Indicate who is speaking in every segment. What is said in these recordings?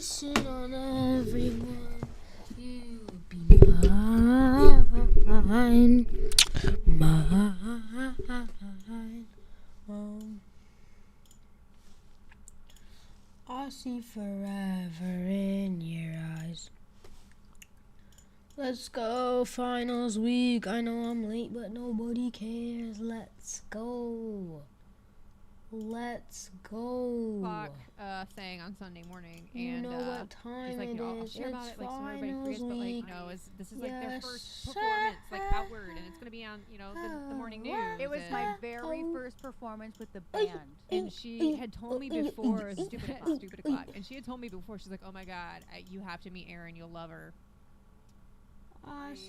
Speaker 1: kissing on everyone. You'll be mine, mine. I see forever in your eyes. Let's go, finals week. I know I'm late, but nobody cares. Let's go. Let's go.
Speaker 2: Clock thing on Sunday morning,
Speaker 1: You
Speaker 2: and
Speaker 1: know what time
Speaker 2: she's like,
Speaker 1: it
Speaker 2: I'll
Speaker 1: is.
Speaker 2: share about
Speaker 1: It's
Speaker 2: it, like so everybody
Speaker 1: finals
Speaker 2: forgets, but like
Speaker 1: week.
Speaker 2: this is like their
Speaker 1: Yes,
Speaker 2: first performance, like outward, and it's gonna be on the morning news.
Speaker 3: It was
Speaker 2: and,
Speaker 3: my very first performance with the band.
Speaker 2: and she had told me before, stupid clock, and she had told me before, she's like, oh my god, you have to meet Erin, you'll love her.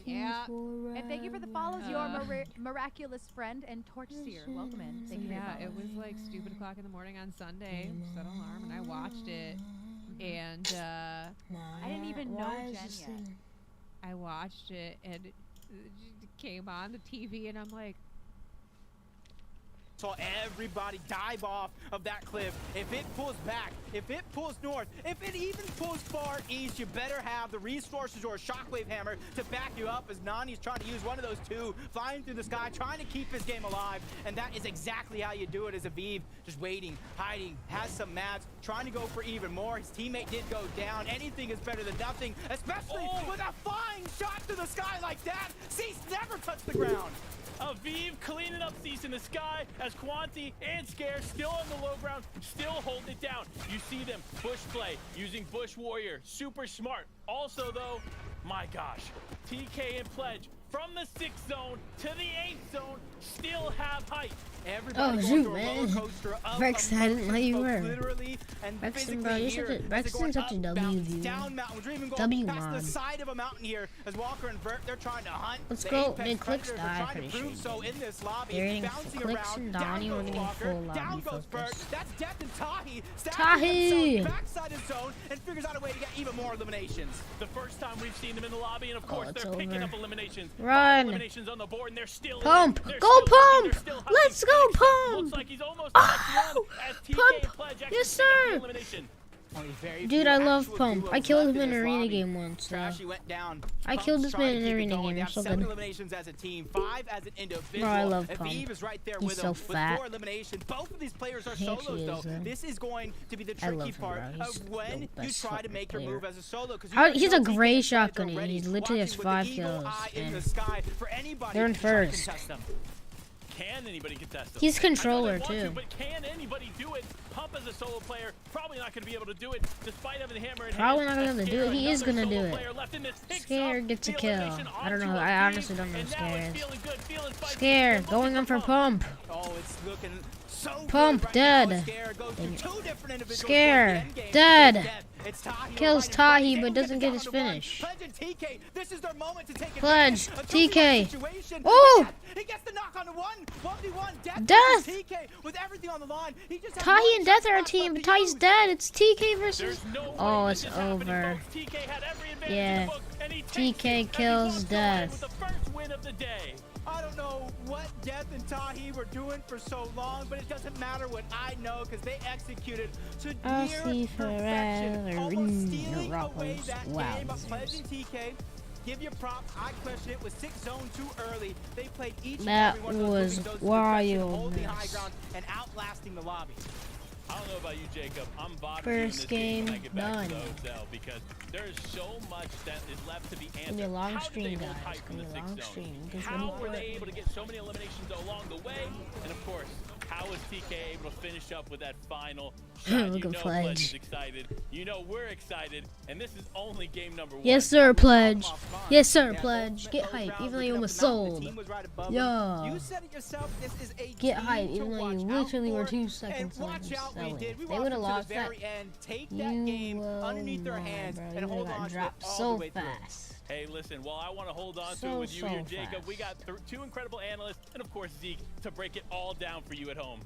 Speaker 3: Yeah. And thank you for the follows, your miraculous friend and torch seer. Welcome in. Thank you.
Speaker 2: Yeah, it was like stupid o'clock in the morning on Sunday. Set an alarm, and I watched it, and
Speaker 3: I didn't even know Jen yet.
Speaker 2: I watched it, and it came on the TV, and I'm like,
Speaker 4: saw everybody dive off of that cliff. If it pulls back, if it pulls north, if it even pulls far east, you better have the resources or a shockwave hammer to back you up, as Nani's trying to use one of those two, flying through the sky, trying to keep his game alive. And that is exactly how you do it as Aviv, just waiting, hiding, has some mats, trying to go for even more. His teammate did go down. Anything is better than nothing, especially with a flying shot through the sky like that. Cease never touched the ground.
Speaker 5: Aviv cleaning up Cease in the sky as Quanti and Scare still on the low ground, still holding it down. You see them bush play, using Bush Warrior, super smart. Also though, my gosh, TK and Pledge from the 6th zone to the 8th zone still have height.
Speaker 1: Oh shoot, man! Rex, I didn't know you were. Brexton, bro, Brexton's such a W, dude. W mod.
Speaker 4: The side of a mountain here as Walker and Vert, they're trying to hunt.
Speaker 1: Let's go. Big clicks die, pretty sure. They're getting clicks and Donnie. We're getting full lobby focus.
Speaker 4: That's Death and Tahi.
Speaker 1: Tahi!
Speaker 4: Backside his zone and figures out a way to get even more eliminations.
Speaker 5: The first time we've seen them in the lobby, and of course they're picking up eliminations.
Speaker 1: Run!
Speaker 5: Eliminations on the board, and they're still
Speaker 1: Pump! Go Pump! Let's go Pump!
Speaker 5: Looks like he's almost
Speaker 1: Oh! Pump! Yes, sir! Dude, I love Pump. I killed him in an arena game once. I killed this man in an arena game. You're so good. Bro, I love Pump. He's so fat.
Speaker 4: Both of these players are solos, though. This is going to be the tricky part of when you try to make your move as a solo.
Speaker 1: He's a gray shotgun. He literally has 5 kills. They're in first.
Speaker 5: Can anybody contest him?
Speaker 1: He's controller too.
Speaker 5: But can anybody do it? Pump as a solo player, probably not going to be able to do it, despite having the hammer.
Speaker 1: Probably not going to do it. He is going to do it. Scare gets a kill. I don't know. I honestly don't know who Scare is. Scare going on for Pump. Pump dead. Scare dead. Kills Tahi but doesn't get his finish. Pledge TK. Oh!
Speaker 4: He gets the knock on the 1v1
Speaker 1: Death.
Speaker 4: with everything on the line.
Speaker 1: Tahi and Death are a team, but Tahi's dead. It's TK versus. Oh, it's over. Yeah. TK kills Death.
Speaker 4: I don't know what Death and Tahi were doing for so long, but it doesn't matter what I know because they executed to near perfection, almost stealing away that game. But Pledge and TK, give you props. I question it. Was 6 zone too early. They played each and every one of those holding high ground and outlasting the lobby.
Speaker 5: I don't know about you, Jacob. I'm bothering
Speaker 1: First game
Speaker 5: when I get back
Speaker 1: done.
Speaker 5: to the hotel because there's so much that is left to be answered.
Speaker 1: In your long
Speaker 5: How
Speaker 1: stream,
Speaker 5: did they hold
Speaker 1: guys.
Speaker 5: tight from
Speaker 1: In
Speaker 5: the
Speaker 1: your
Speaker 5: 6th
Speaker 1: long
Speaker 5: zone?
Speaker 1: stream.
Speaker 5: How were they able to get so many eliminations along the way? And of course, how was TK able to finish up with that final shot?
Speaker 1: Look
Speaker 5: You
Speaker 1: at
Speaker 5: know
Speaker 1: Pledge.
Speaker 5: Pledge is excited. You know we're excited. And this is only game number 1.
Speaker 1: Yes, sir, Pledge. Yes, sir, Pledge. Get hype, even though you almost sold. Yo. Get hype, even though you literally were 2 seconds away from selling. They would have lost that. You would have got dropped so fast.
Speaker 5: Hey, listen, well, I want to hold on to it
Speaker 1: So,
Speaker 5: with you here,
Speaker 1: so
Speaker 5: Jacob.
Speaker 1: fast.
Speaker 5: We got 2 incredible analysts and, of course, Zeke to break it all down for you at home.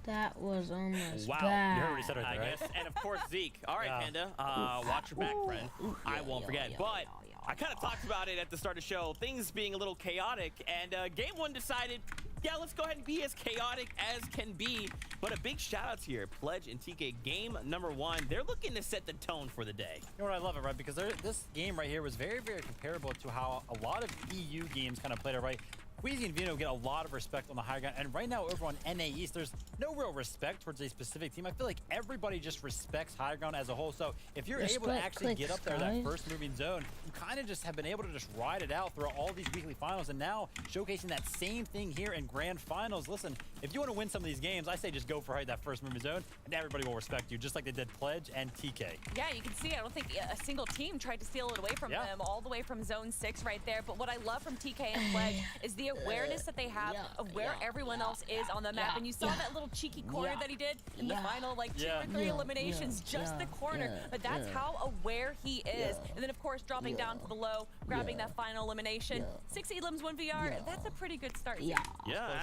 Speaker 1: That was almost
Speaker 6: Wow,
Speaker 1: bad.
Speaker 6: you heard what he said right there,
Speaker 7: I
Speaker 6: right?
Speaker 7: guess, and of course Zeke. All right, Panda, watch your back, friend. I won't forget. But I kind of talked about it at the start of the show, things being a little chaotic, and Game 1 decided, yeah, let's go ahead and be as chaotic as can be. But a big shout out here, Pledge and TK, game number 1. They're looking to set the tone for the day.
Speaker 6: You know what, I love it, right? Because this game right here was very, very comparable to how a lot of EU games kind of played it, right? Queasy and Vino get a lot of respect on the high ground, and right now over on NA East, there's no real respect towards a specific team. I feel like everybody just respects high ground as a whole. So if you're able to actually get up there that first moving zone, you kind of just have been able to just ride it out through all these weekly finals, and now showcasing that same thing here in grand finals. Listen, if you want to win some of these games, I say just go for that first moving zone, and everybody will respect you, just like they did Pledge and TK.
Speaker 8: Yeah, you can see, I don't think a single team tried to steal it away from them, all the way from zone 6 right there. But what I love from TK and Pledge is the awareness that they have of where everyone else is on the map. And you saw that little cheeky corner that he did in the final, like 2 or 3 eliminations, just the corner. But that's how aware he is. And then, of course, dropping down to the low, grabbing that final elimination. 6 elims, 1 VR, that's a pretty good start.
Speaker 7: Yeah,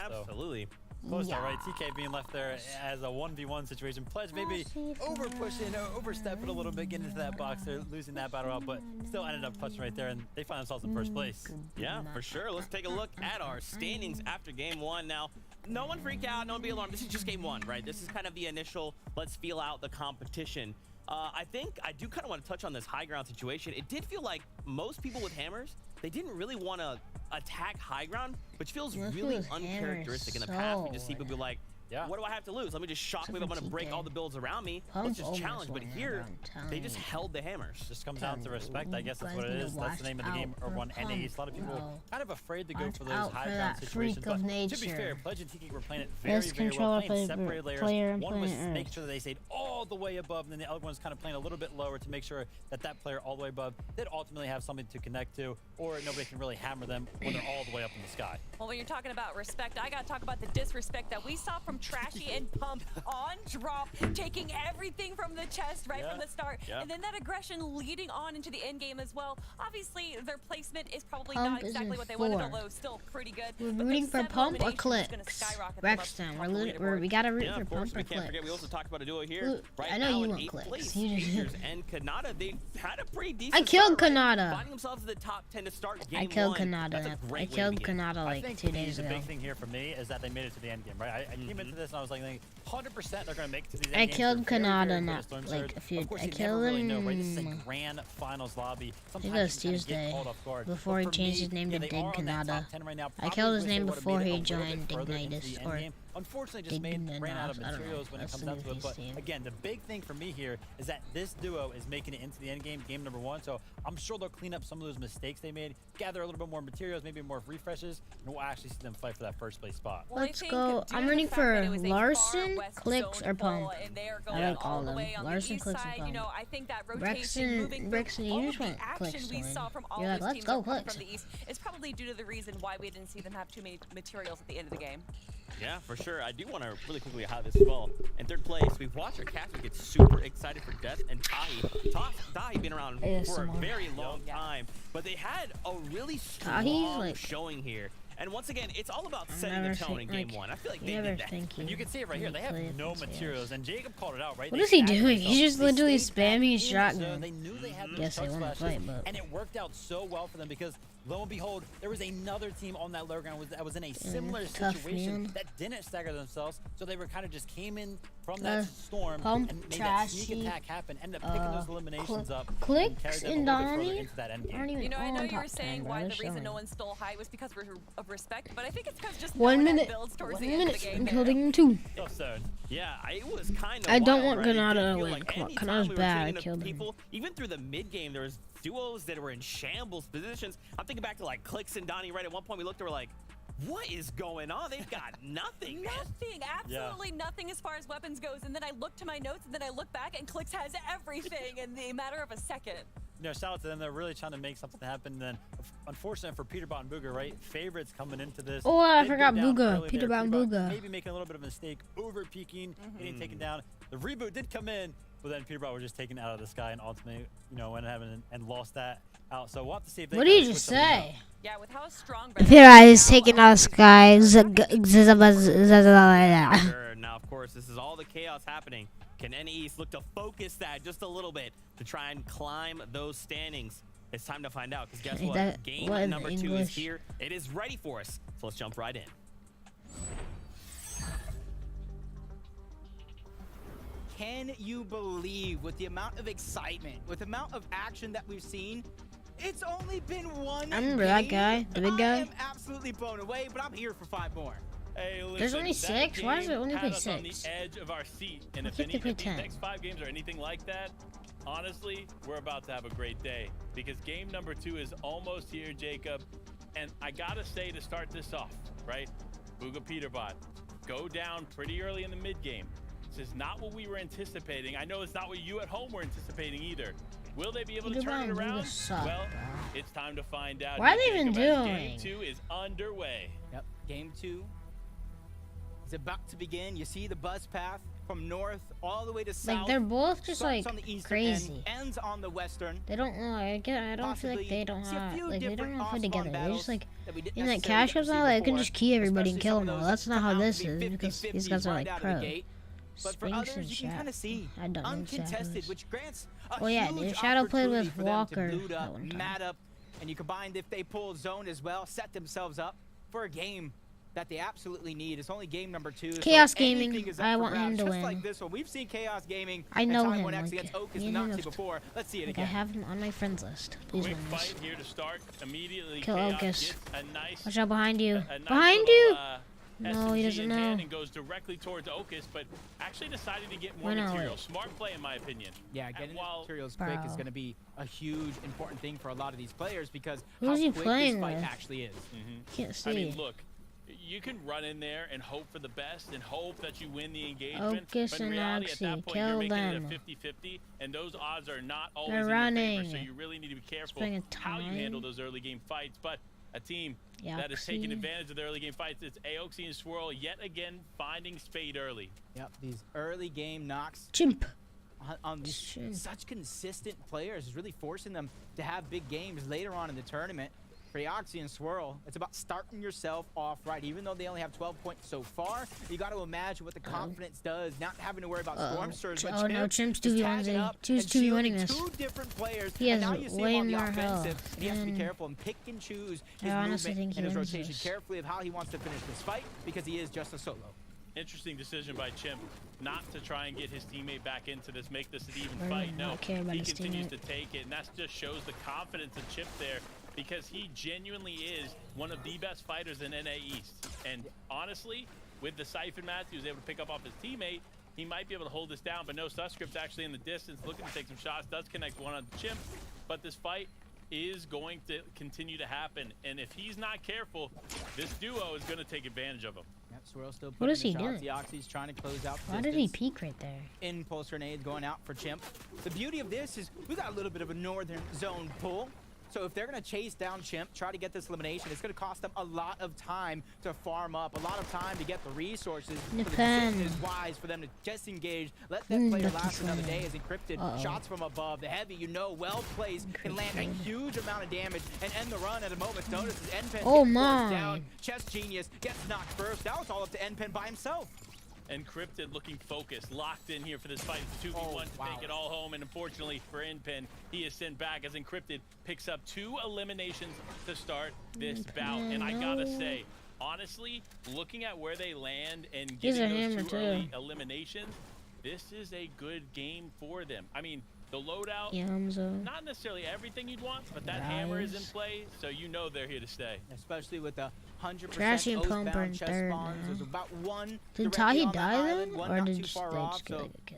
Speaker 7: absolutely.
Speaker 6: Close though, right? TK being left there as a 1v1 situation. Pledge maybe over pushing, overstepping a little bit, getting into that box. They're losing that battle out, but still ended up clutching right there, and they find themselves in first place.
Speaker 7: Yeah, for sure. Let's take a look at our standings after game 1. Now, no one freak out, no one be alarmed. This is just game 1, right? This is kind of the initial, let's feel out the competition. I think I do kind of want to touch on this high ground situation. It did feel like most people with hammers, they didn't really want to attack high ground, which feels really uncharacteristic. In the past, we just see people be like, what do I have to lose? Let me just shockwave. I'm going to break all the builds around me. Let's just challenge. But here, they just held the hammers.
Speaker 6: Just comes down to respect. I guess that's what it is. That's the name of the game over on NA East. A lot of people kind of afraid to go for those high ground situations. But to be fair, Pledge and TK were playing it very well, playing separated layers. One was making sure that they stayed all the way above, and then the other one's kind of playing a little bit lower to make sure that that player all the way above did ultimately have something to connect to, or nobody can really hammer them when they're all the way up in the sky.
Speaker 8: Well, when you're talking about respect, I got to talk about the disrespect that we saw from Trashy and Pump on drop, taking everything from the chest right from the start, and then that aggression leading on into the end game as well. Obviously, their placement is probably not exactly what they wanted, although still pretty good.
Speaker 1: We're rooting for Pump or Clicks? Rexton, we gotta root for Pump or
Speaker 7: we can't
Speaker 1: Clicks.
Speaker 7: forget, we also talked about a duo here. Right
Speaker 1: I know
Speaker 7: now
Speaker 1: you
Speaker 7: in
Speaker 1: want
Speaker 7: 8th
Speaker 1: Clicks.
Speaker 7: place,
Speaker 1: You just
Speaker 7: Figures and Kanata, they had a pretty decent
Speaker 1: I killed
Speaker 7: start,
Speaker 1: Kanata.
Speaker 7: Finding themselves in the top 10 to start game
Speaker 1: I killed
Speaker 7: 1.
Speaker 1: Kanata.
Speaker 7: That's a great
Speaker 1: I killed
Speaker 7: way to begin.
Speaker 1: Kanata like 2 days
Speaker 6: The
Speaker 1: ago.
Speaker 6: big thing here for me is that they made it to the end game, right? I came into this and I was like, 100% they're going to make it to these end
Speaker 1: I
Speaker 6: games.
Speaker 1: killed
Speaker 6: They're very,
Speaker 1: Kanata
Speaker 6: very
Speaker 1: not
Speaker 6: good at Storm
Speaker 1: like
Speaker 6: Surge.
Speaker 1: a few.
Speaker 6: Of course,
Speaker 1: I
Speaker 6: you never
Speaker 1: killed
Speaker 6: really know, right? This is a
Speaker 1: him.
Speaker 6: grand finals lobby.
Speaker 1: It was Tuesday, before he changed his name to Dig Kanata. I killed his name before he joined Dignitas, or
Speaker 6: unfortunately just ran out of materials when it comes down to it. But again, the big thing for me here is that this duo is making it into the end game, game number 1. So I'm sure they'll clean up some of those mistakes they made, gather a little bit more materials, maybe more refreshes, and we'll actually see them fight for that first place spot.
Speaker 1: Let's go. I'm rooting for Larson, Clicks, or Pump. I like all of them. Larson, Clicks, and Pump.
Speaker 8: You know, I think that rotation
Speaker 1: Brexton, you just want Clicks to win. You're like, let's go Clicks.
Speaker 8: From the East is probably due to the reason why we didn't see them have too many materials at the end of the game.
Speaker 7: Yeah, for sure. I do want to really quickly highlight this as well. In 3rd place, we've watched our cast get super excited for Death and Tahi. Tahi been around for a very long time, but they had a really strong showing here. And once again, it's all about setting the tone in game 1. I feel like they did that.
Speaker 6: And you can see it right here. They have no materials, and Jacob called it out, right?
Speaker 1: What is he doing? He's just literally spamming his shotgun.
Speaker 6: They knew they had
Speaker 1: Guess they want to fight, but
Speaker 6: and it worked out so well for them because lo and behold, there was another team on that low ground that was in a similar situation that didn't stagger themselves, so they were kind of just came in from that storm and made that sneak attack happen, ended up picking those eliminations up,
Speaker 1: Clicks and Donnie.
Speaker 6: into that end game.
Speaker 8: You know, I know you were saying why the reason no one stole high was because of respect, but I think it's because just
Speaker 1: 1 minute,
Speaker 8: builds towards
Speaker 1: 1
Speaker 8: the end of
Speaker 1: minute,
Speaker 8: the game.
Speaker 1: including 2.
Speaker 7: Yeah, it was kind of
Speaker 1: I don't
Speaker 7: wild,
Speaker 1: want
Speaker 7: right?
Speaker 1: Kanata to win.
Speaker 7: Like
Speaker 1: Kanata's bad. I killed him.
Speaker 7: Even through the mid game, there was duos that were in shambles positions. I'm thinking back to like Clicks and Donnie. Right at one point, we looked and we're like, what is going on? They've got nothing.
Speaker 8: Nothing, absolutely nothing as far as weapons goes. And then I look to my notes, and then I look back, and Clicks has everything in the matter of a second.
Speaker 6: You know, shout out to them. They're really trying to make something happen. And then, unfortunate for Peterbot and Booga, right? Favorites coming into this.
Speaker 1: Oh, I forgot Booga. Peterbot and Booga.
Speaker 6: Maybe making a little bit of a mistake, over peaking, getting taken down. The reboot did come in, but then Peterbot was just taken out of the sky and ultimately, you know, went ahead and lost that out. So we'll have to see if they.
Speaker 1: What did you just say?
Speaker 8: Yeah, with how strong.
Speaker 1: Peterbot is taking out the sky.
Speaker 7: Sure, now, of course, this is all the chaos happening. Can NA East look to focus that just a little bit to try and climb those standings? It's time to find out, because guess what? Game number 2 is here. It is ready for us. So let's jump right in.
Speaker 4: can you believe with the amount of excitement, with the amount of action that we've seen, it's only been one
Speaker 1: I remember that
Speaker 4: game?
Speaker 1: guy, the big guy.
Speaker 4: I am absolutely blown away, but I'm here for 5 more.
Speaker 5: Hey, listen,
Speaker 1: There's only
Speaker 5: that
Speaker 1: 6? Why does it
Speaker 5: game
Speaker 1: only
Speaker 5: had
Speaker 1: play
Speaker 5: us on the
Speaker 1: 6?
Speaker 5: edge of our seat, and
Speaker 1: Why
Speaker 5: if
Speaker 1: can't they play
Speaker 5: these
Speaker 1: 10?
Speaker 5: next 5 games are anything like that, honestly, we're about to have a great day because game number 2 is almost here, Jacob. And I gotta say to start this off, right? Bugha Peterbot, go down pretty early in the mid game. This is not what we were anticipating. I know it's not what you at home were anticipating either. Will they be able to turn it
Speaker 1: Peterbot and
Speaker 5: around?
Speaker 1: Bugha suck,
Speaker 5: Well,
Speaker 1: bro.
Speaker 5: it's time to find out.
Speaker 1: What are
Speaker 5: here,
Speaker 1: they even
Speaker 5: Jacob, as
Speaker 1: doing?
Speaker 5: Game 2 is underway.
Speaker 4: Yep, game 2 is about to begin. You see the bus path from north all the way to south.
Speaker 1: Like, they're both just,
Speaker 4: Starts
Speaker 1: like,
Speaker 4: on the eastern
Speaker 1: crazy.
Speaker 4: end, ends on the western.
Speaker 1: They don't know. I don't feel
Speaker 4: Possibly
Speaker 1: like they don't
Speaker 4: see a
Speaker 1: have,
Speaker 4: few
Speaker 1: like, they don't
Speaker 4: different
Speaker 1: know how to put
Speaker 4: off-spawn
Speaker 1: together. They're just,
Speaker 4: battles
Speaker 1: like,
Speaker 4: that we didn't
Speaker 1: in, like,
Speaker 4: necessarily
Speaker 1: cash
Speaker 4: get to
Speaker 1: ups
Speaker 4: see
Speaker 1: now, they can
Speaker 4: before,
Speaker 1: just key everybody and
Speaker 4: especially
Speaker 1: kill
Speaker 4: some
Speaker 1: them
Speaker 4: of
Speaker 1: all.
Speaker 4: those
Speaker 1: That's
Speaker 4: that
Speaker 1: not how
Speaker 4: come out
Speaker 1: this
Speaker 4: to be
Speaker 1: is, because
Speaker 4: 50-50
Speaker 1: these guys are,
Speaker 4: right
Speaker 1: like,
Speaker 4: out of the
Speaker 1: pro.
Speaker 4: gate. But for
Speaker 1: Sphinx
Speaker 4: others,
Speaker 1: and
Speaker 4: you can
Speaker 1: Shadow.
Speaker 4: kind of see
Speaker 1: I don't know
Speaker 4: uncontested,
Speaker 1: Shadows.
Speaker 4: which grants a
Speaker 1: Oh, yeah,
Speaker 4: huge
Speaker 1: dude, Shadow played with
Speaker 4: opportunity for them
Speaker 1: Walker
Speaker 4: to loot
Speaker 1: that
Speaker 4: up,
Speaker 1: one time.
Speaker 4: mat up, and you combined if they pull zone as well, set themselves up for a game that they absolutely need. It's only game number 2.
Speaker 1: Chaos
Speaker 4: so
Speaker 1: Gaming,
Speaker 4: anything is up
Speaker 1: I
Speaker 4: for
Speaker 1: want him
Speaker 4: grabs,
Speaker 1: to
Speaker 4: just
Speaker 1: win.
Speaker 4: like this one. We've seen Chaos Gaming
Speaker 1: I
Speaker 4: and
Speaker 1: know
Speaker 4: Time
Speaker 1: him,
Speaker 4: 1X
Speaker 1: like,
Speaker 4: against Ocus
Speaker 1: me
Speaker 4: and
Speaker 1: and him
Speaker 4: Noxy
Speaker 1: have-
Speaker 4: before. Let's see it
Speaker 1: Like, I
Speaker 4: again.
Speaker 1: have him on my friends list. Please
Speaker 5: Quick
Speaker 1: win
Speaker 5: fight
Speaker 1: this.
Speaker 5: here to start. Immediately,
Speaker 1: Kill
Speaker 5: Chaos
Speaker 1: Ocus.
Speaker 5: gets a nice,
Speaker 1: Watch out behind you.
Speaker 5: a nice
Speaker 1: Behind
Speaker 5: little,
Speaker 1: you! No, he
Speaker 5: SMG
Speaker 1: doesn't
Speaker 5: in
Speaker 1: know.
Speaker 5: hand and goes directly towards Ocus, but actually decided to get more
Speaker 1: Why not?
Speaker 5: material. Smart play, in my opinion.
Speaker 4: Yeah,
Speaker 5: And
Speaker 4: getting
Speaker 5: while-
Speaker 4: materials quick is
Speaker 1: Bro.
Speaker 4: going to be a huge important thing for a lot of these players because
Speaker 1: Who's
Speaker 4: how
Speaker 1: he
Speaker 4: quick
Speaker 1: playing
Speaker 4: this fight
Speaker 1: with?
Speaker 4: actually is.
Speaker 1: Can't see.
Speaker 5: I mean, look, you can run in there and hope for the best and hope that you win the engagement.
Speaker 1: Ocus
Speaker 5: but in
Speaker 1: and
Speaker 5: reality, at that
Speaker 1: Noxy,
Speaker 5: point,
Speaker 1: kill
Speaker 5: you're making
Speaker 1: them.
Speaker 5: it a 50-50, and those odds are not always
Speaker 1: They're
Speaker 5: in
Speaker 1: running.
Speaker 5: your favor, so you really need to be careful
Speaker 1: Spending
Speaker 5: how you handle
Speaker 1: time.
Speaker 5: those early game fights. But a team that is
Speaker 1: Yoxie.
Speaker 5: taking advantage of the early game fights, it's Aoxy and Swirl yet again finding Spade early.
Speaker 4: Yep, these early game knocks
Speaker 1: Chimp.
Speaker 4: on these
Speaker 1: Shit.
Speaker 4: such consistent players is really forcing them to have big games later on in the tournament. For Yoxie and Swirl, it's about starting yourself off right. Even though they only have 12 points so far, you got to imagine what the confidence does, not having to worry about storm surge. but
Speaker 1: Oh, no,
Speaker 4: Chimp
Speaker 1: Chimp's
Speaker 4: is
Speaker 1: 2v1
Speaker 4: tagging
Speaker 1: Z.
Speaker 4: up
Speaker 1: Choose
Speaker 4: and
Speaker 1: 2v1
Speaker 4: shielding
Speaker 1: this.
Speaker 4: two different players.
Speaker 1: He
Speaker 4: and
Speaker 1: has
Speaker 4: now you see
Speaker 1: way
Speaker 4: him on the
Speaker 1: more
Speaker 4: offensive,
Speaker 1: health,
Speaker 4: and he has to be
Speaker 1: and
Speaker 4: careful and pick and choose his
Speaker 1: I honestly
Speaker 4: movement
Speaker 1: think
Speaker 4: and
Speaker 1: he
Speaker 4: his
Speaker 1: wins
Speaker 4: rotation
Speaker 1: this.
Speaker 4: carefully of how he wants to finish this fight because he is just a solo.
Speaker 5: Interesting decision by Chimp not to try and get his teammate back into this, make this an even
Speaker 1: Or
Speaker 5: fight. No,
Speaker 1: not care about
Speaker 5: he
Speaker 1: his
Speaker 5: continues
Speaker 1: teammate.
Speaker 5: to take it, and that just shows the confidence of Chimp there because he genuinely is one of the best fighters in NA East. And honestly, with the Siphon match, he was able to pick up off his teammate. He might be able to hold this down, but no, Suscript's actually in the distance, looking to take some shots, does connect one on Chimp, but this fight is going to continue to happen. And if he's not careful, this duo is going to take advantage of him.
Speaker 4: Yep, Swirl still
Speaker 1: What
Speaker 4: putting
Speaker 1: is
Speaker 4: the
Speaker 1: he
Speaker 4: shots.
Speaker 1: doing?
Speaker 4: The Oxy's trying to close out the
Speaker 1: Why did he
Speaker 4: distance.
Speaker 1: peek right there?
Speaker 4: Impulse grenades going out for Chimp. The beauty of this is we got a little bit of a northern zone pull. So if they're going to chase down Chimp, try to get this elimination, it's going to cost them a lot of time to farm up, a lot of time to get the resources. So the
Speaker 1: Defend.
Speaker 4: decision is wise for them to disengage, let that player
Speaker 1: lucky
Speaker 4: last another
Speaker 1: Swirl.
Speaker 4: day as Encrypted
Speaker 1: Uh-oh.
Speaker 4: shots from above. The heavy, you know, well placed, can land a
Speaker 1: Encrypted.
Speaker 4: huge amount of damage and end the run at a moment's notice as NPen
Speaker 1: Oh
Speaker 4: gets forced
Speaker 1: my.
Speaker 4: down. Chess Genius gets knocked first. Now it's all up to NPen by himself.
Speaker 5: Encrypted looking focused, locked in here for this fight. It's a 2v1
Speaker 4: Oh,
Speaker 5: to
Speaker 4: wow.
Speaker 5: take it all home, and unfortunately for Inpin, he is sent back as Encrypted picks up 2 eliminations to start this bout. And I gotta
Speaker 1: no.
Speaker 5: say, honestly, looking at where they land and
Speaker 1: He's a
Speaker 5: getting
Speaker 1: hammer,
Speaker 5: those 2 early
Speaker 1: too.
Speaker 5: eliminations, this is a good game for them. I mean, the loadout,
Speaker 1: Yamzo.
Speaker 5: not necessarily everything you'd want, but that hammer is in
Speaker 1: Rise.
Speaker 5: play, so you know they're here to stay.
Speaker 4: Especially with the 100%
Speaker 1: Trashy and Pumper
Speaker 4: oathbound
Speaker 1: in
Speaker 4: chest
Speaker 1: third
Speaker 4: spawns.
Speaker 1: now.
Speaker 4: There's about one
Speaker 1: Did
Speaker 4: directly
Speaker 1: Tahi
Speaker 4: on the
Speaker 1: die
Speaker 4: island,
Speaker 1: then?
Speaker 4: one
Speaker 1: Or
Speaker 4: not
Speaker 1: did
Speaker 4: too
Speaker 1: they
Speaker 4: far
Speaker 1: just
Speaker 4: off,
Speaker 1: get
Speaker 4: so
Speaker 1: like a kill?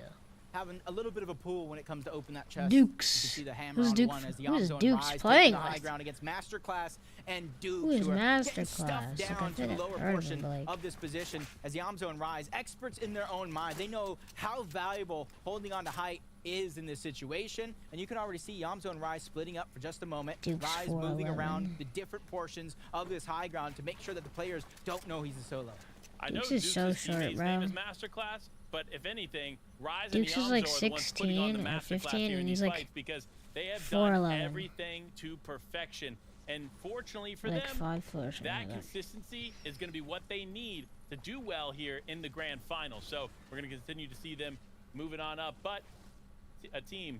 Speaker 4: having a little bit of a pool when it comes to open that chest.
Speaker 1: Dukes.
Speaker 4: You can see the hammer
Speaker 1: Who's
Speaker 4: on
Speaker 1: Duke-
Speaker 4: one as the
Speaker 1: who is
Speaker 4: Yamzo and
Speaker 1: Dukes
Speaker 4: Rise
Speaker 1: playing
Speaker 4: take the high
Speaker 1: with?
Speaker 4: ground against Masterclass and Dukes.
Speaker 1: Who is
Speaker 4: are getting
Speaker 1: Masterclass?
Speaker 4: stuffed
Speaker 1: Like, I
Speaker 4: down to
Speaker 1: think
Speaker 4: the
Speaker 1: I've
Speaker 4: lower
Speaker 1: heard of
Speaker 4: portion
Speaker 1: him, like-
Speaker 4: of this position as Yamzo and Rise, experts in their own mind. They know how valuable holding on to height is in this situation, and you can already see Yamzo and Rise splitting up for just a moment.
Speaker 1: Dukes
Speaker 4: Rise moving
Speaker 1: 411.
Speaker 4: around the different portions of this high ground to make sure that the players don't know he's a solo.
Speaker 5: I know
Speaker 1: Dukes is so
Speaker 5: Dukes'
Speaker 1: short,
Speaker 5: teammate's
Speaker 1: bro.
Speaker 5: name is Masterclass, but if anything, Rise
Speaker 1: Dukes
Speaker 5: and
Speaker 1: is
Speaker 5: Yamzo
Speaker 1: like
Speaker 5: are the ones putting on the
Speaker 1: 16 or
Speaker 5: Masterclass
Speaker 1: 15,
Speaker 5: here in
Speaker 1: and
Speaker 5: these
Speaker 1: he's like
Speaker 5: fights because they have done
Speaker 1: 4'11".
Speaker 5: everything to perfection. And fortunately for
Speaker 1: Like
Speaker 5: them,
Speaker 1: 5 foot or something
Speaker 5: that
Speaker 1: like that.
Speaker 5: consistency is going to be what they need to do well here in the grand final. So we're going to continue to see them moving on up. But a team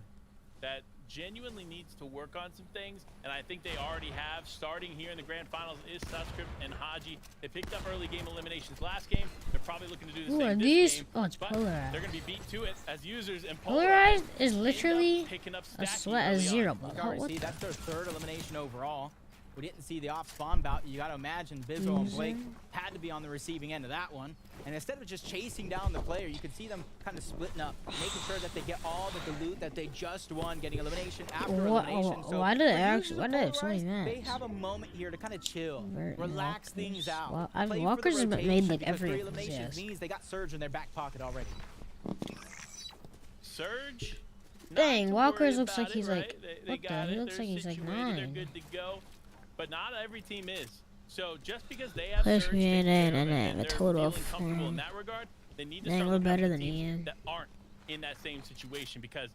Speaker 5: that genuinely needs to work on some things, and I think they already have. Starting here in the grand finals is Sunscript and Haji. They picked up early game eliminations last game. They're probably looking to do the
Speaker 1: Who
Speaker 5: same
Speaker 1: are
Speaker 5: this
Speaker 1: these?
Speaker 5: game,
Speaker 1: Oh, it's
Speaker 5: but
Speaker 1: Polarized.
Speaker 5: they're going to be beat to it as users, and
Speaker 1: Polarized is
Speaker 5: end up
Speaker 1: literally
Speaker 5: picking up
Speaker 1: a
Speaker 5: stacking
Speaker 1: sweat
Speaker 5: early
Speaker 1: as
Speaker 5: on.
Speaker 1: zero.
Speaker 4: You
Speaker 1: But
Speaker 4: can already
Speaker 1: what
Speaker 4: see
Speaker 1: the
Speaker 4: that's their 3rd elimination overall. We didn't see the off spawn bout. You got to imagine Bizzle and Blake had to be on the receiving end of that one. And instead of just chasing down the player, you can see them kind of splitting up, making sure that they get all of the loot that they just won, getting elimination after elimination. So
Speaker 1: why did it
Speaker 4: for
Speaker 1: actually?
Speaker 4: users
Speaker 1: Why
Speaker 4: of
Speaker 1: did it have so many
Speaker 4: Polarized, They
Speaker 1: maps?
Speaker 4: have a moment here to kind of chill, relax things out.
Speaker 1: Well,
Speaker 4: play for the
Speaker 1: Walker's has
Speaker 4: rotation,
Speaker 1: made like
Speaker 4: because
Speaker 1: every
Speaker 4: 3 eliminations
Speaker 1: yes.
Speaker 4: means they got Surge in their back pocket already.
Speaker 5: Surge. not
Speaker 1: Dang,
Speaker 5: to
Speaker 1: Walker's
Speaker 5: worry
Speaker 1: looks
Speaker 5: about
Speaker 1: like he's
Speaker 5: it,
Speaker 1: like,
Speaker 5: right? They
Speaker 1: what the-
Speaker 5: got
Speaker 1: he
Speaker 5: it.
Speaker 1: looks
Speaker 5: They're
Speaker 1: like he's like
Speaker 5: situated, They're
Speaker 1: 9.
Speaker 5: good to go, but not every team is. So just because they have
Speaker 1: Plus
Speaker 5: Surge
Speaker 1: we
Speaker 5: taken
Speaker 1: ain't
Speaker 5: care
Speaker 1: in
Speaker 5: of
Speaker 1: and
Speaker 5: and
Speaker 1: a
Speaker 5: they're
Speaker 1: total
Speaker 5: feeling
Speaker 1: of
Speaker 5: comfortable in that regard, they need to
Speaker 1: Dang,
Speaker 5: start
Speaker 1: we're
Speaker 5: looking at
Speaker 1: better
Speaker 5: the
Speaker 1: than
Speaker 5: teams
Speaker 1: Ian.
Speaker 5: that aren't in that same situation, because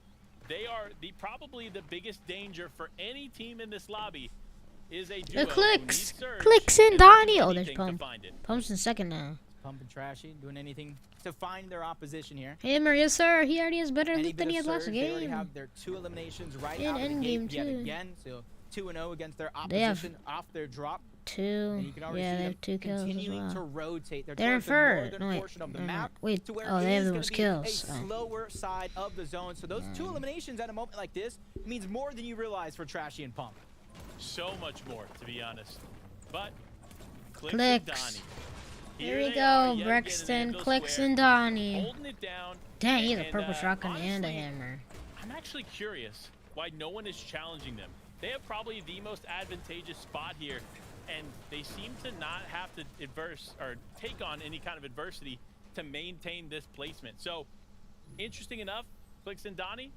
Speaker 5: they are probably the biggest danger for any team in this lobby is a duo
Speaker 1: The
Speaker 5: who
Speaker 1: clicks,
Speaker 5: needs Surge
Speaker 1: clicks and
Speaker 5: and they'll do
Speaker 1: Donnie. Oh, there's
Speaker 5: anything to
Speaker 1: Pump.
Speaker 5: find it.
Speaker 1: Pump's in second now.
Speaker 4: Pumping Trashy, doing anything to find their opposition here.
Speaker 1: Hammer, yes sir. He already has better
Speaker 4: Any
Speaker 1: loot than
Speaker 4: bit
Speaker 1: he
Speaker 4: of
Speaker 1: had last
Speaker 4: Surge, they already
Speaker 1: game.
Speaker 4: have their 2 eliminations right
Speaker 1: And
Speaker 4: out of the
Speaker 1: endgame
Speaker 4: gate yet
Speaker 1: too.
Speaker 4: again. So 2-0 against their
Speaker 1: They have
Speaker 4: opposition off their drop.
Speaker 1: 2.
Speaker 4: And you can already
Speaker 1: Yeah,
Speaker 4: see
Speaker 1: they
Speaker 4: them
Speaker 1: have 2 kills as
Speaker 4: continuing to
Speaker 1: well.
Speaker 4: rotate. They're
Speaker 1: They're in
Speaker 4: towards the
Speaker 1: third.
Speaker 4: northern
Speaker 1: No, wait.
Speaker 4: portion of the
Speaker 1: No, no.
Speaker 4: map.
Speaker 1: Wait.
Speaker 4: To where
Speaker 1: Oh,
Speaker 4: it
Speaker 1: they have
Speaker 4: is
Speaker 1: the
Speaker 4: gonna
Speaker 1: most
Speaker 4: be
Speaker 1: kills.
Speaker 4: A
Speaker 1: Oh.
Speaker 4: slower side of the zone. So those 2 eliminations at a moment like this means more than you realize for Trashy and Pump.
Speaker 5: So much more, to be honest. But Clicks and
Speaker 1: Clicks.
Speaker 5: Donnie.
Speaker 1: Here we
Speaker 5: they are,
Speaker 1: go,
Speaker 5: yet again in
Speaker 1: Brexton,
Speaker 5: Anvil
Speaker 1: Clicks
Speaker 5: Square,
Speaker 1: and Donnie.
Speaker 5: holding it down.
Speaker 1: Dang, he has a
Speaker 5: And,
Speaker 1: purple shotgun and a
Speaker 5: honestly,
Speaker 1: hammer.
Speaker 5: I'm actually curious why no one is challenging them. They have probably the most advantageous spot here, and they seem to not have to take on any kind of adversity to maintain this placement. So, interesting enough, Clicks and Donnie,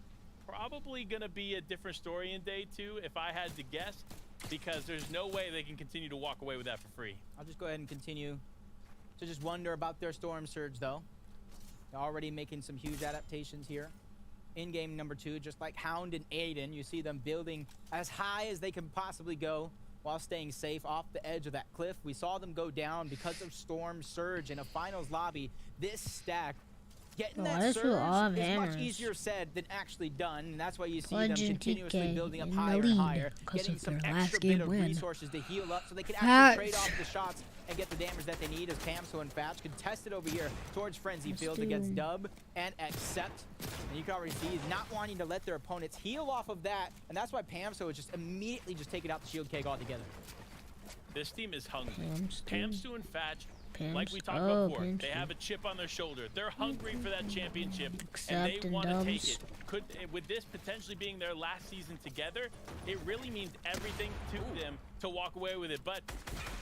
Speaker 5: probably going to be a different story in day 2 if I had to guess, because there's no way they can continue to walk away with that for free.
Speaker 4: I'll just go ahead and continue to just wonder about their Storm Surge, though. They're already making some huge adaptations here. In game number 2, just like Hound and Aiden, you see them building as high as they can possibly go while staying safe off the edge of that cliff. We saw them go down because of Storm Surge in a finals lobby. This stack, getting
Speaker 1: Oh,
Speaker 4: that
Speaker 1: this will all have
Speaker 4: surge is much
Speaker 1: hammers.
Speaker 4: easier said than actually done, and that's why you see
Speaker 1: Legend
Speaker 4: them continuously
Speaker 1: TK
Speaker 4: building up
Speaker 1: in the
Speaker 4: higher and
Speaker 1: lead
Speaker 4: higher,
Speaker 1: because
Speaker 4: getting
Speaker 1: of
Speaker 4: some
Speaker 1: their
Speaker 4: extra
Speaker 1: last
Speaker 4: bit
Speaker 1: game
Speaker 4: of
Speaker 1: win.
Speaker 4: resources to heal up so they can
Speaker 1: Facts.
Speaker 4: actually trade off the shots and get the damage that they need, as Pamso and Fatch contested over here towards Frenzy
Speaker 1: Let's
Speaker 4: Field
Speaker 1: do
Speaker 4: against
Speaker 1: it.
Speaker 4: Dub and Accept. And you can already see he's not wanting to let their opponents heal off of that, and that's why Pamso is just immediately just taking out the shield keg altogether.
Speaker 5: This team is hungry.
Speaker 1: Pamstu.
Speaker 5: Pamstu and Fatch, like we
Speaker 1: Pamstu.
Speaker 5: talked
Speaker 1: Oh,
Speaker 5: about before, they
Speaker 1: Pamstu.
Speaker 5: have a chip on their shoulder. They're hungry for that championship, and
Speaker 1: Accept
Speaker 5: they
Speaker 1: and
Speaker 5: want to take
Speaker 1: Dubs.
Speaker 5: it. With this potentially being their last season together, it really means everything to them to walk away with it. But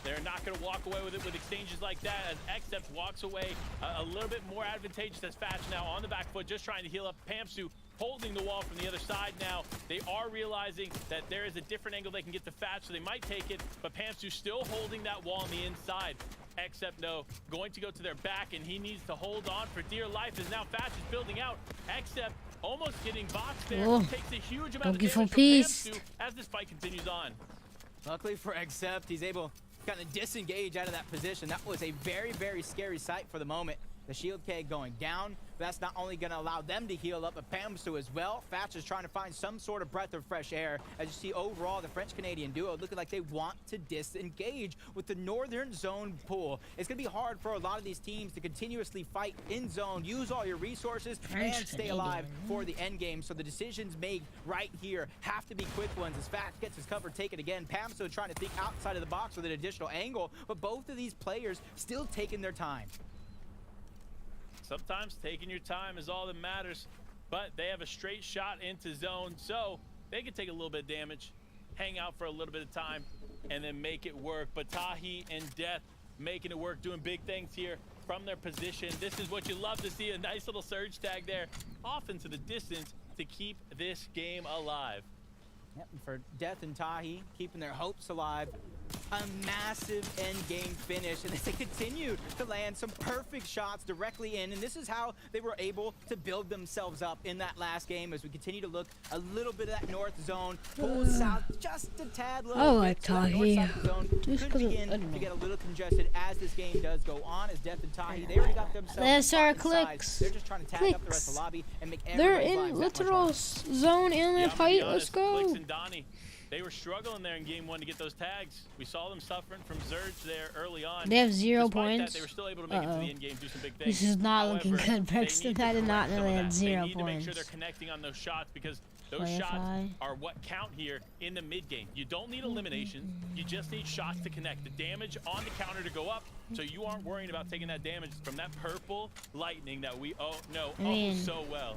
Speaker 5: they're not going to walk away with it with exchanges like that, as Accept walks away a little bit more advantageous as Fatch now on the back foot, just trying to heal up. Pamsu holding the wall from the other side now. They are realizing that there is a different angle they can get to Fatch, so they might take it, but Pamsu still holding that wall on the inside. Except no, going to go to their back, and he needs to hold on for dear life as now Fatch is building out. Except almost getting boxed there.
Speaker 1: Oh,
Speaker 5: Takes a huge amount
Speaker 1: don't
Speaker 5: of
Speaker 1: give
Speaker 5: damage
Speaker 1: him
Speaker 5: from
Speaker 1: peace.
Speaker 5: Pamsu as this fight continues on.
Speaker 4: Luckily for Accept, he's able to kind of disengage out of that position. That was a very, very scary sight for the moment. The shield keg going down, but that's not only going to allow them to heal up, but Pamsu as well. Fatch is trying to find some sort of breath of fresh air. As you see overall, the French-Canadian duo looking like they want to disengage with the northern zone pool. It's going to be hard for a lot of these teams to continuously fight in zone, use all your resources, and stay alive for the end game. So the decisions made right here have to be quick ones as Fatch gets his cover taken again. Pamsu trying to think outside of the box with an additional angle, but both of these players still taking their time.
Speaker 5: Sometimes taking your time is all that matters, but they have a straight shot into zone, so they can take a little bit of damage, hang out for a little bit of time, and then make it work. But Tahi and Death making it work, doing big things here from their position. This is what you love to see, a nice little surge tag there, off into the distance to keep this game alive.
Speaker 4: Yep, and for Death and Tahi, keeping their hopes alive a massive end game finish, and they continue to land some perfect shots directly in, and this is how they were able to build themselves up in that last game as we continue to look a little bit of that north zone, pull south just a tad little
Speaker 1: I
Speaker 4: bit,
Speaker 1: like
Speaker 4: so that north
Speaker 1: Tahi.
Speaker 4: side of the zone
Speaker 1: Just
Speaker 4: could
Speaker 1: 'cause
Speaker 4: begin to get a little congested as this game does go on, as Death and Tahi, they already got themselves
Speaker 1: There's
Speaker 4: a
Speaker 1: our
Speaker 4: spot inside.
Speaker 1: clicks.
Speaker 4: They're just trying to tag up the rest of the lobby and make
Speaker 1: They're
Speaker 4: everybody's
Speaker 1: in
Speaker 4: lives that much
Speaker 1: literal
Speaker 4: harder.
Speaker 1: zone
Speaker 5: Yeah,
Speaker 1: inlet
Speaker 5: I'm gonna be
Speaker 1: fight.
Speaker 5: honest,
Speaker 1: Let's go.
Speaker 5: Blix and Donnie, they were struggling there in game 1 to get those tags. We saw them suffering from Zerge there early on.
Speaker 1: They have 0
Speaker 5: Despite
Speaker 1: points.
Speaker 5: That, they were still able to make it to the end game, do some big things.
Speaker 1: This is not looking
Speaker 5: However,
Speaker 1: good.
Speaker 5: they
Speaker 1: Braxton
Speaker 5: need to
Speaker 1: I did not
Speaker 5: correct
Speaker 1: know
Speaker 5: some
Speaker 1: they
Speaker 5: of
Speaker 1: had
Speaker 5: that.
Speaker 1: 0
Speaker 5: They need to make sure
Speaker 1: points.
Speaker 5: they're connecting on those shots, because those
Speaker 1: Play
Speaker 5: shots
Speaker 1: FI.
Speaker 5: are what count here in the mid game. You don't need elimination. You just need shots to connect. The damage on the counter to go up, so you aren't worrying about taking that damage from that purple lightning that we know so well.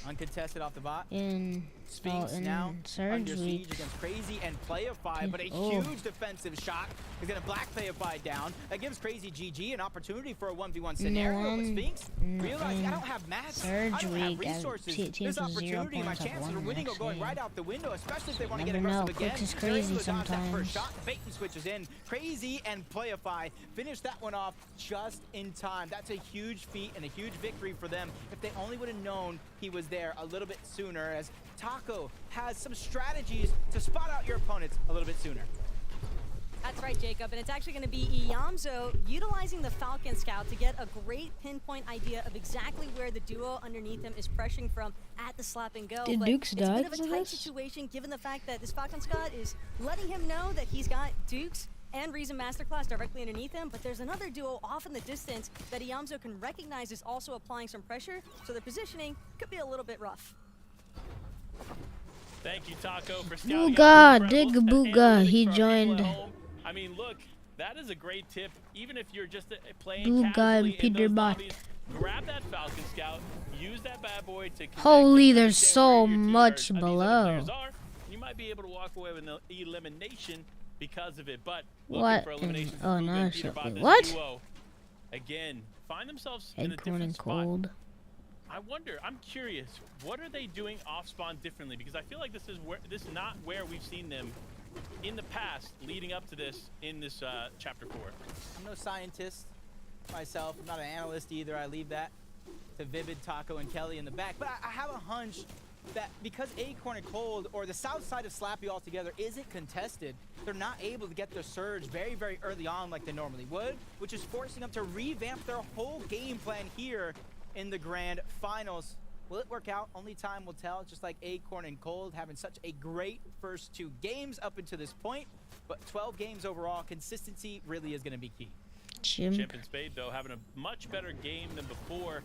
Speaker 4: Uncontested off the bot.
Speaker 1: In
Speaker 4: Sphinx
Speaker 1: in
Speaker 4: now
Speaker 1: Surge
Speaker 4: under siege
Speaker 1: Week.
Speaker 4: against Crazy and Playify, but a
Speaker 1: Oh.
Speaker 4: huge defensive shot is going to black Playify down. That gives Crazy GG an opportunity for a 1v1 scenario, but Sphinx realizing I don't have mats,
Speaker 1: Surge
Speaker 4: I don't have
Speaker 1: Week,
Speaker 4: resources.
Speaker 1: teams
Speaker 4: This
Speaker 1: with 0
Speaker 4: opportunity, my
Speaker 1: points have
Speaker 4: chances of
Speaker 1: won
Speaker 4: winning are
Speaker 1: next
Speaker 4: going
Speaker 1: game.
Speaker 4: right out the window, especially if they want to get
Speaker 1: Never know,
Speaker 4: aggressive again.
Speaker 1: Clicks is
Speaker 4: They're able
Speaker 1: crazy
Speaker 4: to dodge that first
Speaker 1: sometimes.
Speaker 4: shot. Bait and switches in. Crazy and Playify finish that one off just in time. That's a huge feat and a huge victory for them. If they only would have known he was there a little bit sooner, as Taco has some strategies to spot out your opponents a little bit sooner.
Speaker 9: That's right, Jacob, and it's actually going to be Iamzo utilizing the Falcon Scout to get a great pinpoint idea of exactly where the duo underneath him is pressuring from at the slap and go.
Speaker 1: Did
Speaker 9: But
Speaker 1: Dukes
Speaker 9: it's a
Speaker 1: die
Speaker 9: bit of a
Speaker 1: for
Speaker 9: tight
Speaker 1: this?
Speaker 9: situation given the fact that this Falcon Scout is letting him know that he's got Dukes and Reason Masterclass directly underneath him, but there's another duo off in the distance that Iamzo can recognize is also applying some pressure, so their positioning could be a little bit rough.
Speaker 5: Thank you, Taco, for scouting
Speaker 1: Booga,
Speaker 5: out the
Speaker 1: dig
Speaker 5: Rebels and
Speaker 1: Booga,
Speaker 5: analytics
Speaker 1: he
Speaker 5: for our people
Speaker 1: joined.
Speaker 5: at home. I mean, look, that is a great tip. Even if you're just playing
Speaker 1: Booga
Speaker 5: casually
Speaker 1: and
Speaker 5: in
Speaker 1: Peter
Speaker 5: those
Speaker 1: Bot.
Speaker 5: lobbies, grab that Falcon Scout, use that bad boy to connect
Speaker 1: Holy,
Speaker 5: and
Speaker 1: there's
Speaker 5: understand
Speaker 1: so
Speaker 5: where your team
Speaker 1: much
Speaker 5: or these other
Speaker 1: below.
Speaker 5: players are. You might be able to walk away with an elimination because of it, but looking
Speaker 1: What
Speaker 5: for
Speaker 1: in-
Speaker 5: eliminations.
Speaker 1: oh,
Speaker 5: Booga
Speaker 1: no,
Speaker 5: and Peter
Speaker 1: so-
Speaker 5: Bot, this
Speaker 1: what?
Speaker 5: duo, again, find themselves in a
Speaker 1: Acorn
Speaker 5: different
Speaker 1: and
Speaker 5: spot.
Speaker 1: cold.
Speaker 5: I wonder, I'm curious, what are they doing off spawn differently? Because I feel like this is not where we've seen them in the past leading up to this in this chapter 4.
Speaker 4: I'm no scientist myself. I'm not an analyst either. I leave that to Vivid, Taco, and Kelly in the back. But I have a hunch that because Acorn and Cold, or the south side of Slappy altogether, isn't contested, they're not able to get their surge very, very early on like they normally would, which is forcing them to revamp their whole game plan here in the grand finals. Will it work out? Only time will tell. Just like Acorn and Cold having such a great first 2 games up until this point. But 12 games overall, consistency really is going to be key.
Speaker 5: Chimp and Spade, though, having a much better game than before,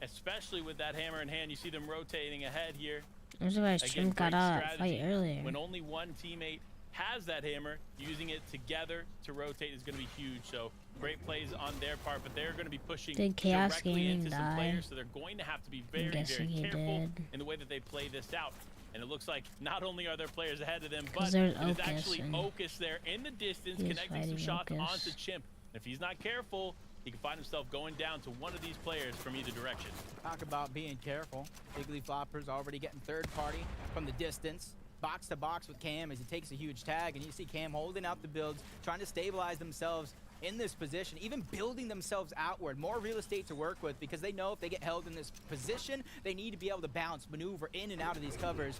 Speaker 5: especially with that hammer in hand. You see them rotating ahead here.
Speaker 1: I'm surprised
Speaker 5: Again,
Speaker 1: Chimp got
Speaker 5: great
Speaker 1: out of that fight
Speaker 5: strategy.
Speaker 1: earlier.
Speaker 5: When only one teammate has that hammer, using it together to rotate is going to be huge. So great plays on their part, but they're going to be pushing
Speaker 1: Did Chaos
Speaker 5: directly
Speaker 1: Gaming
Speaker 5: into some
Speaker 1: die?
Speaker 5: players, so they're going to have to be very,
Speaker 1: guessing
Speaker 5: very
Speaker 1: he
Speaker 5: careful
Speaker 1: did.
Speaker 5: in the way that they play this out. And it looks like not only are there players ahead of them,
Speaker 1: 'Cause
Speaker 5: but
Speaker 1: there's
Speaker 5: it's
Speaker 1: Ocus
Speaker 5: actually
Speaker 1: and
Speaker 5: Ocus there in the distance,
Speaker 1: he was
Speaker 5: connecting some
Speaker 1: fighting
Speaker 5: shots
Speaker 1: Ocus.
Speaker 5: onto Chimp. If he's not careful, he can find himself going down to one of these players from either direction.
Speaker 4: Talk about being careful. Bigly Floppers already getting third party from the distance. Box to box with Cam as he takes a huge tag, and you see Cam holding out the builds, trying to stabilize themselves in this position, even building themselves outward, more real estate to work with, because they know if they get held in this position, they need to be able to bounce, maneuver in and out of these covers.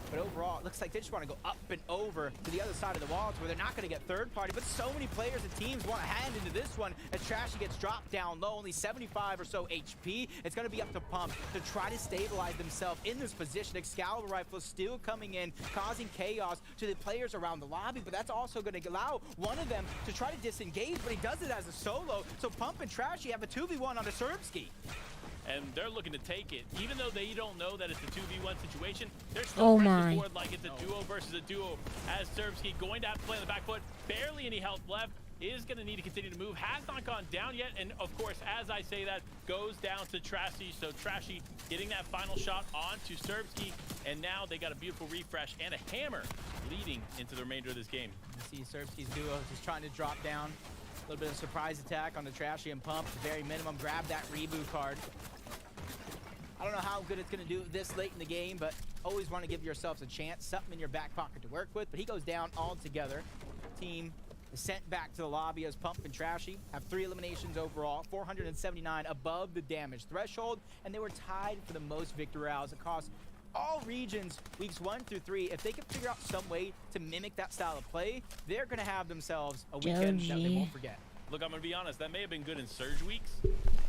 Speaker 4: But overall, it looks like they just want to go up and over to the other side of the wall to where they're not going to get third party. But so many players and teams want to hand into this one as Trashy gets dropped down low, only 75 or so HP. It's going to be up to Pump to try to stabilize themselves in this position. Excalibur Rifle is still coming in, causing chaos to the players around the lobby. But that's also going to allow one of them to try to disengage, but he does it as a solo. So Pump and Trashy have a 2v1 on the Serbski.
Speaker 5: And they're looking to take it. Even though they don't know that it's a 2v1 situation, they're still
Speaker 1: Oh
Speaker 5: pressing
Speaker 1: my.
Speaker 5: forward like it's a duo versus a duo. As Serbski going to have to play on the back foot, barely any health left, is going to need to continue to move. Has not gone down yet, and of course, as I say that, goes down to Trashy. So Trashy getting that final shot onto Serbski, and now they got a beautiful refresh and a hammer leading into the remainder of this game.
Speaker 4: You see Serbski's duo just trying to drop down. A little bit of surprise attack on the Trashy and Pump. At the very minimum, grab that reboot card. I don't know how good it's going to do this late in the game, but always want to give yourselves a chance, something in your back pocket to work with. But he goes down altogether. team is sent back to the lobby as Pump and Trashy have 3 eliminations overall, 479 above the damage threshold, and they were tied for the most victory rounds across all regions weeks 1 through 3. If they can figure out some way to mimic that style of play, they're going to have themselves a weekend that they won't forget.
Speaker 5: Look, I'm going to be honest, that may have been good in Surge weeks,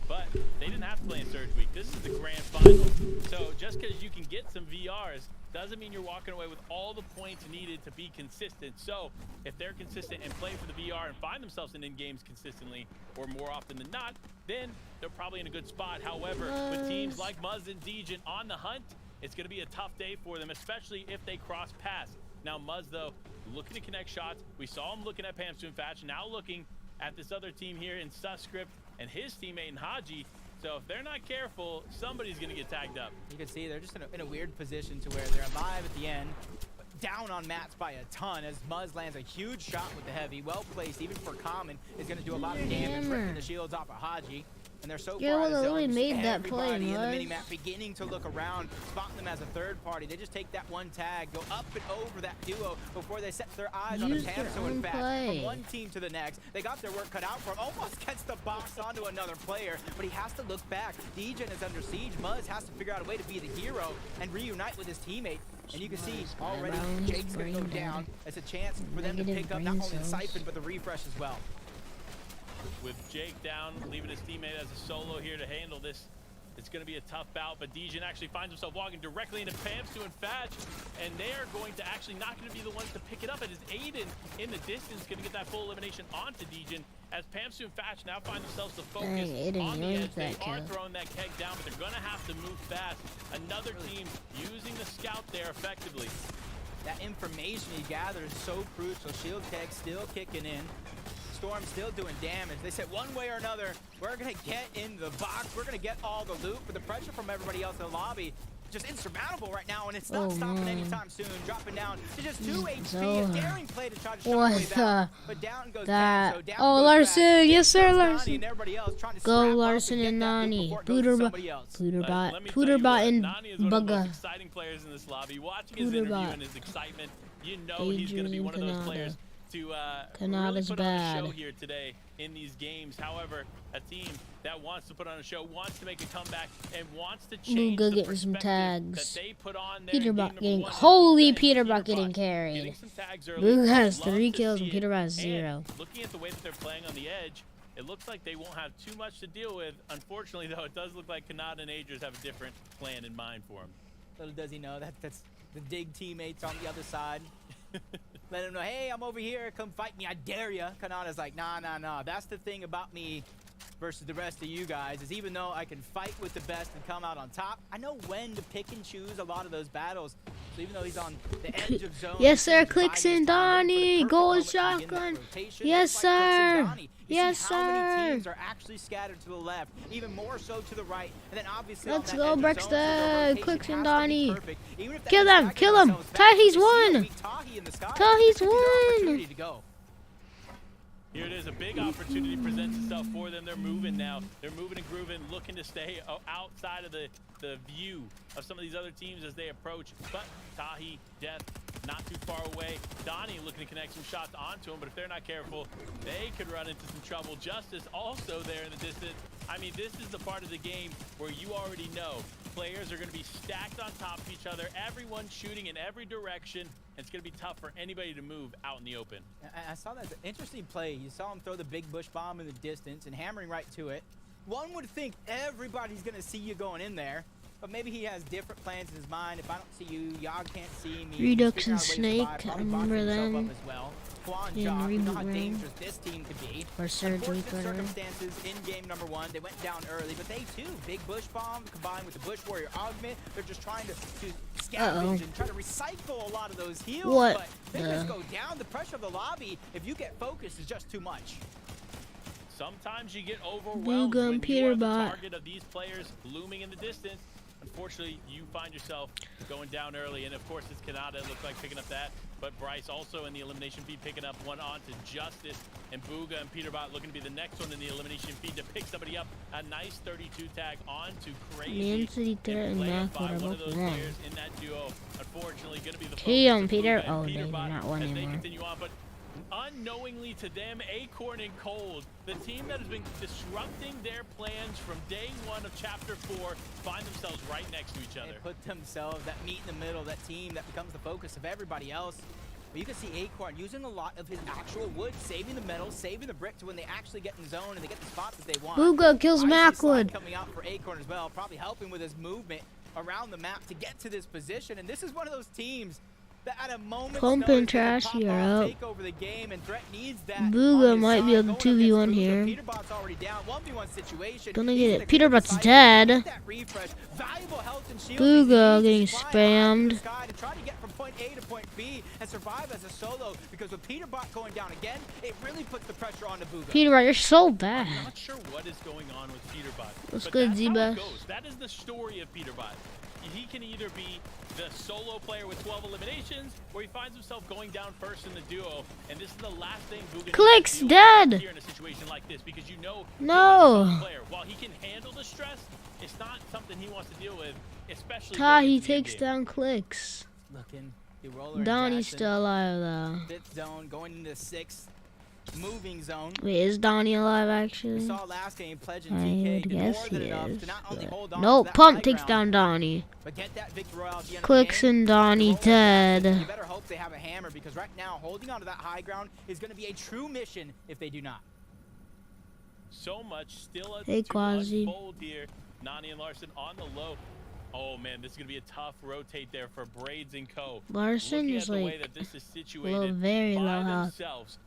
Speaker 5: but they didn't have to play in Surge week. This is the grand final. So just because you can get some VRs doesn't mean you're walking away with all the points needed to be consistent. So if they're consistent and play for the VR and find themselves in games consistently or more often than not, then they're probably in a good spot. However, with teams like Muzz and Degen on the hunt, it's going to be a tough day for them, especially if they cross paths. Now Muzz, though, looking to connect shots. We saw him looking at Pamsu and Fatch, now looking at this other team here in Suscript and his teammate in Haji. So if they're not careful, somebody's going to get tagged up.
Speaker 4: You can see they're just in a weird position to where they're alive at the end, but down on mats by a ton as Muzz lands a huge shot with the heavy. Well placed, even for Common, is going to do a lot of damage, ripping the shields off of Haji. And they're so far out of
Speaker 1: only
Speaker 4: zones.
Speaker 1: made that play,
Speaker 4: Everybody in the
Speaker 1: Muzz.
Speaker 4: minimap beginning to look around, spotting them as a third party. They just take that one tag, go up and over that duo before they set their eyes on a
Speaker 1: Use their
Speaker 4: Pamsu
Speaker 1: own
Speaker 4: and Fatch.
Speaker 1: play.
Speaker 4: From one team to the next, they got their work cut out for him. Almost gets the box onto another player, but he has to look back. Degen is under siege. Muzz has to figure out a way to be the hero and reunite with his teammate. And you can see already Jake's going to go down. It's a chance for them to pick up not only the Siphon, but the refresh as well.
Speaker 5: With Jake down, leaving his teammate as a solo here to handle this, it's going to be a tough bout, but Degen actually finds himself walking directly into Pamsu and Fatch, and they are going to actually not going to be the ones to pick it up. It is Aiden in the distance going to get that full elimination onto Degen, as Pamsu and Fatch now find themselves to focus on the edge. They are throwing that keg down, but they're going to have to move fast. Another team using the scout there effectively.
Speaker 4: That information he gathers is so crucial. Shield keg still kicking in. Storm still doing damage. They said one way or another, we're going to get in the box. We're going to get all the loot, but the pressure from everybody else in the lobby just insurmountable right now, and it's not stopping anytime soon. Dropping down to just 2 HP. A daring play to try to shut away back, but down goes that. So down goes
Speaker 1: Larson,
Speaker 4: back.
Speaker 1: yes sir,
Speaker 4: Larson.
Speaker 1: Larson.
Speaker 4: Go
Speaker 1: Larson and Nani. Pooterbot and
Speaker 5: Nani is one of the most
Speaker 1: Bugga.
Speaker 5: exciting players in this lobby. Watching his interview and his excitement, you know he's going to be one of those players to really put on a show here today in these games. However, a team that wants to put on a show, wants to make a comeback, and wants to change the
Speaker 1: getting some
Speaker 5: perspective
Speaker 1: tags.
Speaker 5: that they put on there.
Speaker 1: Peterbot getting Peterbot getting carried. Boo has 3 kills and Peterbot has 0.
Speaker 5: Looking at the way that they're playing on the edge, it looks like they won't have too much to deal with. Unfortunately, though, it does look like Kanata and Agers have a different plan in mind for him.
Speaker 4: Little does he know that's the Dig teammates on the other side. Let him know, hey, I'm over here. Come fight me. I dare ya. Kanata's like, nah. That's the thing about me versus the rest of you guys, is even though I can fight with the best and come out on top, I know when to pick and choose a lot of those battles. So even though he's on the edge of zone,
Speaker 1: Yes sir, Clicks and Donnie. Gold shotgun. Yes sir. Yes
Speaker 4: how many
Speaker 1: sir.
Speaker 4: teams are actually scattered to the left, even more so to the right, and then obviously
Speaker 1: Let's
Speaker 4: on
Speaker 1: go,
Speaker 4: that edge of zone, so their
Speaker 1: Brexton.
Speaker 4: rotation
Speaker 1: Clicks and
Speaker 4: has to be
Speaker 1: Donnie.
Speaker 4: perfect. Even if that
Speaker 1: Kill
Speaker 4: is
Speaker 1: them,
Speaker 4: dragging
Speaker 1: kill them.
Speaker 4: themselves back,
Speaker 1: Tahi's
Speaker 4: they see a
Speaker 1: won.
Speaker 4: weak Tahi in the sky.
Speaker 1: Tahi's
Speaker 4: This is their
Speaker 1: won.
Speaker 4: opportunity to go.
Speaker 5: Here it is, a big opportunity presents itself for them. They're moving now. They're moving and grooving, looking to stay outside of the view of some of these other teams as they approach. But Tahi, Death, not too far away. Donnie looking to connect some shots onto him, but if they're not careful, they could run into some trouble. Justice also there in the distance. I mean, this is the part of the game where you already know players are going to be stacked on top of each other, everyone shooting in every direction. It's going to be tough for anybody to move out in the open.
Speaker 4: I saw that. Interesting play. You saw him throw the big bush bomb in the distance and hammering right to it. One would think everybody's going to see you going in there, but maybe he has different plans in his mind. If I don't see you, y'all can't see me.
Speaker 1: Redux and
Speaker 4: He's figuring out a way to
Speaker 1: Snake,
Speaker 4: survive,
Speaker 1: I
Speaker 4: probably
Speaker 1: remember
Speaker 4: boxing himself
Speaker 1: them.
Speaker 4: up as well. Quan
Speaker 1: In
Speaker 4: Jock, you know how
Speaker 1: Reboot Ring.
Speaker 4: dangerous this team could be.
Speaker 1: Or Surge
Speaker 4: Unfortunate
Speaker 1: Week, whatever.
Speaker 4: circumstances in game number 1. They went down early, but they too, big bush bomb combined with the bush warrior augment. They're just trying to scavenge and try to recycle a lot of those heals.
Speaker 1: What
Speaker 4: But fingers go down. The pressure of the lobby, if you get focused, is just too much.
Speaker 5: Sometimes you get overwhelmed
Speaker 1: Booga and
Speaker 5: when you are the
Speaker 1: Peterbot.
Speaker 5: target of these players looming in the distance. Unfortunately, you find yourself going down early, and of course, it's Kanata. It looks like picking up that, but Bryce also in the elimination feed picking up one onto Justice, and Booga and Peterbot looking to be the next one in the elimination feed to pick somebody up. A nice 32 tag onto Crazy.
Speaker 1: Nancy
Speaker 5: And played by
Speaker 1: Threat
Speaker 5: one of those
Speaker 1: and
Speaker 5: players in that duo. Unfortunately, going to be the
Speaker 1: Kill him,
Speaker 5: focus of
Speaker 1: Peter.
Speaker 5: Booga and
Speaker 1: Oh, no,
Speaker 5: Peterbot
Speaker 1: not one
Speaker 5: as they
Speaker 1: anymore.
Speaker 5: continue on, but unknowingly to them, Acorn and Cold, the team that has been disrupting their plans from day one of Chapter 4, find themselves right next to each other.
Speaker 4: They put themselves, that meet in the middle, that team that becomes the focus of everybody else. But you can see Acorn using a lot of his actual wood, saving the metal, saving the brick to when they actually get in zone and they get the spots that they want.
Speaker 1: Booga kills Macwood.
Speaker 4: Coming out for Acorn as well, probably helping with his movement around the map to get to this position. And this is one of those teams that at a moment
Speaker 1: Pumping Trashy are up.
Speaker 4: take over the game, and Threat needs that.
Speaker 1: Booga might be able to 2v1 here.
Speaker 4: Peterbot's already down, 1v1 situation.
Speaker 1: Gonna get it. Peterbot's dead. Booga getting spammed.
Speaker 4: To try to get from point A to point B and survive as a solo, because with Peterbot going down again, it really puts the pressure on the Booga.
Speaker 1: Peterbot, you're so bad.
Speaker 5: I'm not sure what is going on with Peterbot.
Speaker 1: What's
Speaker 5: but
Speaker 1: good,
Speaker 5: that's how it
Speaker 1: Zebas?
Speaker 5: goes. That is the story of Peterbot. He can either be the solo player with 12 eliminations, or he finds himself going down first in the duo. And this is the last thing Booga
Speaker 1: Clicks
Speaker 5: needs to
Speaker 1: dead.
Speaker 5: do here in a situation like this, because you know
Speaker 1: No.
Speaker 5: he's a solo player. While he can handle the stress, it's not something he wants to deal with, especially.
Speaker 1: Tahi
Speaker 5: going into the
Speaker 1: takes
Speaker 5: game.
Speaker 1: down Clicks.
Speaker 4: Looking, the roller and
Speaker 1: Donnie's
Speaker 4: Jackson,
Speaker 1: still alive though.
Speaker 4: fifth zone, going into sixth, moving zone.
Speaker 1: Wait, is Donnie alive
Speaker 4: We
Speaker 1: actually?
Speaker 4: saw last game, Pledge and
Speaker 1: I
Speaker 4: TK
Speaker 1: would
Speaker 4: did
Speaker 1: guess
Speaker 4: more
Speaker 1: he
Speaker 4: than enough
Speaker 1: is.
Speaker 4: to not only hold on
Speaker 1: No,
Speaker 4: to that
Speaker 1: Pump
Speaker 4: high
Speaker 1: takes down
Speaker 4: ground,
Speaker 1: Donnie.
Speaker 4: but get that victory royale at the end
Speaker 1: Clicks
Speaker 4: of the game.
Speaker 1: and Donnie
Speaker 4: The roller and Jackson, You
Speaker 1: dead.
Speaker 4: better hope they have a hammer, because right now holding on to that high ground is going to be a true mission if they do not.
Speaker 5: So much still
Speaker 1: Hey,
Speaker 5: to
Speaker 1: Quasi.
Speaker 5: unfold here. Nani and Larson on the low. Oh man, this is gonna be a tough rotate there for Braids and Co.
Speaker 1: Larson
Speaker 5: Looking
Speaker 1: is
Speaker 5: at the way
Speaker 1: like
Speaker 5: that this is
Speaker 1: low,
Speaker 5: situated
Speaker 1: very
Speaker 5: by
Speaker 1: low health.
Speaker 5: themselves.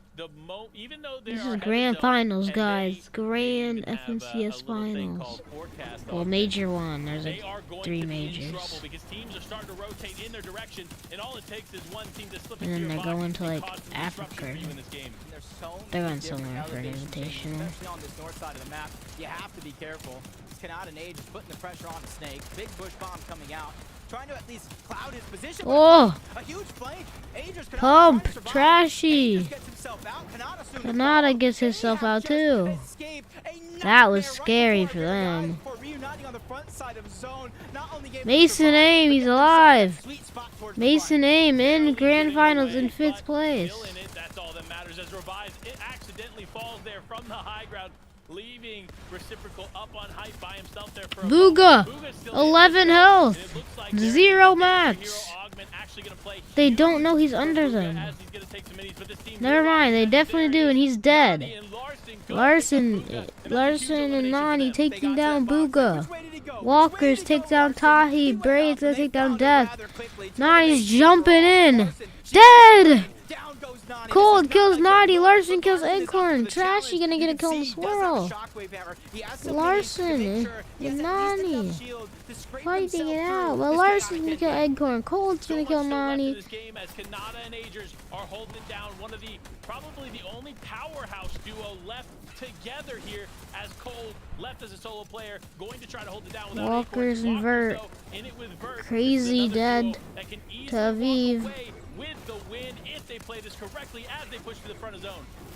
Speaker 5: Even though
Speaker 1: This
Speaker 5: are
Speaker 1: is
Speaker 5: ahead
Speaker 1: grand
Speaker 5: of zone,
Speaker 1: finals,
Speaker 5: and
Speaker 1: guys.
Speaker 5: they
Speaker 1: Grand
Speaker 5: even have,
Speaker 1: FNCS
Speaker 5: a little thing
Speaker 1: finals.
Speaker 5: called forecast
Speaker 1: Well,
Speaker 5: on
Speaker 1: major one. There's
Speaker 5: they
Speaker 1: like
Speaker 5: are going
Speaker 1: 3
Speaker 5: to be in
Speaker 1: majors.
Speaker 5: trouble because teams are starting to rotate in their direction, and all it takes is one team to slip
Speaker 1: And
Speaker 5: into
Speaker 1: then
Speaker 5: your
Speaker 1: they're
Speaker 5: box
Speaker 1: going to,
Speaker 5: and
Speaker 1: like,
Speaker 5: cause some
Speaker 1: Africa.
Speaker 5: disruption for you in this game.
Speaker 4: And there's so
Speaker 1: They're
Speaker 4: many
Speaker 1: going
Speaker 4: different
Speaker 1: somewhere for an
Speaker 4: elevation changes,
Speaker 1: invitational.
Speaker 4: especially on this north side of the map. You have to be careful. Kanata and Age is putting the pressure on the Snake. Big bush bomb coming out, trying to at least cloud his position.
Speaker 1: Oh!
Speaker 4: A huge flank. Ager's
Speaker 1: Pump,
Speaker 4: trying to survive.
Speaker 1: Trashy.
Speaker 4: Aegis gets himself out. Kanata soon to
Speaker 1: Kanata
Speaker 4: follow.
Speaker 1: gets
Speaker 4: They
Speaker 1: himself
Speaker 4: have
Speaker 1: out
Speaker 4: just
Speaker 1: too.
Speaker 4: escaped a
Speaker 1: That was
Speaker 4: nightmare right
Speaker 1: scary
Speaker 4: before
Speaker 1: for
Speaker 4: our very
Speaker 1: them.
Speaker 4: eyes before reuniting on the front side of zone. Not only gave them
Speaker 1: Mason
Speaker 4: survival,
Speaker 1: Aim,
Speaker 4: but
Speaker 1: he's
Speaker 4: get themselves
Speaker 1: alive.
Speaker 4: that sweet spot towards the
Speaker 1: Mason
Speaker 4: front.
Speaker 1: Aim in
Speaker 5: Barely
Speaker 1: grand
Speaker 5: getting
Speaker 1: finals
Speaker 5: away,
Speaker 1: in 5th
Speaker 5: but
Speaker 1: place.
Speaker 5: still in it, that's all that matters. As Revive, it accidentally falls there from the high ground, leaving Reciprocal up on height by himself there for a
Speaker 1: Booga,
Speaker 5: moment. Booga's still
Speaker 1: 11
Speaker 5: in
Speaker 1: health.
Speaker 5: and it looks like they're
Speaker 1: 0
Speaker 5: gonna get
Speaker 1: match.
Speaker 5: Hero Augment actually gonna play
Speaker 1: They
Speaker 5: huge
Speaker 1: don't know he's
Speaker 5: for
Speaker 1: under
Speaker 5: Booga
Speaker 1: them.
Speaker 5: as he's gonna take some minis, but this team
Speaker 1: Never mind, they
Speaker 5: realizes
Speaker 1: definitely
Speaker 5: there
Speaker 1: do,
Speaker 5: it
Speaker 1: and
Speaker 5: is.
Speaker 1: he's dead.
Speaker 5: Nani and Larson go
Speaker 1: Larson,
Speaker 5: pick up Booga, and that's a huge
Speaker 1: Larson and
Speaker 5: elimination for
Speaker 1: Nani
Speaker 5: them.
Speaker 4: They
Speaker 1: taking
Speaker 4: got to
Speaker 1: down
Speaker 4: that box.
Speaker 1: Booga.
Speaker 4: Which way did he go? Which way
Speaker 1: Walkers
Speaker 4: did he
Speaker 1: take
Speaker 4: go,
Speaker 1: down
Speaker 4: Larson?
Speaker 1: Tahi.
Speaker 4: He went
Speaker 1: Braids
Speaker 4: up,
Speaker 1: gonna
Speaker 4: and they
Speaker 1: take down
Speaker 4: found him
Speaker 1: Death.
Speaker 4: rather quickly.
Speaker 1: Nani's
Speaker 4: 2-0
Speaker 1: jumping in.
Speaker 4: Larson.
Speaker 1: Dead!
Speaker 4: Down goes Nani.
Speaker 1: Cold
Speaker 4: This is
Speaker 1: kills
Speaker 4: not a good
Speaker 1: Nani.
Speaker 4: look,
Speaker 1: Larson
Speaker 4: but
Speaker 1: kills
Speaker 4: Larson is up for
Speaker 1: Acorn.
Speaker 4: the
Speaker 1: Trashy
Speaker 4: challenge.
Speaker 1: gonna get
Speaker 4: You
Speaker 1: a
Speaker 4: can
Speaker 1: kill on the
Speaker 4: see he does have a
Speaker 1: swirl.
Speaker 4: shockwave hammer. He has some minis to
Speaker 1: Larson
Speaker 4: make sure he has
Speaker 1: and
Speaker 4: at least
Speaker 1: Nani
Speaker 4: enough shield to scrape
Speaker 1: fighting
Speaker 4: himself
Speaker 1: it out.
Speaker 4: through
Speaker 1: Well,
Speaker 4: this
Speaker 1: Larson's
Speaker 4: chaotic
Speaker 1: gonna kill
Speaker 4: ending.
Speaker 1: Acorn. Cold's
Speaker 5: So
Speaker 1: gonna
Speaker 5: much
Speaker 1: kill
Speaker 5: so left in
Speaker 1: Nani.
Speaker 5: this game as Kanata and Agers are holding it down. One of the probably the only powerhouse duo left together here, as Cold left as a solo player, going to try to hold it down without
Speaker 1: Walkers
Speaker 5: Acorn.
Speaker 1: and Vert.
Speaker 5: Walkers, though, in it with Vert.
Speaker 1: Crazy
Speaker 5: This is another duo
Speaker 1: dead
Speaker 5: that can easily
Speaker 1: to
Speaker 5: walk
Speaker 1: Aviv.
Speaker 5: away with the win if they play this correctly as they push to the front of zone.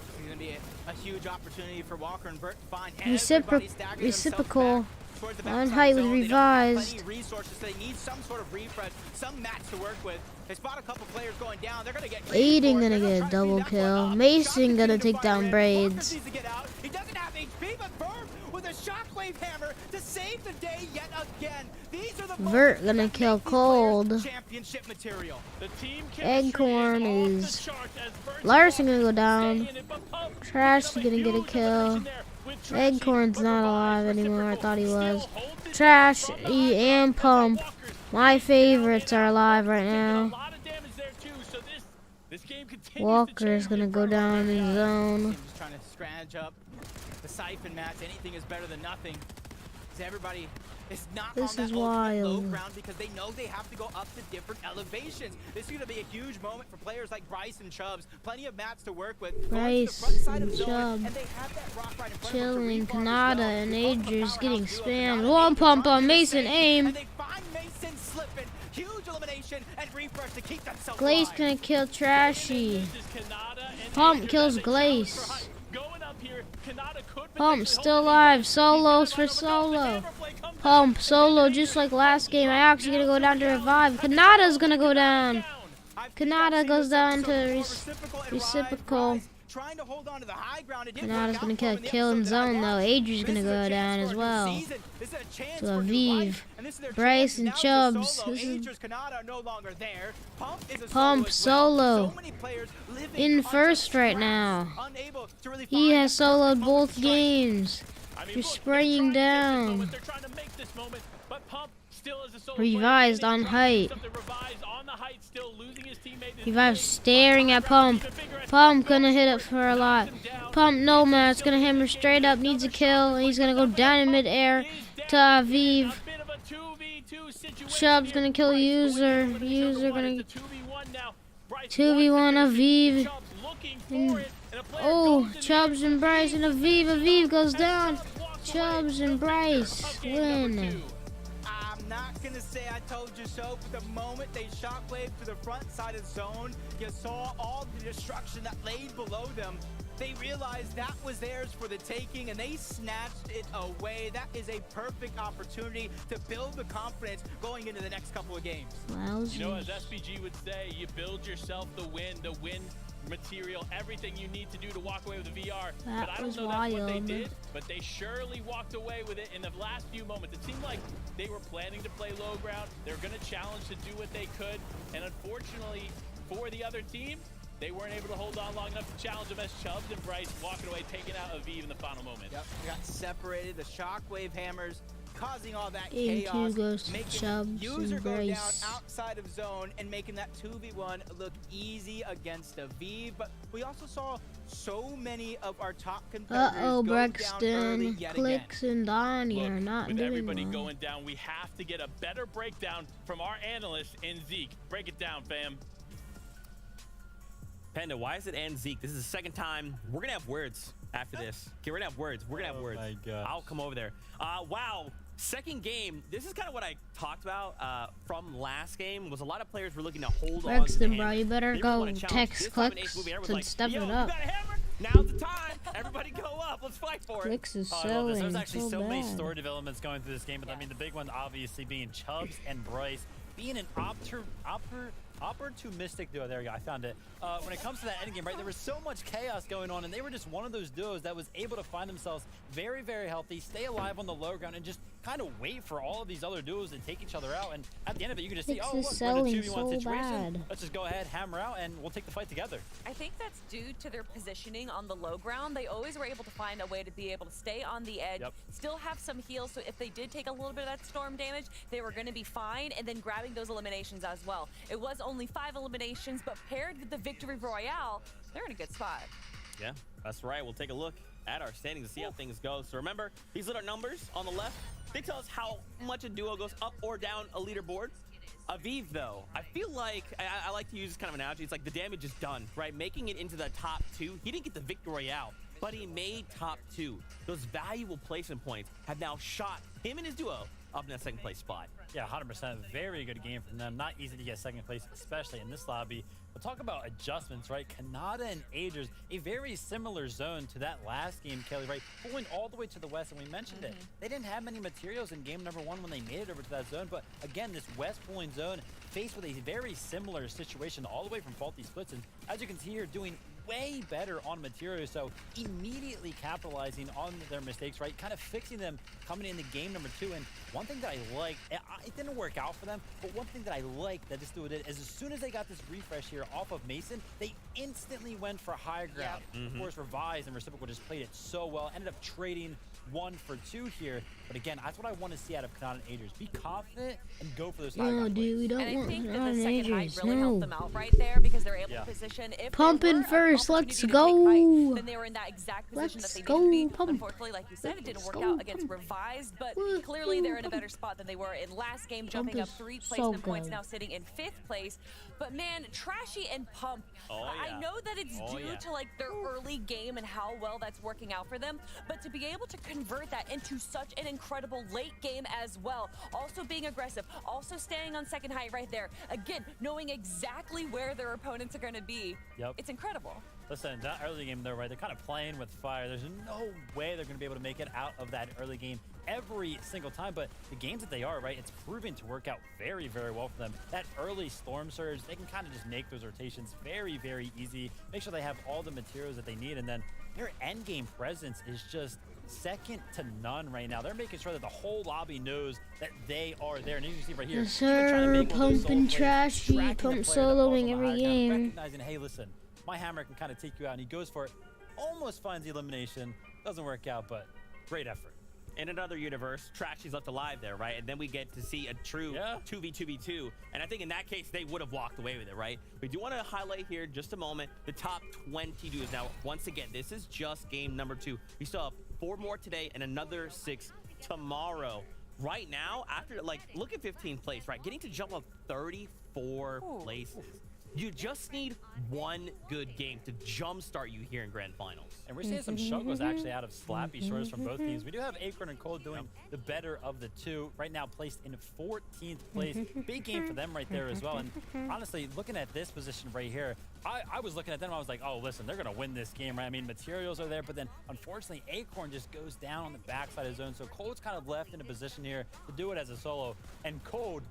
Speaker 4: It's going to be a huge opportunity for Walker and Burt to find
Speaker 1: Reciprocal on height with revised.
Speaker 4: Plenty of resources, so they need some sort of refresh, some mats to work with. They spot a couple players going down. They're going to get
Speaker 1: Aiden gonna get a double kill. Mason gonna take down Braids.
Speaker 4: He doesn't have HP, but Verb with a shockwave hammer to save the day yet again. These are the
Speaker 1: Vert gonna kill Cold.
Speaker 4: Championship material.
Speaker 5: The team chemistry
Speaker 1: Acorn
Speaker 5: off the
Speaker 1: is
Speaker 5: charts as Vert's
Speaker 1: Larson gonna go
Speaker 5: staying
Speaker 1: down.
Speaker 5: in it, but Pump
Speaker 1: Trash
Speaker 5: picks up
Speaker 1: gonna get a
Speaker 5: huge
Speaker 1: kill.
Speaker 5: elimination there with Trashy,
Speaker 1: Acorn's
Speaker 5: but
Speaker 1: not
Speaker 5: Revive,
Speaker 1: alive anymore. I
Speaker 5: Reciprocal
Speaker 1: thought he was.
Speaker 5: still holds it
Speaker 1: Trash
Speaker 5: down from the high
Speaker 1: and
Speaker 5: ground.
Speaker 1: Pump.
Speaker 5: Walkers
Speaker 1: My
Speaker 5: down
Speaker 1: favorites
Speaker 5: in
Speaker 1: are
Speaker 5: it.
Speaker 1: alive right
Speaker 5: Taking a
Speaker 1: now.
Speaker 5: lot of damage there too, so this game continues
Speaker 1: Walker's
Speaker 5: to
Speaker 1: gonna
Speaker 5: change
Speaker 1: go
Speaker 5: in front of
Speaker 1: down
Speaker 5: our
Speaker 1: in
Speaker 5: eyes.
Speaker 1: zone.
Speaker 4: Just trying to scratch up the siphon mats. Anything is better than nothing. 'Cause everybody is not
Speaker 1: This
Speaker 4: on
Speaker 1: is
Speaker 4: that ultimate low
Speaker 1: wild.
Speaker 4: ground because they know they have to go up to different elevations. This is going to be a huge moment for players like Bryce and Chubbs. Plenty of mats to work with. Going to the
Speaker 1: Bryce
Speaker 4: front side of
Speaker 1: and
Speaker 4: zone,
Speaker 1: Chubbs.
Speaker 4: and they have that rock right in front of them to
Speaker 1: Chilling,
Speaker 4: reform as
Speaker 1: Kanata
Speaker 4: well.
Speaker 1: and
Speaker 4: Both of them
Speaker 1: Agers getting
Speaker 4: powerhouse duo.
Speaker 1: spammed.
Speaker 4: Kanata
Speaker 1: One
Speaker 4: and
Speaker 1: pump
Speaker 4: Agers
Speaker 1: on
Speaker 4: are
Speaker 1: Mason
Speaker 4: safe,
Speaker 1: Aim.
Speaker 4: and they find Mason slipping. Huge elimination and refresh to keep themselves
Speaker 1: Glaze
Speaker 4: alive.
Speaker 1: gonna kill Trashy.
Speaker 5: This is Kanata and
Speaker 1: Pump
Speaker 5: Agers
Speaker 1: kills
Speaker 5: as they challenge for
Speaker 1: Glaze.
Speaker 5: height. Going up here, Kanata could
Speaker 1: Pump
Speaker 5: potentially
Speaker 1: still
Speaker 5: hold the lead.
Speaker 1: alive.
Speaker 5: He's
Speaker 1: Solos
Speaker 5: gonna
Speaker 1: for
Speaker 5: find him, but no, the
Speaker 1: solo.
Speaker 5: hammer play comes out.
Speaker 1: Pump solo just like last game. I actually gonna go down to revive. Kanata's gonna go down. Kanata goes down to reciprocal.
Speaker 4: Trying to hold on to the high ground. It didn't
Speaker 1: Kanata's
Speaker 4: work
Speaker 1: gonna
Speaker 4: out
Speaker 1: kill
Speaker 4: for him in the
Speaker 1: kill in
Speaker 4: episode that I
Speaker 1: zone though.
Speaker 4: watched.
Speaker 1: Adri's gonna
Speaker 4: This is a
Speaker 1: go
Speaker 4: chance
Speaker 1: down
Speaker 4: for
Speaker 1: as
Speaker 4: a new
Speaker 1: well.
Speaker 4: season. This is a chance
Speaker 1: To
Speaker 4: for new
Speaker 1: Aviv.
Speaker 4: life, and this is their
Speaker 1: Bryce
Speaker 4: chance.
Speaker 1: and
Speaker 4: Now it's a
Speaker 1: Chubbs.
Speaker 4: solo.
Speaker 1: This is
Speaker 4: Angels, Kanata are no longer there. Pump is a
Speaker 1: Pump
Speaker 4: solo as well.
Speaker 1: solo.
Speaker 4: So many players living
Speaker 1: In
Speaker 4: on
Speaker 1: first
Speaker 4: just
Speaker 1: right
Speaker 4: scraps,
Speaker 1: now.
Speaker 4: unable to really
Speaker 1: He
Speaker 4: find
Speaker 1: has
Speaker 4: that perfect
Speaker 1: soloed
Speaker 4: moment
Speaker 1: both
Speaker 4: to strike.
Speaker 1: games.
Speaker 5: I mean,
Speaker 1: You're
Speaker 5: look,
Speaker 1: spraying
Speaker 5: they're trying to get this
Speaker 1: down.
Speaker 5: moment, they're trying to make this moment, but Pump still is a solo
Speaker 1: Revised
Speaker 5: player,
Speaker 1: on
Speaker 5: and he's
Speaker 1: height.
Speaker 5: something revised on the height, still losing his teammate.
Speaker 1: Revive staring at Pump. Pump gonna hit it for a lot. Pump no match, gonna hammer straight up, needs a kill, and he's gonna go down in midair to Aviv. Chubb's gonna kill User. User gonna 2v1 Aviv. And, oh, Chubbs and Bryce and Aviv. Aviv goes down. Chubbs and Bryce win.
Speaker 4: I'm not gonna say I told you so, but the moment they shockwave to the front side of zone, you saw all the destruction that laid below them. They realized that was theirs for the taking, and they snatched it away. That is a perfect opportunity to build the confidence going into the next couple of games.
Speaker 1: Wowzers.
Speaker 5: You know, as SPG would say, you build yourself the win material, everything you need to do to walk away with the VR.
Speaker 1: That
Speaker 5: but I don't
Speaker 1: was
Speaker 5: know that's what they
Speaker 1: wild.
Speaker 5: did, but they surely walked away with it in the last few moments. It seemed like they were planning to play low ground. They were going to challenge to do what they could, and unfortunately for the other team, they weren't able to hold on long enough to challenge them as Chubbs and Bryce walking away, taking out Aviv in the final moment.
Speaker 4: Yep, we got separated. The shockwave hammers causing all that
Speaker 1: Game
Speaker 4: chaos,
Speaker 1: 2 goes to
Speaker 4: making
Speaker 1: Chubbs
Speaker 4: User
Speaker 1: and
Speaker 4: go down
Speaker 1: Bryce.
Speaker 4: outside of zone and making that 2v1 look easy against Aviv. But we also saw so many of our top competitors
Speaker 1: Uh-oh,
Speaker 4: go down early
Speaker 1: Braxton.
Speaker 4: yet
Speaker 1: Clicks and Donnie
Speaker 5: Look,
Speaker 1: are not
Speaker 5: with
Speaker 1: doing
Speaker 5: everybody
Speaker 1: well.
Speaker 5: going down, we have to get a better breakdown from our analyst in Zeke. Break it down, fam.
Speaker 7: Panda, why is it and Zeke? This is the second time. We're gonna have words after this. Okay, we're gonna have words. We're gonna have words.
Speaker 6: my gosh.
Speaker 7: I'll come over there. Wow. Second game. This is kind of what I talked about from last game. Was a lot of players were looking to hold on.
Speaker 1: Braxton,
Speaker 7: to the
Speaker 1: bro, you better
Speaker 7: They really
Speaker 1: go
Speaker 7: wanna challenge.
Speaker 1: text
Speaker 7: This time in
Speaker 1: Clicks
Speaker 7: Ace Movie, everyone's
Speaker 1: to
Speaker 7: like,
Speaker 1: step
Speaker 7: Yo,
Speaker 1: it
Speaker 7: you
Speaker 1: up.
Speaker 7: got a hammer? Now's the time. Everybody go up. Let's fight for it.
Speaker 1: Clicks is
Speaker 6: Oh, I love this.
Speaker 1: selling
Speaker 6: There's actually
Speaker 1: so
Speaker 6: so many
Speaker 1: bad.
Speaker 6: story developments going through this game, but I mean the big one obviously being Chubbs and Bryce being an opportunistic duo. There we go, I found it. When it comes to that endgame, right, there was so much chaos going on, and they were just one of those duos that was able to find themselves very, very healthy, stay alive on the low ground, and just kind of wait for all of these other duos to take each other out. And at the end of it, you can just see,
Speaker 1: Clicks
Speaker 6: oh,
Speaker 1: is
Speaker 6: look, we're in
Speaker 1: selling
Speaker 6: a 2v1
Speaker 1: so
Speaker 6: situation.
Speaker 1: bad.
Speaker 6: Let's just go ahead, hammer out, and we'll take the fight together.
Speaker 8: I think that's due to their positioning on the low ground. They always were able to find a way to be able to stay on the edge, still have some heals, so if they did take a little bit of that storm damage, they were going to be fine, and then grabbing those eliminations as well. It was only 5 eliminations, but paired with the victory royale, they're in a good spot.
Speaker 7: Yeah, that's right. We'll take a look at our standings to see how things go. So remember, these little numbers on the left, they tell us how much a duo goes up or down a leaderboard. Aviv, though, I feel like, I like to use this kind of analogy, it's like the damage is done, right? Making it into the top 2, he didn't get the victory royale, but he made top 2. Those valuable placement points have now shot him and his duo up in that second place spot.
Speaker 6: Yeah, 100%. Very good game from them. Not easy to get second place, especially in this lobby. But talk about adjustments, right? Kanata and Agers, a very similar zone to that last game, Kelly, right? Pulling all the way to the west, and we mentioned it. They didn't have many materials in game number 1 when they made it over to that zone. But again, this west pulling zone faced with a very similar situation all the way from faulty splits. And as you can see here, doing way better on materials, so immediately capitalizing on their mistakes, right? Kind of fixing them coming into game number 2. And one thing that I like, it didn't work out for them, but one thing that I like that this duo did is as soon as they got this refresh here off of Mason, they instantly went for high ground. Of course, Revised and Reciprocal just played it so well, ended up trading 1 for 2 here. But again, that's what I want to see out of Kanata and Agers. Be confident and go for those high
Speaker 1: No,
Speaker 6: ground
Speaker 1: dude, we
Speaker 6: plays.
Speaker 1: don't
Speaker 8: And I
Speaker 1: want
Speaker 8: think that
Speaker 1: Kanata
Speaker 8: the second height
Speaker 1: Agers.
Speaker 8: really
Speaker 1: No.
Speaker 8: helped them out right there because they're able to position. If
Speaker 1: Pumping
Speaker 8: there were
Speaker 1: first,
Speaker 8: an
Speaker 1: let's
Speaker 8: opportunity to take
Speaker 1: go.
Speaker 8: height, then they were in that exact position
Speaker 1: Let's
Speaker 8: that they
Speaker 1: go,
Speaker 8: needed to be.
Speaker 1: pump.
Speaker 8: Unfortunately, like you said, it didn't
Speaker 1: Let's
Speaker 8: work
Speaker 1: go,
Speaker 8: out against
Speaker 1: pump.
Speaker 8: Revised, but
Speaker 1: Woo,
Speaker 8: clearly they're in a
Speaker 1: pump.
Speaker 8: better spot than they were in last game,
Speaker 1: Pump
Speaker 8: jumping up
Speaker 1: is
Speaker 8: 3
Speaker 1: so
Speaker 8: placement points,
Speaker 1: good.
Speaker 8: now sitting in 5th place. But man, Trashy and Pump,
Speaker 7: Oh, yeah.
Speaker 8: I know that it's
Speaker 7: Oh,
Speaker 8: due
Speaker 7: yeah.
Speaker 8: to like their early game and how well that's working out for them, but to be able to convert that into such an incredible late game as well, also being aggressive, also staying on second height right there, again, knowing exactly where their opponents are going to be.
Speaker 6: Yep.
Speaker 8: It's incredible.
Speaker 6: Listen, that early game, though, right, they're kind of playing with fire. There's no way they're going to be able to make it out of that early game every single time, but the games that they are, right, it's proving to work out very, very well for them. That early Storm Surge, they can kind of just make those rotations very, very easy, make sure they have all the materials that they need, and then their end game presence is just second to none right now. They're making sure that the whole lobby knows that they are there. And you can see right here,
Speaker 1: Yes, sir. Pumping Trashy, pump soloing every game.
Speaker 6: Recognizing, hey, listen, my hammer can kind of take you out, and he goes for it. Almost finds the elimination. Doesn't work out, but great effort.
Speaker 7: In another universe, Trashy's left alive there, right? And then we get to see a true 2v2v2. And I think in that case, they would have walked away with it, right? We do want to highlight here just a moment the top 20 duos. Now, once again, this is just game number 2. We still have 4 more today and another 6 tomorrow. Right now, after, like, look at 15th place, right? Getting to jump up 34 places. You just need one good game to jumpstart you here in Grand Finals.
Speaker 6: And we're seeing some struggles actually out of Slappy Shores from both teams. We do have Acorn and Cold doing the better of the two. Right now placed in 14th place. Big game for them right there as well. And honestly, looking at this position right here, I was looking at them, I was like, oh, listen, they're going to win this game, right? I mean, materials are there, but then unfortunately, Acorn just goes down on the backside of zone. So Cold's kind of left in a position here to do it as a solo. And Cold,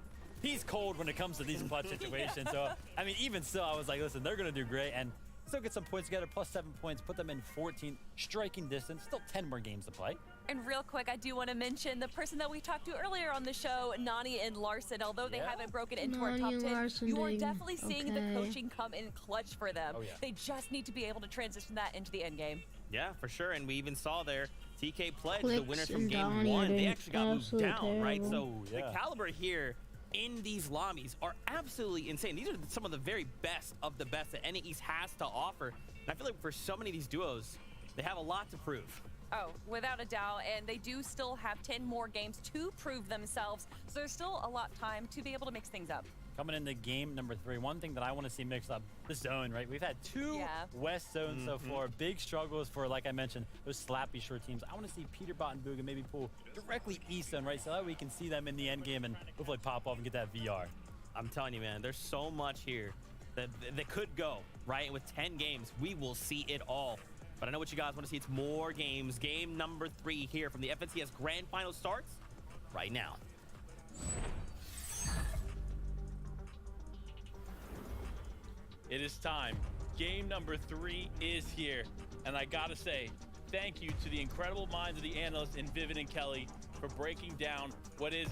Speaker 6: he's cold when it comes to these clutch situations. So, I mean, even still, I was like, listen, they're going to do great. And still get some points together, plus 7 points, put them in 14th, striking distance. Still 10 more games to play.
Speaker 8: And real quick, I do want to mention the person that we talked to earlier on the show, Nani and Larson. Although they haven't broken into our top 10, you are definitely seeing the coaching come in clutch for them. They just need to be able to transition that into the end game.
Speaker 7: Yeah, for sure. And we even saw there, TK Pledge, the winners from game 1. They actually got moved down, right? So the caliber here in these lobbies are absolutely insane. These are some of the very best of the best that NA East has to offer. And I feel like for so many of these duos, they have a lot to prove.
Speaker 8: Oh, without a doubt. And they do still have 10 more games to prove themselves. So there's still a lot of time to be able to mix things up.
Speaker 6: Coming into game number 3, one thing that I want to see mixed up, the zone, right? We've had 2 West zones so far. Big struggles for, like I mentioned, those Slappy Shore teams. I want to see Peterbot and Bugha maybe pull directly east zone, right? So that way we can see them in the end game and hopefully pop off and get that VR.
Speaker 7: I'm telling you, man, there's so much here that could go, right? And with 10 games, we will see it all. But I know what you guys want to see. It's more games. Game number 3 here from the FNCS Grand Final starts right now.
Speaker 5: It is time. Game number 3 is here. And I gotta say, thank you to the incredible minds of the analysts in Vivid and Kelly for breaking down what is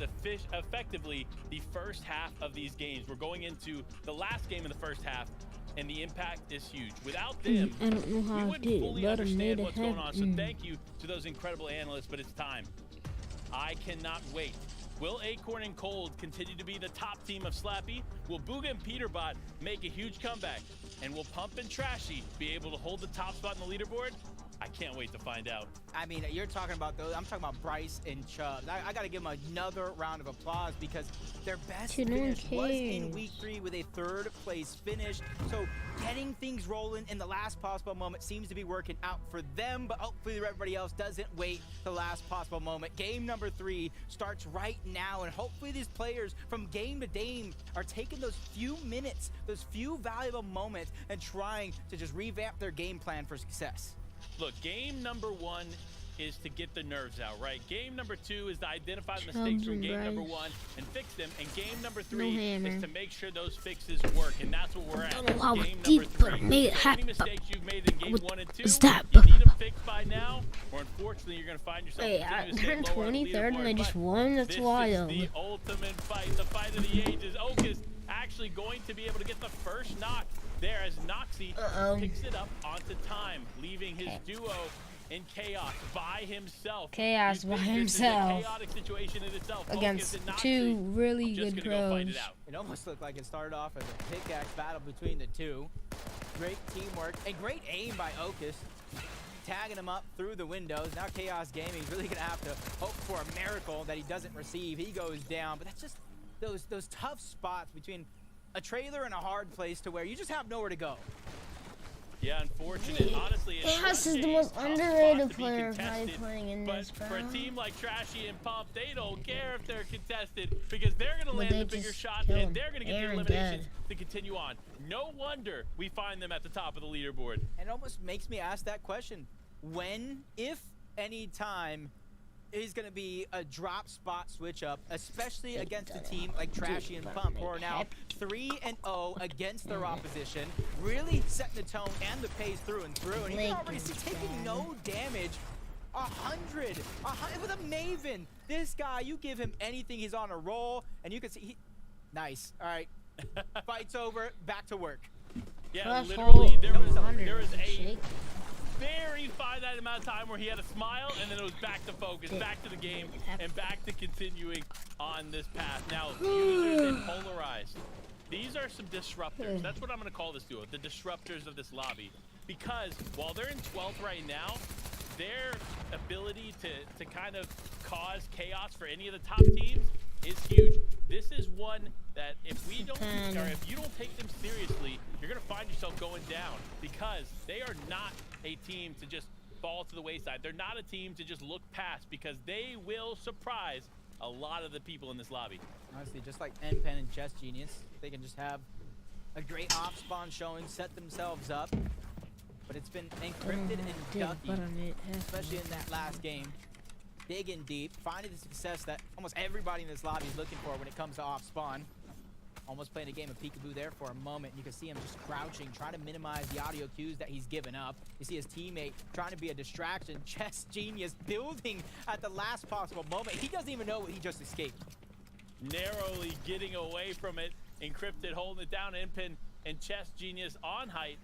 Speaker 5: effectively the first half of these games. We're going into the last game in the first half, and the impact is huge. Without them,
Speaker 1: I don't know how
Speaker 5: we
Speaker 1: I
Speaker 5: wouldn't
Speaker 1: did,
Speaker 5: fully
Speaker 1: but I
Speaker 5: understand
Speaker 1: made it
Speaker 5: what's going on. So
Speaker 1: happen.
Speaker 5: thank you to those incredible analysts, but it's time. I cannot wait. Will Acorn and Cold continue to be the top team of Slappy? Will Bugha and Peterbot make a huge comeback? And will Pump and Trashy be able to hold the top spot in the leaderboard? I can't wait to find out.
Speaker 4: I mean, you're talking about those. I'm talking about Bryce and Chubbs. I got to give them another round of applause because their best finish was in week 3 with a 3rd place finish. So getting things rolling in the last possible moment seems to be working out for them, but hopefully everybody else doesn't wait the last possible moment. Game number 3 starts right now, and hopefully these players from game to game are taking those few minutes, those few valuable moments, and trying to just revamp their game plan for success.
Speaker 5: Look, game number 1 is to get the nerves out, right? Game number 2 is to identify the mistakes from game number 1 and fix them. And game number 3 is to make sure those fixes work. And that's what we're at.
Speaker 1: I don't know how
Speaker 5: Game
Speaker 1: deep,
Speaker 5: number
Speaker 1: but I
Speaker 5: 3.
Speaker 1: made it happen.
Speaker 5: Any mistakes you've made in game 1 and 2,
Speaker 1: Is that?
Speaker 5: you need them fixed by now, or unfortunately, you're going to find yourself
Speaker 1: Hey, I turned 23rd and I just
Speaker 5: But
Speaker 1: won. That's wild.
Speaker 5: This is the ultimate fight, the fight of the ages. Okus actually going to be able to get the first knock there as Noxy picks it up onto time, leaving his duo in chaos by himself.
Speaker 1: Chaos by himself.
Speaker 5: A chaotic situation in itself.
Speaker 1: Against 2 really good pros.
Speaker 4: It almost looked like it started off as a pickaxe battle between the 2. Great teamwork and great aim by Okus. Tagging him up through the windows. Now Chaos Gaming is really going to have to hope for a miracle that he doesn't receive. He goes down, but that's just those tough spots between a trailer and a hard place to where you just have nowhere to go.
Speaker 5: Yeah, unfortunate. Honestly,
Speaker 1: Chaos is the most underrated player probably playing in this,
Speaker 5: but for a team like Trashy and Pump, they don't care if they're contested because they're going to land the bigger shot and they're going to get the eliminations to continue on. No wonder we find them at the top of the leaderboard.
Speaker 4: And it almost makes me ask that question. When, if any time, is going to be a drop spot switch up, especially against a team like Trashy and Pump, who are now 3-0 against their opposition, really setting the tone and the pace through and through. And you can already see taking no damage. 100 with a Maven. This guy, you give him anything, he's on a roll, and you can see nice. All right, fight's over, back to work.
Speaker 5: Yeah, literally, there was a very finite amount of time where he had a smile, and then it was back to focus, back to the game, and back to continuing on this path. Now, users and Polarized, these are some disruptors. That's what I'm going to call this duo, the disruptors of this lobby. Because while they're in 12th right now, their ability to kind of cause chaos for any of the top teams is huge. This is one that if we don't, or if you don't take them seriously, you're gonna find yourself going down, because they are not a team to just fall to the wayside. They're not a team to just look past, because they will surprise a lot of the people in this lobby.
Speaker 4: Honestly, just like NPen and Chess Genius, they can just have a great op spawn showing, set themselves up. But it's been encrypted and ducky, especially in that last game. Digging deep, finding the success that almost everybody in this lobby is looking for when it comes to off spawn. Almost playing a game of peekaboo there for a moment. You can see him just crouching, trying to minimize the audio cues that he's given up. You see his teammate trying to be a distraction. Chess Genius building at the last possible moment. He doesn't even know what he just escaped.
Speaker 5: Narrowly getting away from it. Encrypted holding it down. NPen and Chess Genius on height.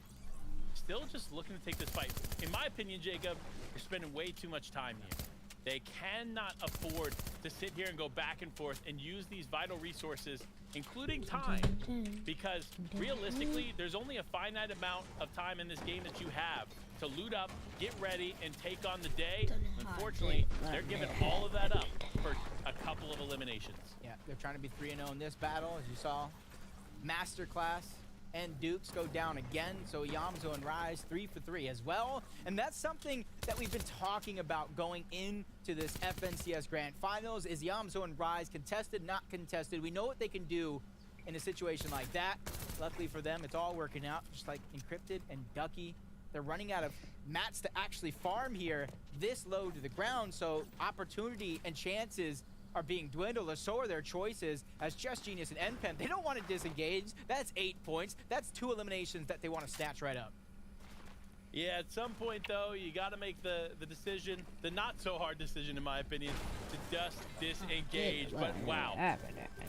Speaker 5: Still just looking to take this fight. In my opinion, Jacob, you're spending way too much time here. They cannot afford to sit here and go back and forth and use these vital resources, including time, because realistically, there's only a finite amount of time in this game that you have to loot up, get ready, and take on the day. Unfortunately, they're giving all of that up for a couple of eliminations.
Speaker 4: Yeah, they're trying to be 3-0 in this battle, as you saw. Masterclass and Dukes go down again, so Yamzo and Rise 3 for 3 as well. And that's something that we've been talking about going into this FNCS Grand Finals, is Yamzo and Rise contested, not contested. We know what they can do in a situation like that. Luckily for them, it's all working out, just like Encrypted and Ducky. They're running out of mats to actually farm here this low to the ground, so opportunity and chances are being dwindled, or so are their choices, as Chess Genius and NPen, they don't want to disengage. That's 8 points. That's 2 eliminations that they want to snatch right up.
Speaker 5: Yeah, at some point, though, you got to make the decision, the not-so-hard decision, in my opinion, to just disengage. But, wow.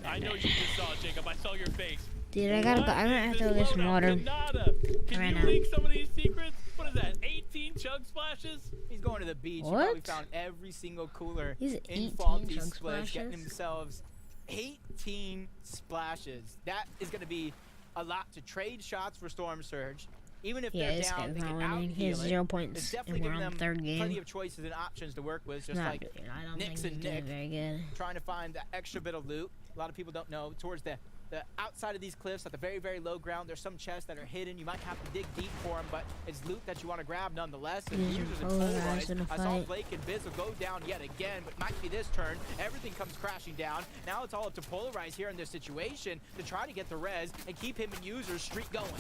Speaker 5: I know you just saw it, Jacob. I saw your face.
Speaker 1: Dude, I'm gonna have to go get some water.
Speaker 5: Can you leak some of these secrets? What is that, 18 chug splashes?
Speaker 4: He's going to the beach.
Speaker 1: What?
Speaker 4: He probably found every single cooler
Speaker 1: He's
Speaker 4: in
Speaker 1: 18
Speaker 4: Faulty
Speaker 1: chug
Speaker 4: Splits, getting
Speaker 1: splashes?
Speaker 4: themselves 18 splashes. That is going to be a lot to trade shots for Storm Surge. Even if they're
Speaker 1: this
Speaker 4: down,
Speaker 1: guy's
Speaker 4: they
Speaker 1: not
Speaker 4: can
Speaker 1: winning. He has
Speaker 4: out-heal it.
Speaker 1: 0
Speaker 4: It's
Speaker 1: points,
Speaker 4: definitely
Speaker 1: and we're
Speaker 4: giving
Speaker 1: on the
Speaker 4: them
Speaker 1: 3rd game.
Speaker 4: plenty of choices and options to work with, just
Speaker 1: Not
Speaker 4: like
Speaker 1: good. I don't
Speaker 4: Nyx
Speaker 1: think
Speaker 4: and
Speaker 1: he's doing
Speaker 4: Nick,
Speaker 1: very good.
Speaker 4: trying to find that extra bit of loot. A lot of people don't know. Towards the outside of these cliffs, at the very, very low ground, there's some chests that are hidden. You might have to dig deep for them, but it's loot that you want to grab nonetheless. And
Speaker 1: These are
Speaker 4: users and
Speaker 1: Polarized
Speaker 4: Polarized,
Speaker 1: in a
Speaker 4: I saw
Speaker 1: fight.
Speaker 4: Blake and Biz will go down yet again, but might be this turn. Everything comes crashing down. Now it's all up to Polarize here in this situation to try to get the res and keep him and users streak going.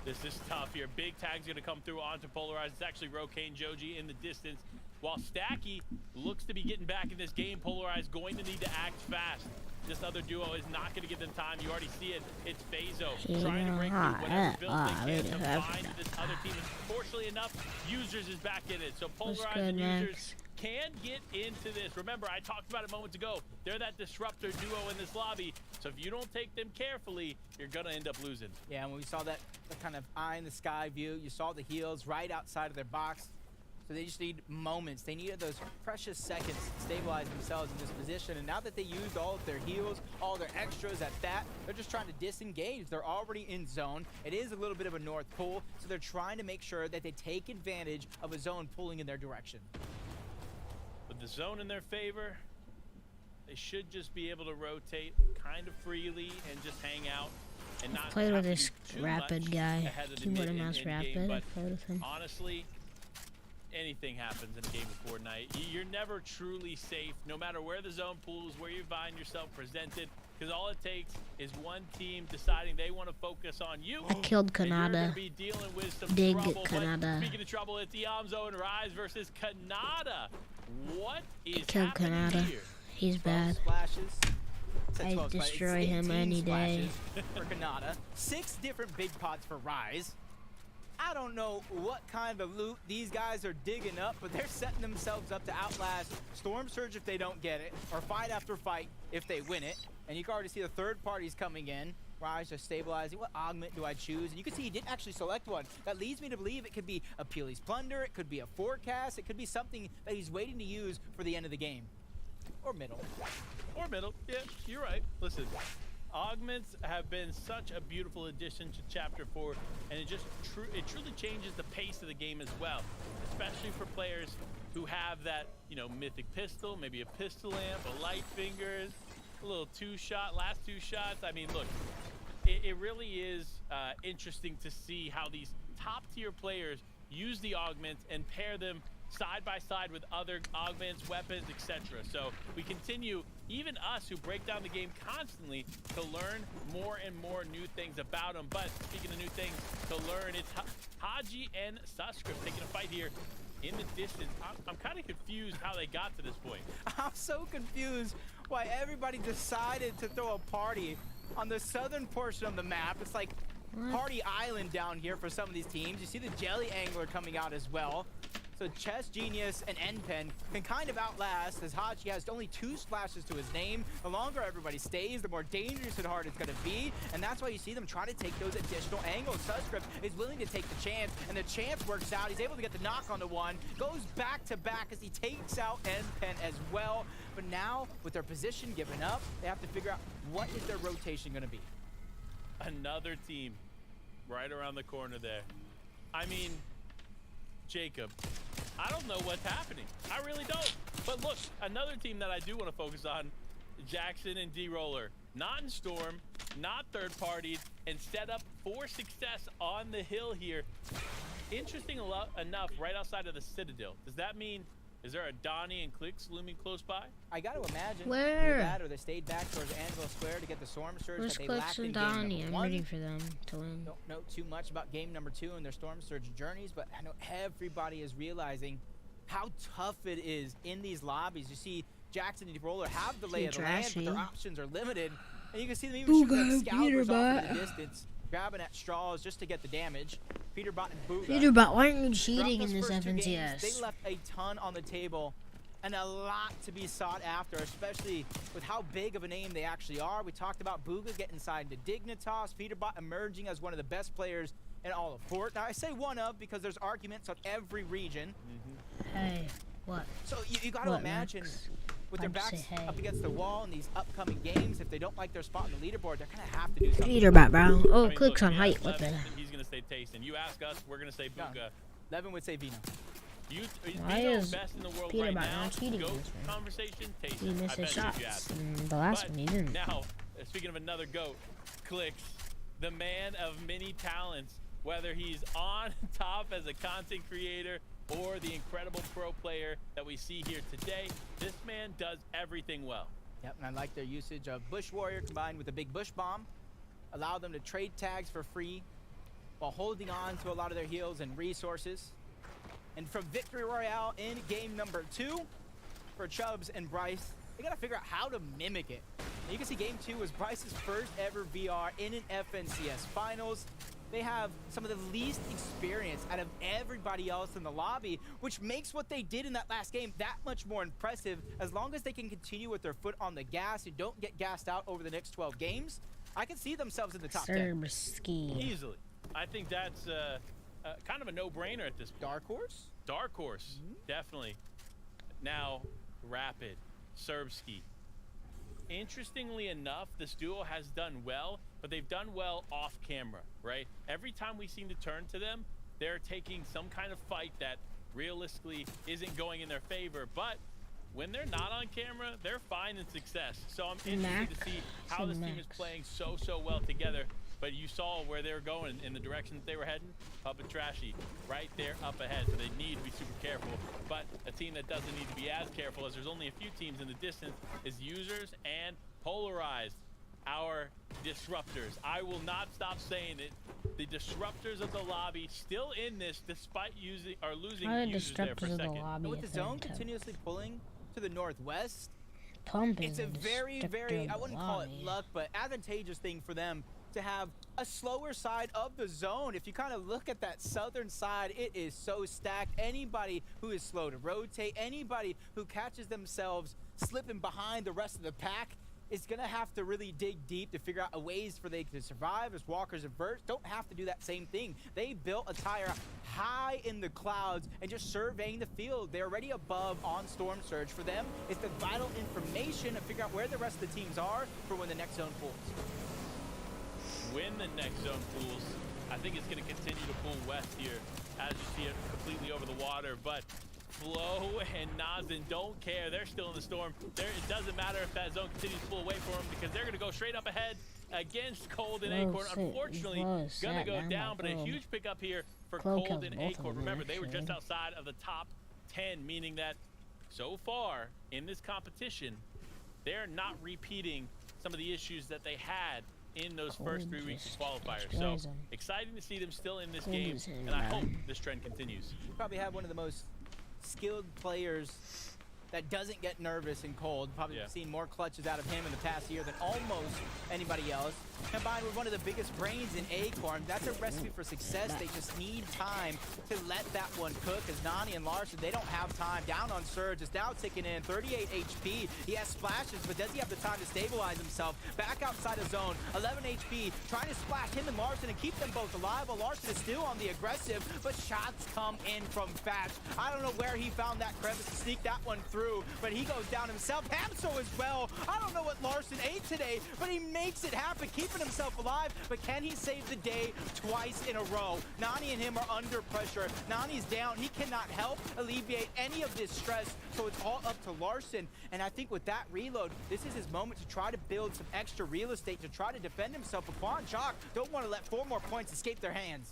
Speaker 5: This is tough here. Big tag's going to come through onto Polarized. It's actually Rokane Joji in the distance. While Stacky looks to be getting back in this game, Polarized going to need to act fast. This other duo is not going to give them time. You already see it. It's Fazo trying to break through whatever build they can to find this other team. Fortunately enough, Users is back in it. So Polarized and Users can get into this. Remember, I talked about it moments ago. They're that disruptor duo in this lobby. So if you don't take them carefully, you're going to end up losing.
Speaker 4: Yeah, and when we saw that kind of eye in the sky view, you saw the heals right outside of their box. So they just need moments. They needed those precious seconds to stabilize themselves in this position. And now that they used all of their heals, all their extras at that, they're just trying to disengage. They're already in zone. It is a little bit of a north pull, so they're trying to make sure that they take advantage of a zone pulling in their direction.
Speaker 5: With the zone in their favor, they should just be able to rotate kind of freely and just hang out and not
Speaker 1: Played with
Speaker 5: have to
Speaker 1: this
Speaker 5: do too
Speaker 1: Rapid
Speaker 5: much
Speaker 1: guy.
Speaker 5: ahead of the
Speaker 1: Keyboard and
Speaker 5: mid
Speaker 1: mouse
Speaker 5: game.
Speaker 1: Rapid.
Speaker 5: But
Speaker 1: I played with him.
Speaker 5: honestly, anything happens in a game of Fortnite. You're never truly safe, no matter where the zone pools, where you find yourself presented, because all it takes is one team deciding they want to focus on you.
Speaker 1: I killed
Speaker 5: and you're gonna
Speaker 1: Kanada.
Speaker 5: be dealing with some
Speaker 1: Dig
Speaker 5: trouble.
Speaker 1: Kanada.
Speaker 5: But speaking of trouble, it's Yamzo and Rise versus Kanada. What is
Speaker 1: Killed
Speaker 5: happening
Speaker 1: Kanata.
Speaker 5: here?
Speaker 1: He's
Speaker 4: 12
Speaker 1: bad.
Speaker 4: splashes. Said
Speaker 1: I'd
Speaker 4: 12 splashes. It's
Speaker 1: destroy him
Speaker 4: 18
Speaker 1: any day.
Speaker 4: splashes for Kanata. 6 different big pots for Rise. I don't know what kind of loot these guys are digging up, but they're setting themselves up to outlast Storm Surge if they don't get it, or fight after fight if they win it. And you can already see the third parties coming in. Rise just stabilizing. What augment do I choose? And you can see he didn't actually select one. That leads me to believe it could be a Peely's Plunder, it could be a Forecast, it could be something that he's waiting to use for the end of the game. Or middle.
Speaker 5: Or middle. Yeah, you're right. Listen, augments have been such a beautiful addition to Chapter 4, and it truly changes the pace of the game as well, especially for players who have that, you know, mythic pistol, maybe a pistol lamp, a light fingers, a little last two shots. I mean, look, it really is interesting to see how these top tier players use the augments and pair them side by side with other augments, weapons, etc. So we continue, even us who break down the game constantly, to learn more and more new things about them. But speaking of new things to learn, it's Hadji and Suscript taking a fight here in the distance. I'm kind of confused how they got to this point.
Speaker 4: I'm so confused why everybody decided to throw a party on the southern portion of the map. It's like Party Island down here for some of these teams. You see the Jelly Angler coming out as well. So Chess Genius and Npen can kind of outlast, as Hadji has only 2 splashes to his name. The longer everybody stays, the more dangerous and hard it's going to be. And that's why you see them try to take those additional angles. Suscript is willing to take the chance, and the chance works out. He's able to get the knock on the one, goes back to back as he takes out Npen as well. But now, with their position given up, they have to figure out what is their rotation going to be.
Speaker 5: Another team right around the corner there. I mean, Jacob, I don't know what's happening. I really don't. But look, another team that I do want to focus on, Jackson and D-Roller. Not in Storm, not third parties, and set up for success on the hill here. Interesting enough, right outside of the Citadel. Does that mean, is there a Donnie and Clicks looming close by?
Speaker 4: I got to imagine.
Speaker 1: Where?
Speaker 4: Either that or they stayed back towards Anvil Square to get the Storm Surge
Speaker 1: Where's
Speaker 4: that they
Speaker 1: Clicks
Speaker 4: lacked
Speaker 1: and
Speaker 4: in game
Speaker 1: Donnie?
Speaker 4: number
Speaker 1: I'm
Speaker 4: 1.
Speaker 1: rooting for them to win.
Speaker 4: Don't know too much about game number 2 and their Storm Surge journeys, but I know everybody is realizing how tough it is in these lobbies. You see Jackson and D-Roller have the lay of the land, but their options are limited. And you can see them even shooting like Scalpers off in the distance, grabbing at straws just to get the damage. Peterbot and Booga.
Speaker 1: Peterbot, why aren't you cheating
Speaker 4: Throughout
Speaker 1: in this
Speaker 4: those first 2 games,
Speaker 1: FNCS?
Speaker 4: they left a ton on the table and a lot to be sought after, especially with how big of a name they actually are. We talked about Booga getting signed to Dignitas, Peterbot emerging as one of the best players in all of Fort. Now I say one of because there's arguments on every region.
Speaker 1: Hey, what?
Speaker 4: So you got to imagine with their backs up against the wall in these upcoming games, if they don't like their spot on the leaderboard, they're going to have to do something.
Speaker 1: Peterbot, bro. Oh,
Speaker 5: I mean,
Speaker 1: Clicks
Speaker 5: look,
Speaker 1: on
Speaker 5: he
Speaker 1: height.
Speaker 5: has
Speaker 1: What the?
Speaker 5: Levin, He's going to say Tayson. You ask us, we're going to say Booga.
Speaker 4: Levin would say Vino.
Speaker 1: Why
Speaker 5: Vino
Speaker 1: is
Speaker 5: best in the world
Speaker 1: Peterbot
Speaker 5: right now?
Speaker 1: not cheating
Speaker 5: GOAT
Speaker 1: in this one?
Speaker 5: conversation,
Speaker 1: He
Speaker 5: Tayson. I
Speaker 1: missed
Speaker 5: bet
Speaker 1: his
Speaker 5: you if you
Speaker 1: shots.
Speaker 5: ask.
Speaker 1: The last
Speaker 5: But
Speaker 1: one he didn't.
Speaker 5: now, speaking of another GOAT, Clicks, the man of many talents, whether he's on top as a content creator or the incredible pro player that we see here today, this man does everything well.
Speaker 4: Yep, and I like their usage of Bush Warrior combined with a big Bush Bomb. Allow them to trade tags for free while holding on to a lot of their heals and resources. And from Victory Royale in game number 2 for Chubbs and Bryce, they gotta figure out how to mimic it. And you can see game 2 was Bryce's first ever VR in an FNCS finals. They have some of the least experience out of everybody else in the lobby, which makes what they did in that last game that much more impressive. As long as they can continue with their foot on the gas and don't get gassed out over the next 12 games, I can see themselves in the top 10.
Speaker 1: Serbski.
Speaker 5: Easily. I think that's kind of a no-brainer at this point.
Speaker 4: Dark Horse?
Speaker 5: Dark Horse, definitely. Now, Rapid, Serbski. Interestingly enough, this duo has done well, but they've done well off camera, right? Every time we seem to turn to them, they're taking some kind of fight that realistically isn't going in their favor, but when they're not on camera, they're finding success. So I'm interested to see how this team is playing so well together. But you saw where they were going in the direction that they were heading. Up and Trashy, right there up ahead. So they need to be super careful. But a team that doesn't need to be as careful, as there's only a few teams in the distance, is Users and Polarized. our disruptors. I will not stop saying it. The disruptors of the lobby still in this despite losing users there for a second.
Speaker 4: And with the zone continuously pulling to the northwest,
Speaker 1: Pumping
Speaker 4: it's a very, I wouldn't call it luck, but advantageous thing for them to have a slower side of the zone. If you kind of look at that southern side, it is so stacked. Anybody who is slow to rotate, anybody who catches themselves slipping behind the rest of the pack is gonna have to really dig deep to figure out ways for they to survive, as Walkers and Verts don't have to do that same thing. They built a tire high in the clouds and just surveying the field. They're already above on Storm Surge. For them, it's the vital information to figure out where the rest of the teams are for when the next zone pulls.
Speaker 5: When the next zone pulls, I think it's going to continue to pull west here as you see it completely over the water. But Flo and Nazin don't care. They're still in the storm. It doesn't matter if that zone continues to pull away from them because they're going to go straight up ahead against Cold and Acorn. Unfortunately, going to go down, but a huge pickup here for Cold and Acorn. Remember, they were just outside of the top 10, meaning that so far in this competition, they're not repeating some of the issues that they had in those first 3 weeks of qualifiers. So exciting to see them still in this game, and I hope this trend continues.
Speaker 4: You probably have one of the most skilled players that doesn't get nervous in Cold. Probably seen more clutches out of him in the past year than almost anybody else. Combined with one of the biggest brains in Acorn, that's a recipe for success. They just need time to let that one cook, as Nani and Larson, they don't have time. Down on Surge, is now ticking in 38 HP. He has splashes, but does he have the time to stabilize himself? Back outside of zone, 11 HP, trying to splash him and Larson and keep them both alive, while Larson is still on the aggressive, but shots come in from Fatch. I don't know where he found that crevice to sneak that one through, but he goes down himself. Hamso as well. I don't know what Larson ate today, but he makes it happen, keeping himself alive, but can he save the day twice in a row? Nani and him are under pressure. Nani's down. He cannot help alleviate any of this stress, so it's all up to Larson. And I think with that reload, this is his moment to try to build some extra real estate to try to defend himself. But Quan Chalk don't want to let 4 more points escape their hands.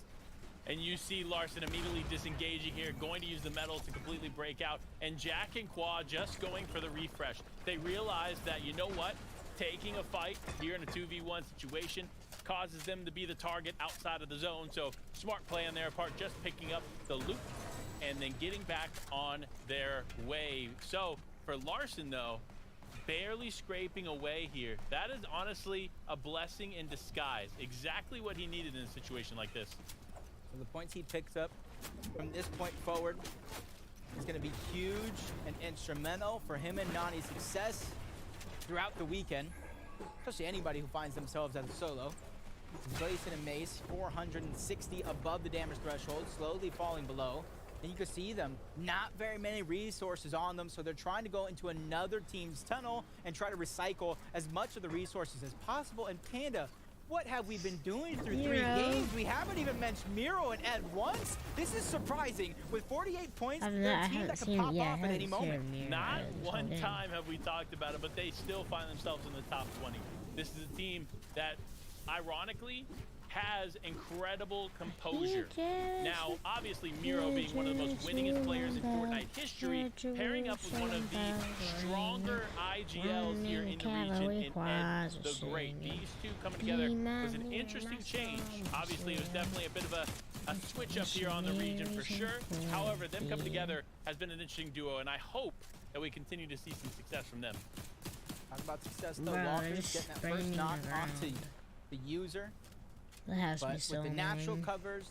Speaker 5: And you see Larson immediately disengaging here, going to use the metal to completely break out. And Jack and Qua just going for the refresh. They realize that, you know what? Taking a fight here in a 2v1 situation causes them to be the target outside of the zone. So smart play on their part, just picking up the loot and then getting back on their way. So for Larson, though, barely scraping away here. That is honestly a blessing in disguise. Exactly what he needed in a situation like this.
Speaker 4: So the points he picks up from this point forward is going to be huge and instrumental for him and Nani's success throughout the weekend, especially anybody who finds themselves as a solo. Gleason and Mace, 460 above the damage threshold, slowly falling below. And you can see them, not very many resources on them, so they're trying to go into another team's tunnel and try to recycle as much of the resources as possible. And Panda, what have we been doing through 3 games? We haven't even mentioned Miro and Ed once. This is surprising. With 48 points, they're a team that can pop off at any moment.
Speaker 5: Not one time have we talked about it, but they still find themselves in the top 20. This is a team that, ironically, has incredible composure. Now, obviously, Miro being one of the most winningest players in Fortnite history, pairing up with one of the stronger IGLs here in the region in Ed the Great. These two coming together was an interesting change. Obviously, it was definitely a bit of a switch up here on the region for sure. However, them coming together has been an interesting duo, and I hope that we continue to see some success from them.
Speaker 4: Talk about success, though. Walker's getting that first knock onto the user. But with the natural covers,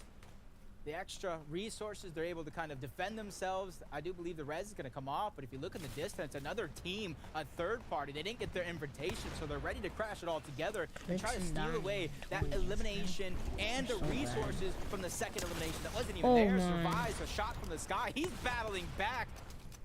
Speaker 4: the extra resources, they're able to kind of defend themselves. I do believe the res is going to come off, but if you look in the distance, another team, a third party, they didn't get their invitation, so they're ready to crash it all together and try to steal away that elimination and the resources from the second elimination that wasn't even there. Survives a shot from the sky. He's battling back.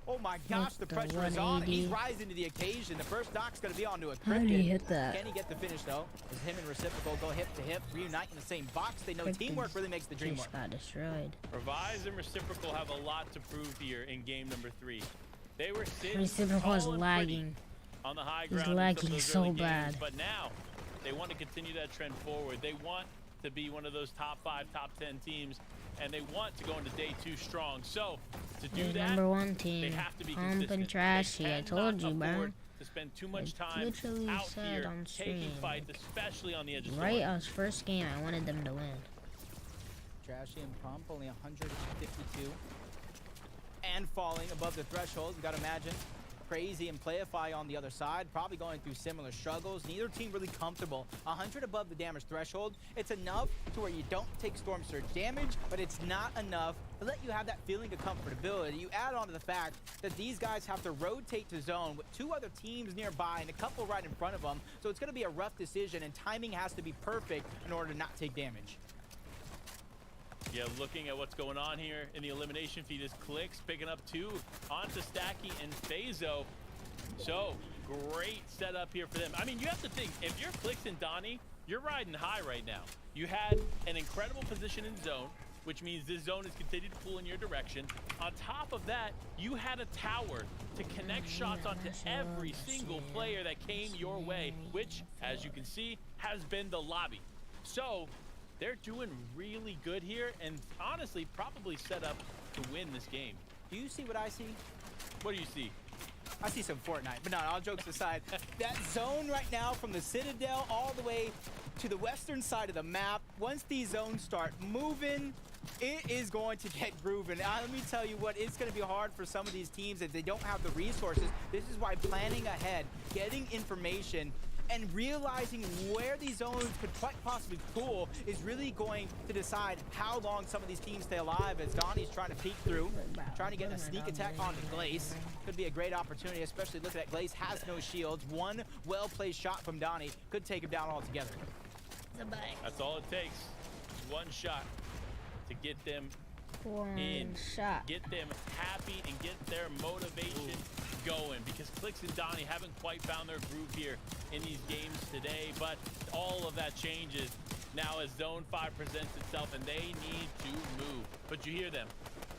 Speaker 4: Oh my gosh, the pressure is on. He's rising to the occasion. The first knock's going to be onto a Cricket.
Speaker 1: How did he hit that?
Speaker 4: Can he get the finish, though? As him and Reciprocal go hip to hip, reunite in the same box. They know teamwork really makes the dream work.
Speaker 1: Got destroyed.
Speaker 5: Revise and Reciprocal have a lot to prove here in game number 3. They were sitting
Speaker 1: Reciprocal is lagging.
Speaker 5: On the high ground.
Speaker 1: He's lagging so bad.
Speaker 5: But now, they want to continue that trend forward. They want to be one of those top 5, top 10 teams, and they want to go into day 2 strong. So to do that,
Speaker 1: number 1 team.
Speaker 5: they have to be
Speaker 1: Pump
Speaker 5: consistent.
Speaker 1: and trashy. I told you, bro.
Speaker 5: to spend too much
Speaker 1: I
Speaker 5: time
Speaker 1: literally
Speaker 5: out
Speaker 1: said
Speaker 5: here
Speaker 1: on
Speaker 5: taking
Speaker 1: stream,
Speaker 5: fights, especially on the edge of
Speaker 1: right
Speaker 5: Storm.
Speaker 1: as first game, I wanted them to win.
Speaker 4: Trashy and Pump only 152. And falling above the threshold. You gotta imagine. Crazy and Playify on the other side, probably going through similar struggles. Neither team really comfortable. 100 above the damage threshold. It's enough to where you don't take Storm Surge damage, but it's not enough to let you have that feeling of comfortability. You add on to the fact that these guys have to rotate to zone with 2 other teams nearby and a couple right in front of them. So it's gonna be a rough decision, and timing has to be perfect in order to not take damage.
Speaker 5: Yeah, looking at what's going on here in the elimination feed is Clix picking up 2 onto Stacky and Phazo. So, great setup here for them. I mean, you have to think, if you're Clix and Donnie, you're riding high right now. You had an incredible position in zone, which means this zone is continuing to pull in your direction. On top of that, you had a tower to connect shots onto every single player that came your way, which, as you can see, has been the lobby. So, they're doing really good here, and honestly, probably set up to win this game.
Speaker 4: Do you see what I see?
Speaker 5: What do you see?
Speaker 4: I see some Fortnite, but no, all jokes aside, that zone right now from the Citadel all the way to the western side of the map, once these zones start moving, it is going to get grooving. Let me tell you what, it's going to be hard for some of these teams if they don't have the resources. This is why planning ahead, getting information, and realizing where these zones could quite possibly pull is really going to decide how long some of these teams stay alive, as Donnie's trying to peek through, trying to get a sneak attack onto Glace. Could be a great opportunity, especially looking at Glace has no shields. One well-placed shot from Donnie could take him down altogether.
Speaker 5: That's all it takes. One shot to get them in, get them happy, and get their motivation going, because Clix and Donnie haven't quite found their groove here in these games today, but all of that changes now as Zone 5 presents itself and they need to move. But you hear them.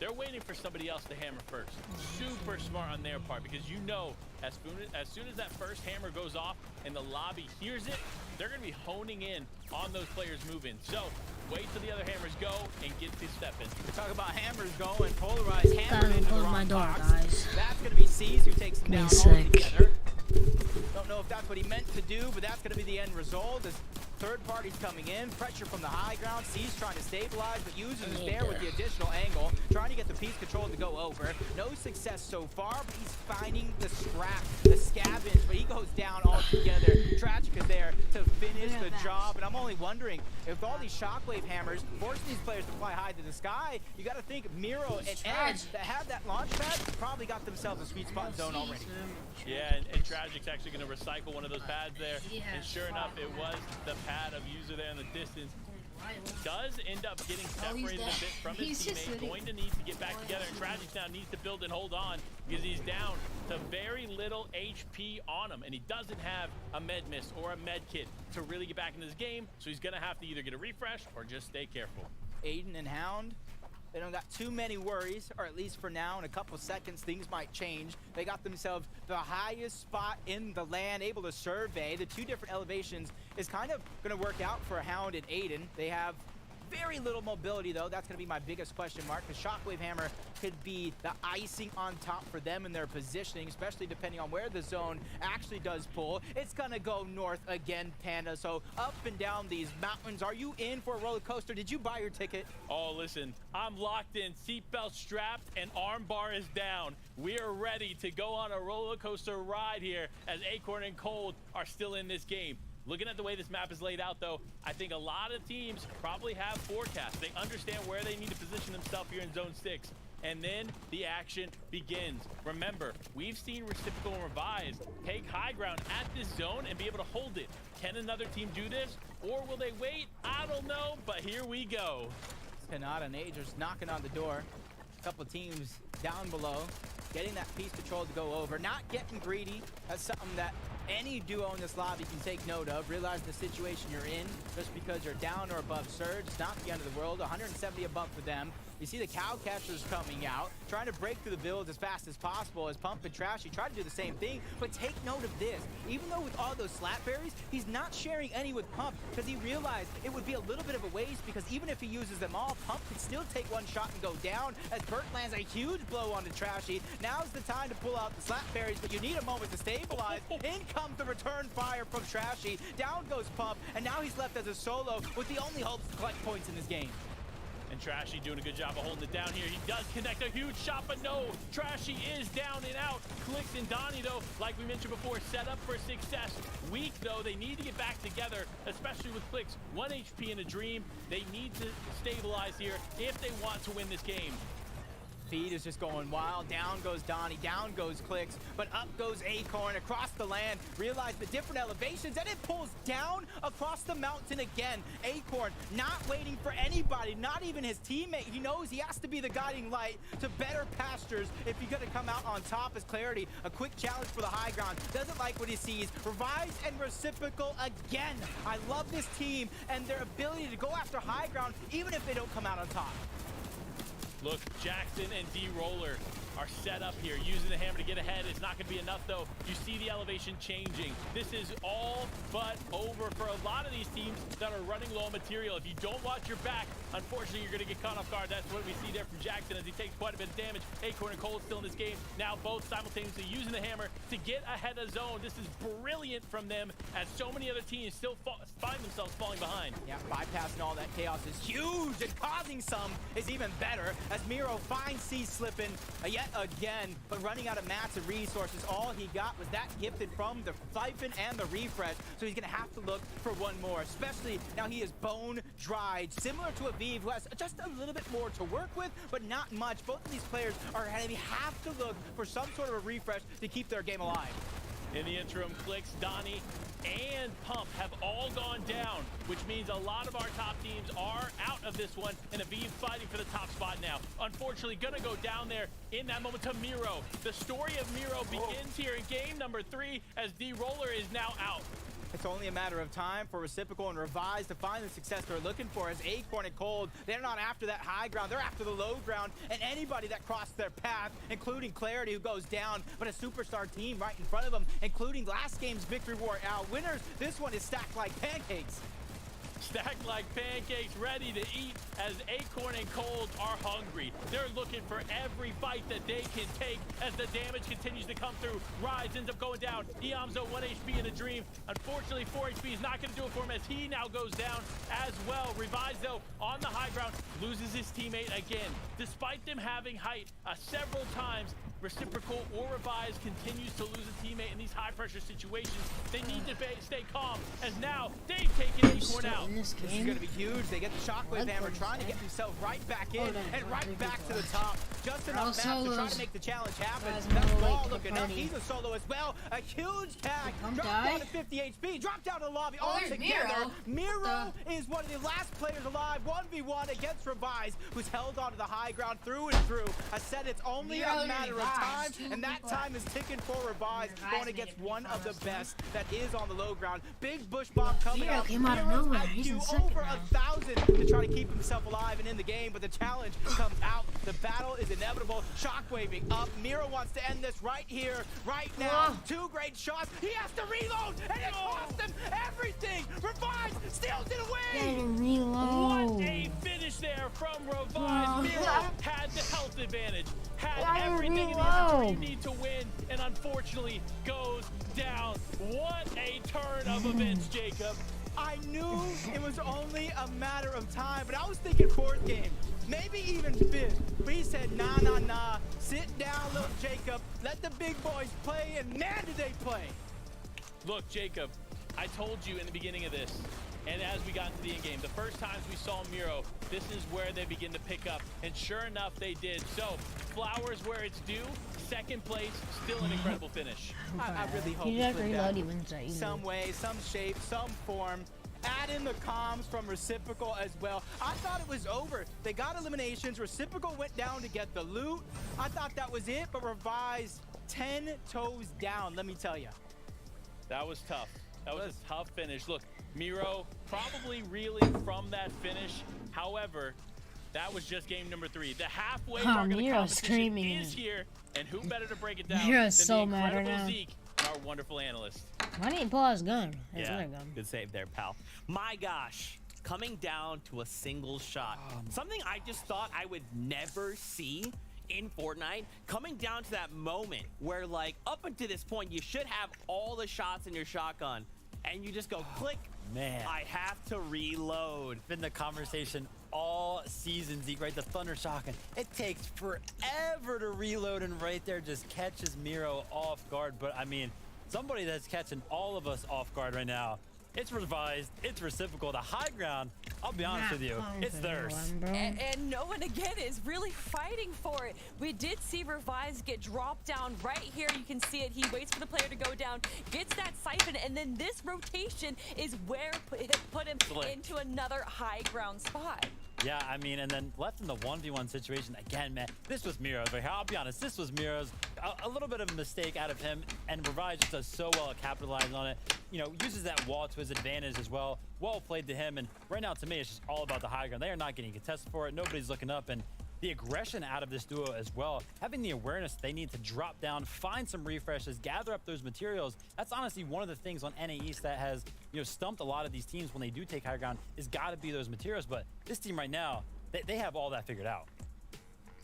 Speaker 5: They're waiting for somebody else to hammer first. Super smart on their part, because you know as soon as that first hammer goes off and the lobby hears it, they're going to be honing in on those players moving. So wait till the other hammers go and get to stepping.
Speaker 4: Talk about hammers going, polarized, hammered into the
Speaker 1: close
Speaker 4: wrong
Speaker 1: my door,
Speaker 4: box.
Speaker 1: guys.
Speaker 4: That's going to be C's who takes him down altogether. Don't know if that's what he meant to do, but that's going to be the end result. As third party's coming in, pressure from the high ground. C's trying to stabilize, but uses his bear with the additional angle, trying to get the piece control to go over. No success so far, but he's finding the scrap, the scavenge, but he goes down altogether. Tragic is there to finish the job, and I'm only wondering if all these shockwave hammers forcing these players to fly high to the sky. You got to think Miro and Edge that have that launch pad probably got themselves a sweet spot zone already.
Speaker 5: Yeah, and Tragic's actually going to recycle one of those pads there, and sure enough, it was the pad of User there in the distance. Does end up getting separated a bit from his teammate, going to need to get back together, and Tragic now needs to build and hold on because he's down to very little HP on him, and he doesn't have a med miss or a med kit to really get back in this game, so he's going to have to either get a refresh or just stay careful.
Speaker 4: Aiden and Hound, they don't got too many worries, or at least for now. In a couple seconds, things might change. They got themselves the highest spot in the land, able to survey. The 2 different elevations is kind of going to work out for Hound and Aiden. They have very little mobility, though. That's going to be my biggest question mark, because Shockwave Hammer could be the icing on top for them in their positioning, especially depending on where the zone actually does pull. It's going to go north again, Panda. So up and down these mountains. Are you in for a roller coaster? Did you buy your ticket?
Speaker 5: Oh, listen, I'm locked in, seatbelt strapped, and armbar is down. We are ready to go on a roller coaster ride here as Acorn and Cold are still in this game. Looking at the way this map is laid out, though, I think a lot of teams probably have forecasts. They understand where they need to position themselves here in Zone 6. And then the action begins. Remember, we've seen Reciprocal and Revise take high ground at this zone and be able to hold it. Can another team do this? Or will they wait? I don't know, but here we go.
Speaker 4: Kanata and Agers knocking on the door. A couple teams down below, getting that piece control to go over. Not getting greedy. That's something that any duo in this lobby can take note of. Realize the situation you're in. Just because you're down or above Surge, it's not the end of the world. 170 above for them. You see the cow catchers coming out, trying to break through the builds as fast as possible as Pump and Trashy try to do the same thing. But take note of this. Even though with all those slap berries, he's not sharing any with Pump because he realized it would be a little bit of a waste because even if he uses them all, Pump can still take one shot and go down as Burt lands a huge blow onto Trashy. Now's the time to pull out the slap berries, but you need a moment to stabilize. In comes the return fire from Trashy. Down goes Pump, and now he's left as a solo with the only hopes to collect points in this game.
Speaker 5: And Trashy doing a good job of holding it down here. He does connect a huge shot, but no, Trashy is down and out. Clix and Donnie, though, like we mentioned before, set up for success. Weak, though, they need to get back together, especially with Clix. 1 HP in a dream. They need to stabilize here if they want to win this game.
Speaker 4: Feed is just going wild. Down goes Donnie, down goes Clix, but up goes Acorn across the land. Realize the different elevations, and it pulls down across the mountain again. Acorn not waiting for anybody, not even his teammate. He knows he has to be the guiding light to better pastures if he's gonna come out on top as Clarity. A quick challenge for the high ground. Doesn't like what he sees. Revives and Reciprocal again. I love this team and their ability to go after high ground even if they don't come out on top.
Speaker 5: Look, Jackson and D-Roller are set up here, using the hammer to get ahead. It's not going to be enough, though. You see the elevation changing. This is all but over for a lot of these teams that are running low on material. If you don't watch your back, unfortunately, you're going to get caught off guard. That's what we see there from Jackson as he takes quite a bit of damage. Acorn and Cole still in this game. Now both simultaneously using the hammer to get ahead of zone. This is brilliant from them as so many other teams still find themselves falling behind.
Speaker 4: Yeah, bypassing all that chaos is huge, and causing some is even better as Miro finds C slipping yet again, but running out of mats and resources. All he got was that gifted from the siphon and the refresh, so he's gonna have to look for one more, especially now he is bone dried, similar to Aviv, who has just a little bit more to work with, but not much. Both of these players are gonna have to look for some sort of a refresh to keep their game alive.
Speaker 5: In the interim, Clix, Donnie, and Pump have all gone down, which means a lot of our top teams are out of this one, and Aviv fighting for the top spot now. Unfortunately, gonna go down there in that moment to Miro. The story of Miro begins here in game number 3 as D-Roller is now out.
Speaker 4: It's only a matter of time for Reciprocal and Revise to find the success they're looking for as Acorn and Cold, they're not after that high ground, they're after the low ground and anybody that crossed their path, including Clarity who goes down, but a superstar team right in front of them, including last game's victory war winners. This one is stacked like pancakes.
Speaker 5: Stacked like pancakes, ready to eat as Acorn and Cold are hungry. They're looking for every bite that they can take as the damage continues to come through. Rise ends up going down. Iamzo 1 HP in a dream. Unfortunately, 4 HP is not going to do it for him as he now goes down as well. Revise, though, on the high ground, loses his teammate again. Despite them having height several times, Reciprocal or Revise continues to lose a teammate in these high-pressure situations. They need to stay calm, as now they've taken Acorn out.
Speaker 4: This is going to be huge. They get the Shockwave Hammer, trying to get himself right back in and right back to the top. Just enough map to try to make the challenge happen. That's Ball looking up. He's a solo as well. A huge tag. Dropped down to 50 HP. Dropped down to the lobby altogether. Miro is one of the last players alive. 1v1 against Revise, who's held onto the high ground through and through. I said it's only a matter of time, and that time is ticking for Revise, going against one of the best that is on the low ground. Big bush bomb coming up. Miro's IQ over 1,000 to try to keep himself alive and in the game, but the challenge comes out. The battle is inevitable. Shockwaving up. Miro wants to end this right here, right now. 2 great shots. He has to reload, and it cost him everything. Revise steals it away.
Speaker 5: What a finish there from Revise. Miro had the health advantage, had everything in his need to win, and unfortunately goes down. What a turn of events, Jacob.
Speaker 4: I knew it was only a matter of time, but I was thinking 4th game, maybe even 5th. But he said, nah, nah, nah. Sit down, little Jacob. Let the big boys play, and man, did they play.
Speaker 5: Look, Jacob, I told you in the beginning of this, and as we got into the in-game, the first times we saw Miro, this is where they begin to pick up, and sure enough, they did. So, flowers where it's due. 2nd place, still an incredible finish.
Speaker 4: I really hope some way, some shape, some form. Add in the comms from Reciprocal as well. I thought it was over. They got eliminations. Reciprocal went down to get the loot. I thought that was it, but Revise 10 toes down, let me tell you.
Speaker 5: That was tough. That was a tough finish. Look, Miro probably reeling from that finish. However, that was just game number 3. The halfway
Speaker 1: Oh,
Speaker 5: mark of the
Speaker 1: Miro's
Speaker 5: competition
Speaker 1: screaming.
Speaker 5: is here, and who better to break it down
Speaker 1: Miro's
Speaker 5: than
Speaker 1: so
Speaker 5: the
Speaker 1: mad right
Speaker 5: incredible
Speaker 1: now.
Speaker 5: Zeke, our wonderful analyst.
Speaker 1: Why didn't he pull out his gun? His
Speaker 7: Yeah,
Speaker 1: other gun.
Speaker 7: good save there, pal. My gosh, coming down to a single shot. Something I just thought I would never see in Fortnite, coming down to that moment where, like, up until this point, you should have all the shots in your shotgun, and you just go click.
Speaker 6: Man,
Speaker 7: I have to reload.
Speaker 6: been the conversation all season, Zeke, right? The Thunder shotgun. It takes forever to reload, and right there just catches Miro off guard. But I mean, somebody that's catching all of us off guard right now. It's revised, it's reciprocal. The high ground, I'll be honest with you, it's theirs.
Speaker 8: And no one again is really fighting for it. We did see Revise get dropped down right here. You can see it. He waits for the player to go down, gets that siphon, and then this rotation is where put him into another high ground spot.
Speaker 6: Yeah, I mean, and then left in the 1v1 situation again, man. This was Miro's. Like, I'll be honest, this was Miro's. A little bit of a mistake out of him, and Revise just does so well at capitalizing on it. You know, uses that wall to his advantage as well. Well played to him, and right now, to me, it's just all about the high ground. They are not getting contested for it. Nobody's looking up, and the aggression out of this duo as well, having the awareness they need to drop down, find some refreshes, gather up those materials. That's honestly one of the things on NA East that has, you know, stumped a lot of these teams when they do take high ground, is got to be those materials. But this team right now, they have all that figured out.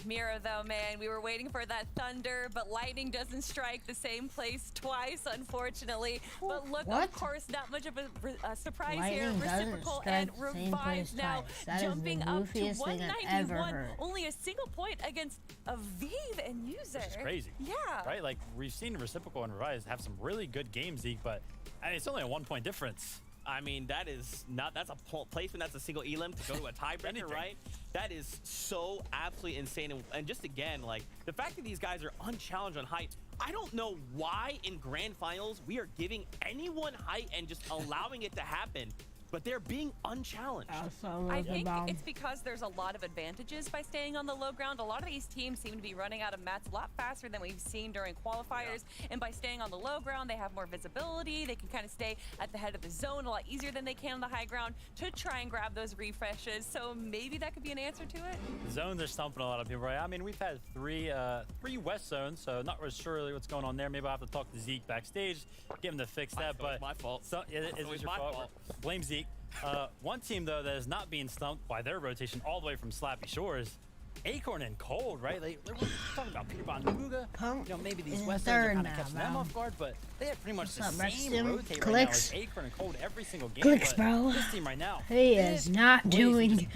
Speaker 8: Miro, though, man, we were waiting for that thunder, but lightning doesn't strike the same place twice, unfortunately. But look, of course, not much of a surprise here.
Speaker 1: Lightning doesn't
Speaker 8: Reciprocal
Speaker 1: strike
Speaker 8: and
Speaker 1: the same
Speaker 8: Revive
Speaker 1: place
Speaker 8: now
Speaker 1: twice. That is the
Speaker 8: jumping up to
Speaker 1: goofiest thing I've ever
Speaker 8: 191.
Speaker 1: heard.
Speaker 8: Only a single point against Aviv and User.
Speaker 6: Which is crazy.
Speaker 8: Yeah.
Speaker 6: Right? Like, we've seen Reciprocal and Revise have some really good games, Zeke, but I mean, it's only a 1-point difference.
Speaker 7: I mean, that's a placement, that's a single elim to go to a tiebreaker, right? That is so absolutely insane. And just again, like, the fact that these guys are unchallenged on height, I don't know why in grand finals we are giving anyone height and just allowing it to happen. But they're being unchallenged.
Speaker 8: I think it's because there's a lot of advantages by staying on the low ground. A lot of these teams seem to be running out of mats a lot faster than we've seen during qualifiers. Yeah. And by staying on the low ground, they have more visibility. They can kind of stay at the head of the zone a lot easier than they can on the high ground to try and grab those refreshes. So maybe that could be an answer to it.
Speaker 6: Zones are stumping a lot of people, right? I mean, we've had three West zones, so not really sure really what's going on there. Maybe I'll have to talk to Zeke backstage, get him to fix that. But
Speaker 7: my fault.
Speaker 6: So, it was your fault. Blame Zeke. One team, though, that is not being stumped by their rotation all the way from Slappy Shores, Acorn and Cold, right? We're talking about Peter Von Nuga. You know, maybe these West zones are kind of catching them off guard, but they have pretty much the same rotate right now as Acorn and Cold every single game.
Speaker 1: Clicks, bro.
Speaker 6: This team right now,
Speaker 1: he is not doing.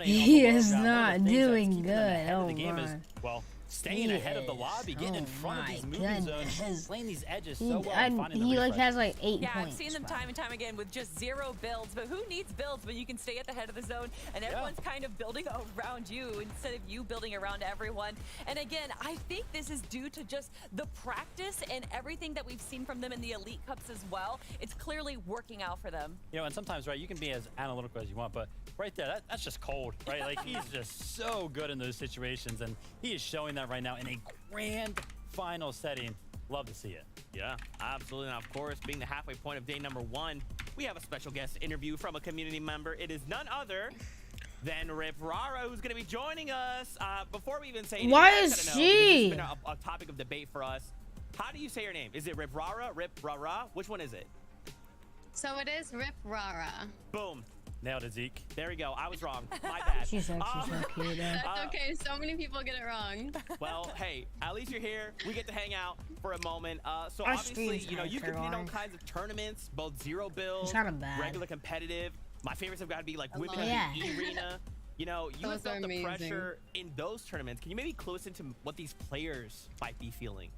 Speaker 1: He is not doing good. Oh my.
Speaker 6: Well, staying ahead of the lobby, getting in front of these moving zones, playing these edges so well.
Speaker 1: He like has like 8
Speaker 8: yeah,
Speaker 1: points.
Speaker 8: I've seen them time and time again with just 0 builds, but who needs builds when you can stay at the head of the zone and everyone's kind of building around you instead of you building around everyone. And again, I think this is due to just the practice and everything that we've seen from them in the Elite Cups as well. It's clearly working out for them.
Speaker 6: You know, and sometimes, right, you can be as analytical as you want, but right there, that's just Cold, right? Like, he's just so good in those situations, and he is showing that right now in a grand final setting. Love to see it.
Speaker 7: Yeah, absolutely. And of course, being the halfway point of day number 1, we have a special guest interview from a community member. It is none other than Rip Rara, who's going to be joining us. Before we even say anything,
Speaker 1: why is she?
Speaker 7: It's been a topic of debate for us. How do you say your name? Is it Rip Rara? Rip Rara? Which one is it?
Speaker 10: So it is Rip Rara.
Speaker 7: Boom.
Speaker 6: Nailed it, Zeke.
Speaker 7: There we go. I was wrong. My bad.
Speaker 1: She's actually so cute.
Speaker 10: That's okay. So many people get it wrong.
Speaker 7: Well, hey, at least you're here. We get to hang out for a moment. So
Speaker 1: Our
Speaker 7: obviously,
Speaker 1: stream's
Speaker 7: you know, you
Speaker 1: kinda
Speaker 7: compete in all
Speaker 1: long.
Speaker 7: kinds of tournaments, both 0 builds, regular competitive. My favorites have got to be like Women of the Arena. You know, you have felt the pressure in those tournaments. Can you maybe clue us into what these players might be feeling?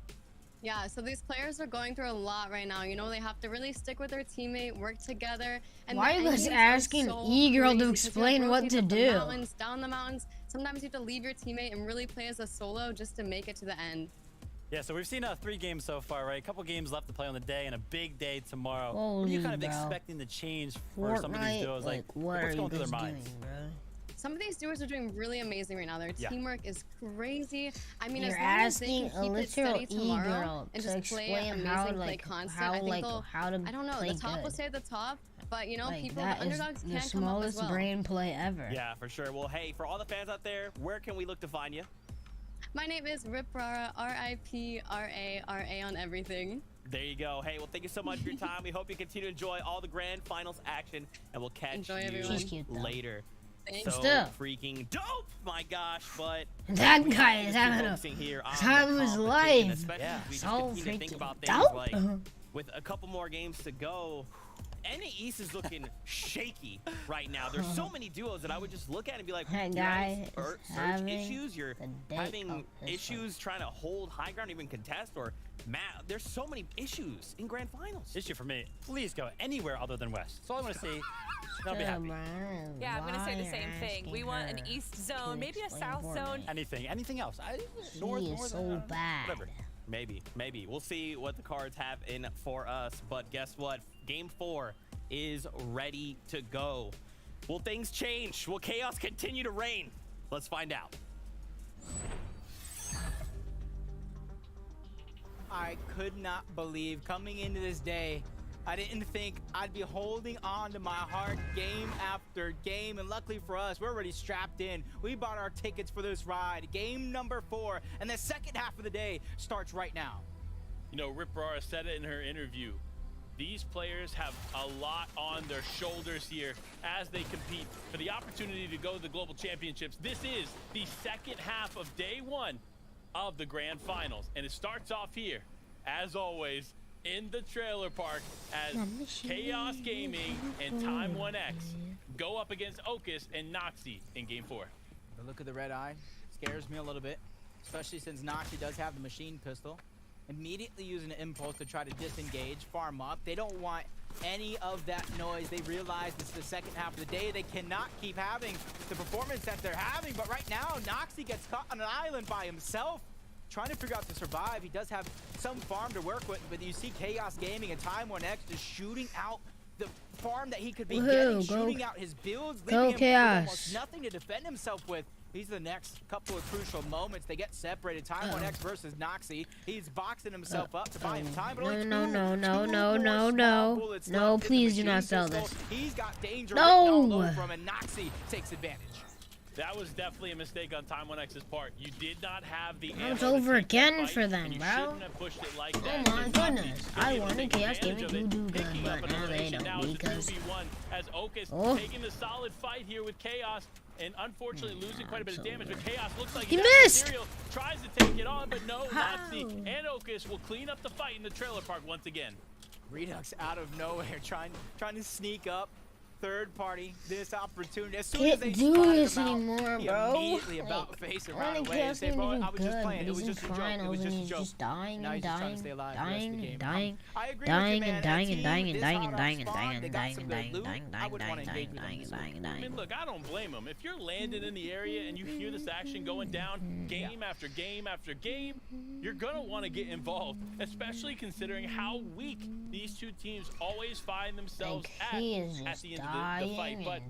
Speaker 10: Yeah, so these players are going through a lot right now. You know, they have to really stick with their teammate, work together. And
Speaker 1: why are you guys asking E-Girl to explain what to do?
Speaker 10: Mountains, down the mountains. Sometimes you have to leave your teammate and really play as a solo just to make it to the end.
Speaker 6: Yeah, so we've seen 3 games so far, right? A couple games left to play on the day and a big day tomorrow.
Speaker 1: Holy
Speaker 6: what are you kind of
Speaker 1: bro.
Speaker 6: expecting the change for some of these duos? Like, what's going through their minds?
Speaker 10: Some of these duos are doing really amazing right now. Their teamwork is crazy. I mean,
Speaker 1: you're
Speaker 10: as long as they
Speaker 1: asking
Speaker 10: can keep
Speaker 1: a
Speaker 10: it steady
Speaker 1: literal
Speaker 10: tomorrow
Speaker 1: E-Girl
Speaker 10: and
Speaker 1: to
Speaker 10: just play
Speaker 1: explain
Speaker 10: amazing,
Speaker 1: how
Speaker 10: play
Speaker 1: like
Speaker 10: constant,
Speaker 1: how
Speaker 10: I think
Speaker 1: like
Speaker 10: they'll,
Speaker 1: how to
Speaker 10: I don't know,
Speaker 1: play
Speaker 10: the top
Speaker 1: good.
Speaker 10: will stay at the top, But you know,
Speaker 1: Like,
Speaker 10: people,
Speaker 1: that
Speaker 10: the
Speaker 1: is
Speaker 10: underdogs
Speaker 1: the
Speaker 10: can come up as
Speaker 1: smallest
Speaker 10: well.
Speaker 1: brain play ever.
Speaker 7: Yeah, for sure. Well, hey, for all the fans out there, where can we look to find you?
Speaker 10: My name is Riprara, R-I-P-R-A-R-A on everything.
Speaker 7: There you go. Hey, well, thank you so much for your time. We hope you continue to enjoy all the grand finals action, and we'll catch
Speaker 10: Enjoy,
Speaker 7: you
Speaker 10: everyone.
Speaker 1: She's cute, though.
Speaker 7: later.
Speaker 10: Thanks.
Speaker 7: So
Speaker 1: Still.
Speaker 7: freaking dope, my gosh! But
Speaker 1: That
Speaker 7: we
Speaker 1: guy
Speaker 7: have
Speaker 1: is
Speaker 7: to keep
Speaker 1: having a
Speaker 7: focusing here on
Speaker 1: time
Speaker 7: the
Speaker 1: of his
Speaker 7: competition,
Speaker 1: life.
Speaker 7: especially
Speaker 6: Yeah.
Speaker 7: as we just
Speaker 1: So
Speaker 7: continue to think
Speaker 1: freaking
Speaker 7: about things
Speaker 1: dope.
Speaker 7: like with a couple more games to go. NA East is looking shaky right now. There's so many duos that I would just look at and be like,
Speaker 1: That
Speaker 7: you're having
Speaker 1: guy is
Speaker 7: surge
Speaker 1: having
Speaker 7: issues, you're
Speaker 1: the day
Speaker 7: having
Speaker 1: of his
Speaker 7: issues trying to hold high ground, even contest, or there's so many issues in grand finals.
Speaker 6: Issue for me, please go anywhere other than West. That's all I want to see. I'll be happy.
Speaker 8: Yeah, I'm gonna say the same thing. We want an East zone, maybe a South zone.
Speaker 6: Anything else?
Speaker 1: She
Speaker 6: North,
Speaker 1: is so bad.
Speaker 6: Whatever.
Speaker 7: Maybe. We'll see what the cards have in for us. But guess what? Game 4 is ready to go. Will things change? Will chaos continue to reign? Let's find out.
Speaker 4: I could not believe coming into this day, I didn't think I'd be holding on to my heart game after game. And luckily for us, we're already strapped in. We bought our tickets for this ride. Game number 4. And the second half of the day starts right now.
Speaker 5: You know, Riprara said it in her interview. These players have a lot on their shoulders here as they compete for the opportunity to go to the Global Championships. This is the second half of day 1 of the Grand Finals. And it starts off here, as always, in the trailer park as Chaos Gaming and Time 1X go up against Ocus and Noxy in Game 4.
Speaker 4: The look of the red eye scares me a little bit, especially since Noxy does have the machine pistol. Immediately using an impulse to try to disengage, farm up. They don't want any of that noise. They realize it's the second half of the day. They cannot keep having the performance that they're having. But right now, Noxy gets caught on an island by himself, trying to figure out to survive. He does have some farm to work with, but you see Chaos Gaming and Time 1X just shooting out the farm that he could be getting, shooting out his builds, leaving him with almost nothing to defend himself with. These are the next couple of crucial moments. They get separated. Time 1X versus Noxy. He's boxing himself up to buy him time. But
Speaker 1: no, please do not sell this.
Speaker 4: He's got danger written all over him, and Noxy takes advantage.
Speaker 5: That was definitely a mistake on Time 1X's part. You did not have the
Speaker 1: It's over again for them,
Speaker 5: you
Speaker 1: bro.
Speaker 5: shouldn't have pushed it like that.
Speaker 1: Oh my goodness. I wanted Chaos Gaming to do good, but now they don't because...
Speaker 5: As Ocus taking the solid fight here with Chaos and unfortunately losing quite a bit of damage, but Chaos looks like
Speaker 1: he missed!
Speaker 5: Tries to take it on, but no, Noxy and Ocus will clean up the fight in the trailer park once again.
Speaker 4: Redux out of nowhere, trying to sneak up. Third party, this opportunity. As soon as they
Speaker 1: do this
Speaker 4: him out,
Speaker 1: anymore,
Speaker 4: he
Speaker 1: bro.
Speaker 4: immediately about face and run away and say, bro, I was just playing. It was just a joke. It was just a joke.
Speaker 1: Just dying
Speaker 4: now
Speaker 1: and
Speaker 4: he's just trying to
Speaker 1: dying,
Speaker 4: stay alive
Speaker 1: dying
Speaker 4: the rest of the
Speaker 1: and
Speaker 4: game.
Speaker 1: dying,
Speaker 4: I agree
Speaker 1: dying
Speaker 4: with you,
Speaker 1: and
Speaker 4: man.
Speaker 1: dying
Speaker 4: A
Speaker 1: and
Speaker 4: team
Speaker 1: dying and
Speaker 4: this
Speaker 1: dying
Speaker 4: hot
Speaker 1: and
Speaker 4: off
Speaker 1: dying and
Speaker 4: spawn,
Speaker 1: dying
Speaker 4: they
Speaker 1: and
Speaker 4: got
Speaker 1: dying
Speaker 4: some
Speaker 1: and
Speaker 4: good
Speaker 1: dying and
Speaker 4: loot.
Speaker 1: dying
Speaker 4: I would
Speaker 1: and
Speaker 4: want to
Speaker 1: dying
Speaker 4: engage with them
Speaker 1: and
Speaker 4: this
Speaker 1: dying
Speaker 4: week.
Speaker 1: and
Speaker 5: I mean,
Speaker 1: dying.
Speaker 5: look, I don't blame him. If you're landing in the area and you hear this action going down game after game after game, you're going to want to get involved, especially considering how weak these two teams always find themselves at the end of the fight. But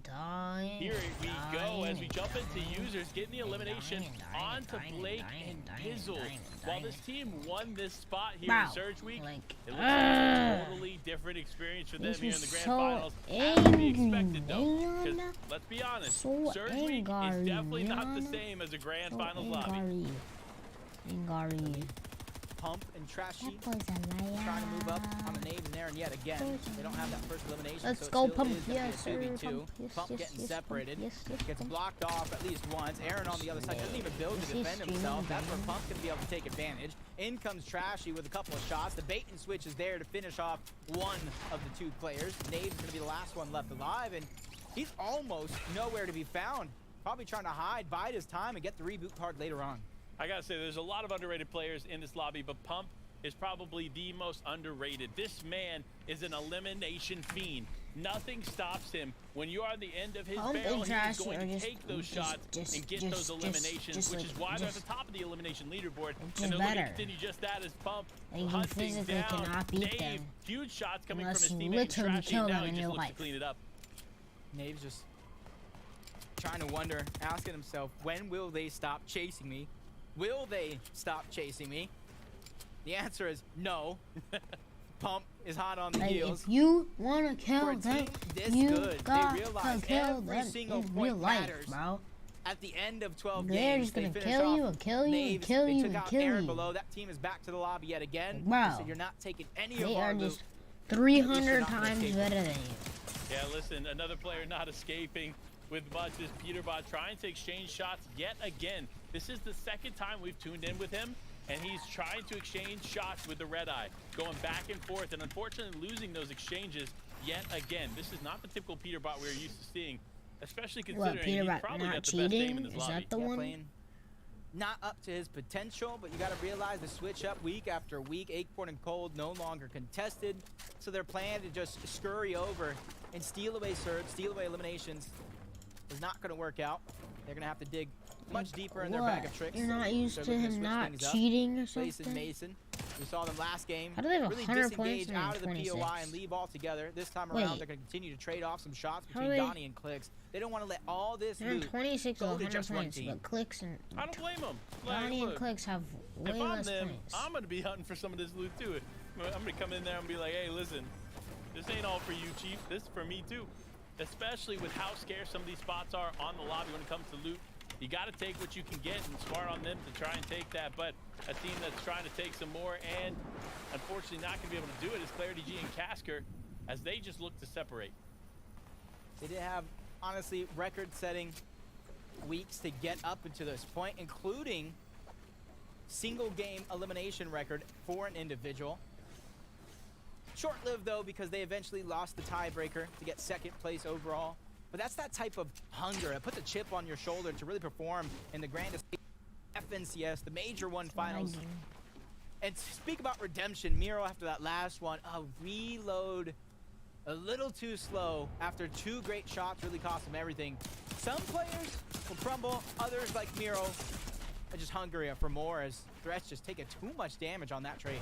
Speaker 5: here we go as we jump into users, getting the elimination onto Blake and Bizzle. While this team won this spot here in Surge Week, it looks like a totally different experience for them here in the Grand Finals. As to be expected though, because let's be honest, Surge Week is definitely not the same as a Grand Finals lobby.
Speaker 4: Pump and Trashy trying to move up on the nades and Aaron yet again. They don't have that first elimination.
Speaker 1: Let's
Speaker 4: so
Speaker 1: go,
Speaker 4: it still
Speaker 1: Pump.
Speaker 4: is gonna
Speaker 1: Yes,
Speaker 4: be a
Speaker 1: sir.
Speaker 4: 2v2. Pump getting separated. Gets
Speaker 1: Pump.
Speaker 4: blocked off at least once. Aaron on the other side doesn't even build to defend himself. That's where Pump's gonna be able to take advantage. In comes Trashy with a couple of shots. The bait and switch is there to finish off one of the two players. Nave's gonna be the last one left alive, and he's almost nowhere to be found. Probably trying to hide, bide his time, and get the reboot card later on.
Speaker 5: I gotta say, there's a lot of underrated players in this lobby, but Pump is probably the most underrated. This man is an elimination fiend. Nothing stops him. When you're on the end of his barrel, he's going to take those shots and get those eliminations, which is why they're at the top of the elimination leaderboard. And they're looking to continue just that as Pump hunting down Nave. Huge shots coming from his teammate and Trashy. Now he just looks to clean it up.
Speaker 4: Nave's just trying to wonder, asking himself, when will they stop chasing me? Will they stop chasing me? The answer is no. pump is hot on the
Speaker 1: Like,
Speaker 4: heels.
Speaker 1: if you wanna
Speaker 4: For
Speaker 1: kill
Speaker 4: a
Speaker 1: them,
Speaker 4: team this
Speaker 1: you
Speaker 4: good,
Speaker 1: got
Speaker 4: they
Speaker 1: to
Speaker 4: realize
Speaker 1: kill
Speaker 4: every
Speaker 1: them
Speaker 4: single
Speaker 1: in
Speaker 4: point
Speaker 1: real life,
Speaker 4: matters.
Speaker 1: bro.
Speaker 4: At the end of 12
Speaker 1: They're
Speaker 4: games,
Speaker 1: just
Speaker 4: they
Speaker 1: gonna
Speaker 4: finish
Speaker 1: kill
Speaker 4: off
Speaker 1: you and kill you and
Speaker 4: Maves.
Speaker 1: kill
Speaker 4: They
Speaker 1: you
Speaker 4: took
Speaker 1: and
Speaker 4: out
Speaker 1: kill
Speaker 4: Aaron
Speaker 1: you.
Speaker 4: below. That team is back to the lobby yet again.
Speaker 1: Bro.
Speaker 4: So you're not taking any
Speaker 1: They
Speaker 4: of our
Speaker 1: are
Speaker 4: loot.
Speaker 1: just 300
Speaker 4: At least you're not
Speaker 1: times
Speaker 4: escaping.
Speaker 1: better than you.
Speaker 5: Yeah, listen, another player not escaping with much is Peterbot trying to exchange shots yet again. This is the second time we've tuned in with him, and he's trying to exchange shots with the Red Eye, going back and forth, and unfortunately losing those exchanges yet again. This is not the typical Peterbot we're used to seeing, especially considering he's
Speaker 1: Peterbot
Speaker 5: probably
Speaker 1: not
Speaker 5: got the best aim
Speaker 1: cheating?
Speaker 5: in his
Speaker 1: Is
Speaker 5: lobby.
Speaker 1: that the
Speaker 4: Yeah,
Speaker 1: one?
Speaker 4: playing not up to his potential, but you got to realize the switch up week after week. Acorn and Cold no longer contested, so their plan to just scurry over and steal away Surge, steal away eliminations is not going to work out. They're going to have to dig much deeper in their bag of tricks.
Speaker 1: You're not used
Speaker 4: They're
Speaker 1: to
Speaker 4: looking
Speaker 1: him
Speaker 4: switch
Speaker 1: not
Speaker 4: things up.
Speaker 1: cheating or
Speaker 4: Mason,
Speaker 1: something?
Speaker 4: Mason. We saw them last game.
Speaker 1: How do they have
Speaker 4: really
Speaker 1: 100 points
Speaker 4: disengage
Speaker 1: and
Speaker 4: out of the
Speaker 1: 26?
Speaker 4: POI and leave altogether. This time
Speaker 1: Wait.
Speaker 4: around, they're going to continue to trade off some shots
Speaker 1: How
Speaker 4: between
Speaker 1: they-
Speaker 4: Donnie and Clicks. They don't want to let all this
Speaker 1: They're in
Speaker 4: loot
Speaker 1: 26
Speaker 4: go
Speaker 1: of
Speaker 4: to
Speaker 1: 100
Speaker 4: just one
Speaker 1: points,
Speaker 4: team.
Speaker 1: but Clicks and
Speaker 5: I don't blame him. Like,
Speaker 1: Donnie and
Speaker 5: look,
Speaker 1: Clicks have way
Speaker 5: if I'm
Speaker 1: less
Speaker 5: them,
Speaker 1: points.
Speaker 5: I'm gonna be hunting for some of this loot too. I'm gonna come in there and be like, hey, listen, this ain't all for you, Chief. This is for me too. Especially with how scarce some of these spots are on the lobby when it comes to loot. You got to take what you can get, and smart on them to try and take that. But a team that's trying to take some more and unfortunately not going to be able to do it is Clarity G and Casker, as they just look to separate.
Speaker 4: They did have, honestly, record-setting weeks to get up into this point, including single-game elimination record for an individual. Short-lived, though, because they eventually lost the tiebreaker to get second place overall. But that's that type of hunger. It puts a chip on your shoulder to really perform in the grandest FNCS, the Major One finals. And to speak about redemption, Miro, after that last one, reload a little too slow after two great shots really cost him everything. Some players will crumble, others like Miro are just hungrier for more as threats just taking too much damage on that trade.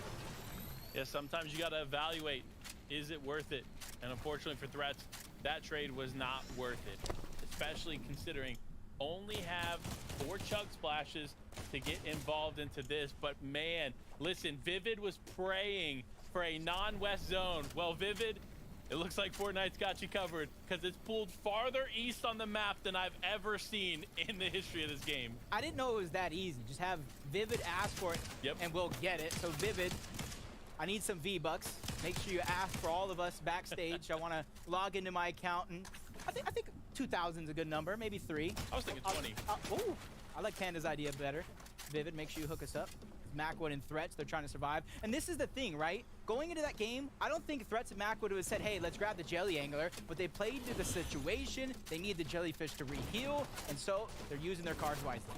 Speaker 5: Yeah, sometimes you got to evaluate, is it worth it? And unfortunately for threats, that trade was not worth it, especially considering only have 4 chug splashes to get involved into this. But man, listen, Vivid was praying for a non-west zone. Well, Vivid, it looks like Fortnite's got you covered because it's pulled farther east on the map than I've ever seen in the history of this game.
Speaker 4: I didn't know it was that easy. Just have Vivid ask for it, and we'll get it. So Vivid, I need some V-Bucks. Make sure you ask for all of us backstage. I want to log into my account, and I think 2,000 is a good number, maybe 3.
Speaker 5: I was thinking 20.
Speaker 4: Ooh, I like Panda's idea better. Vivid, make sure you hook us up. Macwood and Threats, they're trying to survive. And this is the thing, right? Going into that game, I don't think Threats and Macwood would have said, hey, let's grab the Jelly Angler, but they played to the situation. They need the Jellyfish to reheal, and so they're using their cards wisely.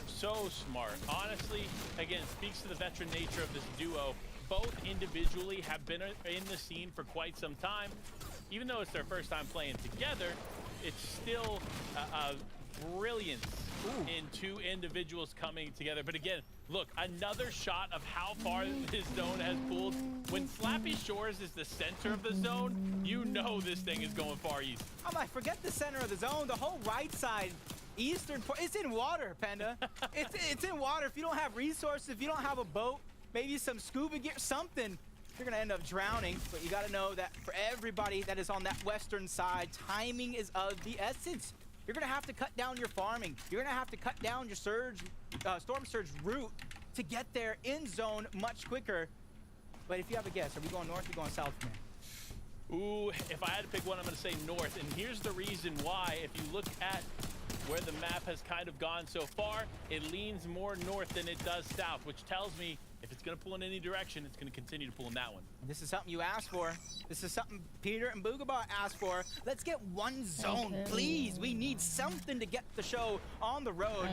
Speaker 5: So smart. Honestly, again, speaks to the veteran nature of this duo. Both individually have been in the scene for quite some time. Even though it's their first time playing together, it's still a brilliance in 2 individuals coming together. But again, look, another shot of how far this zone has pulled. When Slappy Shores is the center of the zone, you know this thing is going far east.
Speaker 4: I'm like, forget the center of the zone. The whole right side, eastern part, it's in water, Panda. it's in water. If you don't have resources, if you don't have a boat, maybe some scuba gear, something, you're gonna end up drowning. But you gotta know that for everybody that is on that western side, timing is of the essence. You're gonna have to cut down your farming. You're gonna have to cut down your surge, storm surge route to get there in zone much quicker. But if you have a guess, are we going north or going south from here?
Speaker 5: Ooh, if I had to pick one, I'm gonna say north. And here's the reason why. If you look at where the map has kind of gone so far, it leans more north than it does south, which tells me if it's going to pull in any direction, it's going to continue to pull in that one.
Speaker 4: This is something you asked for. This is something Peter and Boogabot asked for. Let's get one zone, please. We need something to get the show on the road.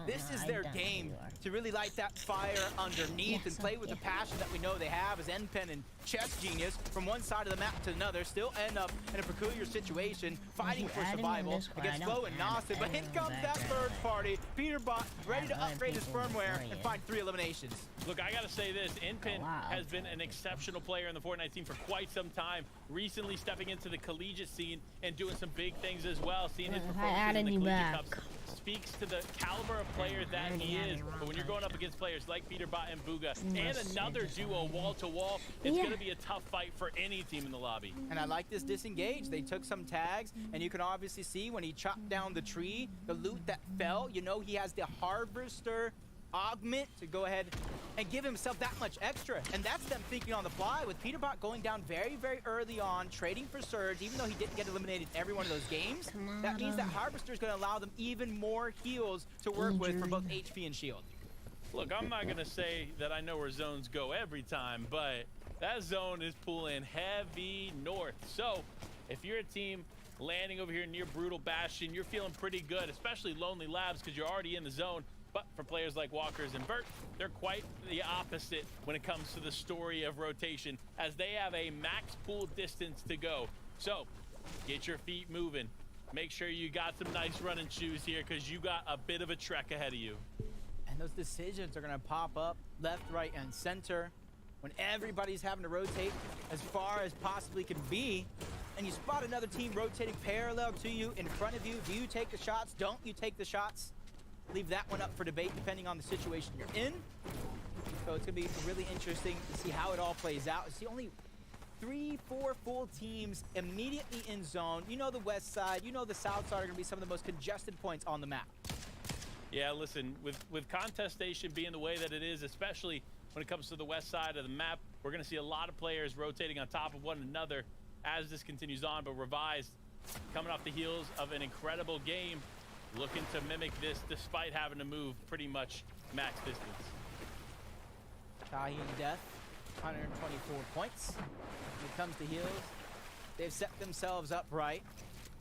Speaker 4: This is their game to really light that fire underneath and play with the passion that we know they have as NPen and Chess Genius from one side of the map to another, still end up in a peculiar situation, fighting for survival against Flo and Nastin. But in comes that third party, Peterbot, ready to upgrade his firmware and find 3 eliminations.
Speaker 5: Look, I gotta say this, NPen has been an exceptional player. player in the Fortnite scene for quite some time, recently stepping into the collegiate scene and doing some big things as well. Seeing his performances in the collegiate cups speaks to the caliber of player that he is. But when you're going up against players like Peterbot and Bugha and another duo wall to wall, it's going to be a tough fight for any team in the lobby.
Speaker 4: And I like this disengage. They took some tags, and you can obviously see when he chopped down the tree, the loot that fell, you know he has the Harvester augment to go ahead and give himself that much extra. And that's them thinking on the fly, with Peterbot going down very, very early on, trading for Surge, even though he didn't get eliminated in every one of those games. That means that Harvester is going to allow them even more heals to work with for both HP and shield.
Speaker 5: Look, I'm not going to say that I know where zones go every time, but that zone is pulling heavy north. So if you're a team landing over here near Brutal Bastion, you're feeling pretty good, especially Lonely Labs, because you're already in the zone. But for players like Walkers and Burt, they're quite the opposite when it comes to the story of rotation, as they have a max pool distance to go. So get your feet moving. Make sure you got some nice running shoes here, because you got a bit of a trek ahead of you.
Speaker 4: And those decisions are going to pop up left, right, and center when everybody's having to rotate as far as possibly can be. And you spot another team rotating parallel to you, in front of you. Do you take the shots? Don't you take the shots? Leave that one up for debate depending on the situation you're in. So it's going to be really interesting to see how it all plays out. It's the only 3-4 full teams immediately in zone. You know the west side, you know the south side are going to be some of the most congested points on the map.
Speaker 5: Yeah, listen, with contestation being the way that it is, especially when it comes to the west side of the map, we're going to see a lot of players rotating on top of one another as this continues on. But Revised, coming off the heels of an incredible game, looking to mimic this despite having to move pretty much max distance.
Speaker 4: Tahi and Death, 124 points. When it comes to heals, they've set themselves up right,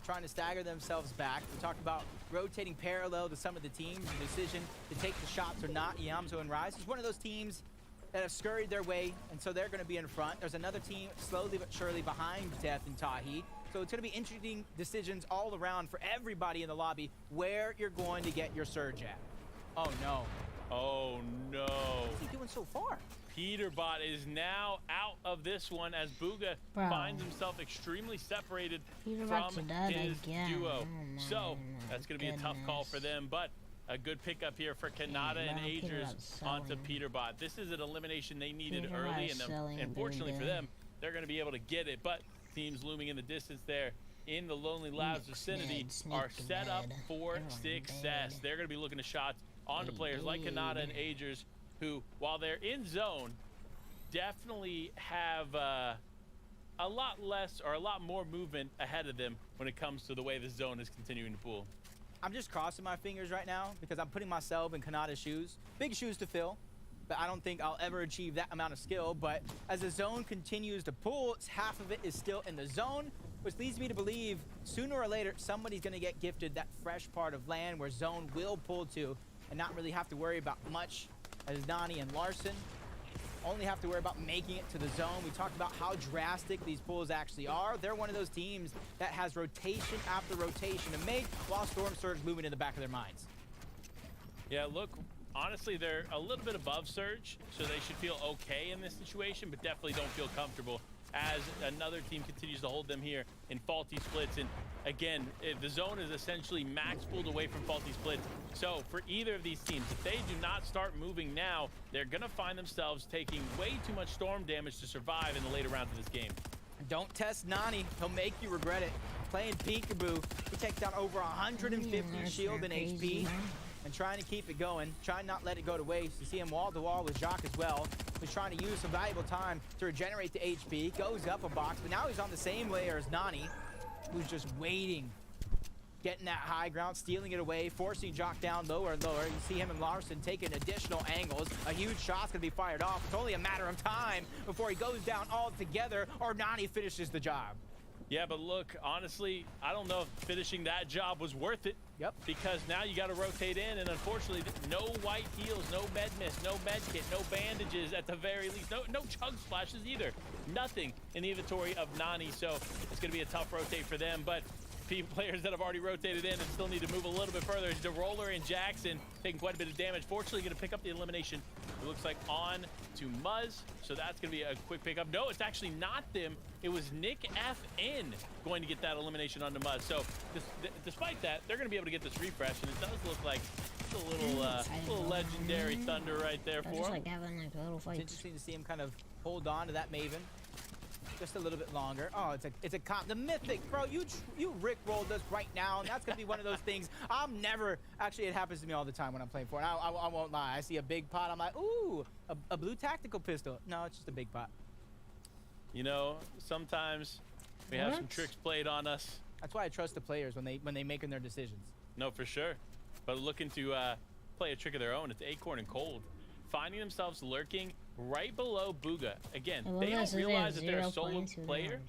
Speaker 4: trying to stagger themselves back. We talked about rotating parallel to some of the teams. The decision to take the shots or not. Iamzo and Rise is one of those teams that have scurried their way, and so they're going to be in front. There's another team slowly but surely behind Death and Tahi. So it's going to be interesting decisions all around for everybody in the lobby where you're going to get your surge at. Oh, no.
Speaker 5: Oh, no.
Speaker 4: What's he doing so far?
Speaker 5: Peterbot is now out of this one as Bugha finds himself extremely separated from his duo. So that's going to be a tough call for them, but a good pickup here for Kanata and Agers onto Peterbot. This is an elimination they needed early, and unfortunately for them, they're going to be able to get it. But teams looming in the distance there in the Lonely Labs vicinity are set up for success. They're going to be looking to shots onto players like Kanata and Agers, who, while they're in zone, definitely have a lot less or a lot more movement ahead of them when it comes to the way the zone is continuing to pool.
Speaker 4: I'm just crossing my fingers right now because I'm putting myself in Kanata's shoes. Big shoes to fill, but I don't think I'll ever achieve that amount of skill. But as the zone continues to pull, half of it is still in the zone, which leads me to believe sooner or later somebody's going to get gifted that fresh part of land where zone will pull to and not really have to worry about much, as Nani and Larson only have to worry about making it to the zone. We talked about how drastic these pulls actually are. They're one of those teams that has rotation after rotation to make, while Storm Surge moving in the back of their minds.
Speaker 5: Yeah, look, honestly, they're a little bit above Surge, so they should feel okay in this situation, but definitely don't feel comfortable as another team continues to hold them here in faulty splits. And again, the zone is essentially max pulled away from faulty splits. So for either of these teams, if they do not start moving now, they're going to find themselves taking way too much storm damage to survive in the later rounds of this game.
Speaker 4: Don't test Nani. He'll make you regret it. Playing Peekaboo, he takes down over 150 shield and HP. And trying to keep it going, trying not let it go to waste. You see him wall to wall with Jacques as well, who's trying to use some valuable time to regenerate the HP, goes up a box, but now he's on the same layer as Nani, who's just waiting, getting that high ground, stealing it away, forcing Jacques down lower and lower. You see him and Larson taking additional angles. A huge shot's gonna be fired off. It's only a matter of time before he goes down altogether or Nani finishes the job.
Speaker 5: Yeah, but look, honestly, I don't know if finishing that job was worth it.
Speaker 4: Yep.
Speaker 5: Because now you got to rotate in, and unfortunately, no white heals, no med mist, no med kit, no bandages at the very least. No chug splashes either. Nothing in the inventory of Nani, so it's going to be a tough rotate for them. But players that have already rotated in and still need to move a little bit further. DeRoller and Jackson taking quite a bit of damage. Fortunately, going to pick up the elimination It looks like on to Muzz, so that's going to be a quick pickup. No, it's actually not them. It was Nick FN going to get that elimination onto Muzz. So despite that, they're going to be able to get this refresh, and it does look like a little legendary thunder right there for
Speaker 1: Just
Speaker 5: him.
Speaker 1: like having like a little
Speaker 4: It's
Speaker 1: fight.
Speaker 4: interesting to see him kind of hold on to that Maven just a little bit longer. Oh, it's a comp. The Mythic, bro, you rickrolled us right now, and that's gonna be one of those things I'm never. Actually, it happens to me all the time when I'm playing for it. I won't lie. I see a big pot, I'm like, ooh, a blue tactical pistol. No, it's just a big pot.
Speaker 5: You know, sometimes we have some tricks played on us.
Speaker 4: That's why I trust the players when they make their decisions.
Speaker 5: No, for sure. But looking to play a trick of their own, it's Acorn and Cold, finding themselves lurking right below Bugha. Again, they don't realize that they're a solo player.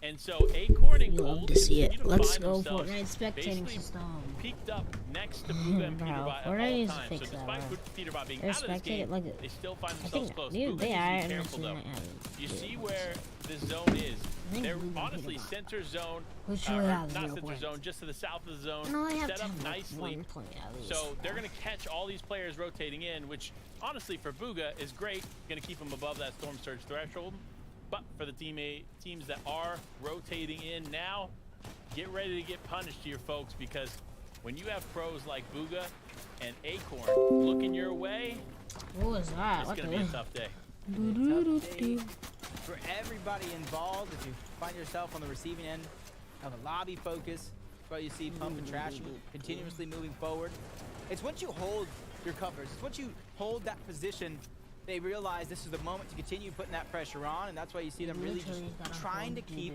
Speaker 5: And so Acorn and Cold
Speaker 1: love to see it.
Speaker 5: continue to
Speaker 1: Let's
Speaker 5: find
Speaker 1: go
Speaker 5: themselves
Speaker 1: Fortnite spectating
Speaker 5: basically
Speaker 1: system.
Speaker 5: peeked up next to Bugha and
Speaker 1: Bro,
Speaker 5: Peterbot at
Speaker 1: Fortnite
Speaker 5: all
Speaker 1: needs to
Speaker 5: times.
Speaker 1: fix
Speaker 5: So
Speaker 1: that,
Speaker 5: despite
Speaker 1: bro.
Speaker 5: Peterbot being
Speaker 1: They're
Speaker 5: out of this
Speaker 1: spectating
Speaker 5: game,
Speaker 1: like
Speaker 5: they still find
Speaker 1: I
Speaker 5: themselves
Speaker 1: think
Speaker 5: close.
Speaker 1: they
Speaker 5: Bugha
Speaker 1: are.
Speaker 5: needs to be
Speaker 1: I'm
Speaker 5: careful
Speaker 1: not
Speaker 5: though.
Speaker 1: seeing
Speaker 5: You
Speaker 1: it.
Speaker 5: see where this zone is.
Speaker 1: think
Speaker 5: They're
Speaker 1: Bugha
Speaker 5: honestly
Speaker 1: Peterbot.
Speaker 5: center zone,
Speaker 1: Which
Speaker 5: or
Speaker 1: we have
Speaker 5: not
Speaker 1: 0
Speaker 5: center
Speaker 1: points.
Speaker 5: zone, just to the south of the zone,
Speaker 1: No, I have
Speaker 5: set
Speaker 1: to
Speaker 5: up
Speaker 1: have like
Speaker 5: nicely.
Speaker 1: 1 point at least.
Speaker 5: So they're going to catch all these players rotating in, which honestly for Bugha is great. Going to keep them above that Storm Surge threshold. But for the teams that are rotating in now, get ready to get punished here, folks, because when you have pros like Bugha and Acorn looking your way,
Speaker 1: What was that?
Speaker 5: it's
Speaker 1: What
Speaker 5: going
Speaker 1: the
Speaker 5: to be a tough day.
Speaker 4: Tough day for everybody involved. If you find yourself on the receiving end of a lobby focus, that's why you see Pump and Trash continuously moving forward. It's once you hold your covers, it's once you hold that position, they realize this is the moment to continue putting that pressure on, and that's why you see them really just trying to keep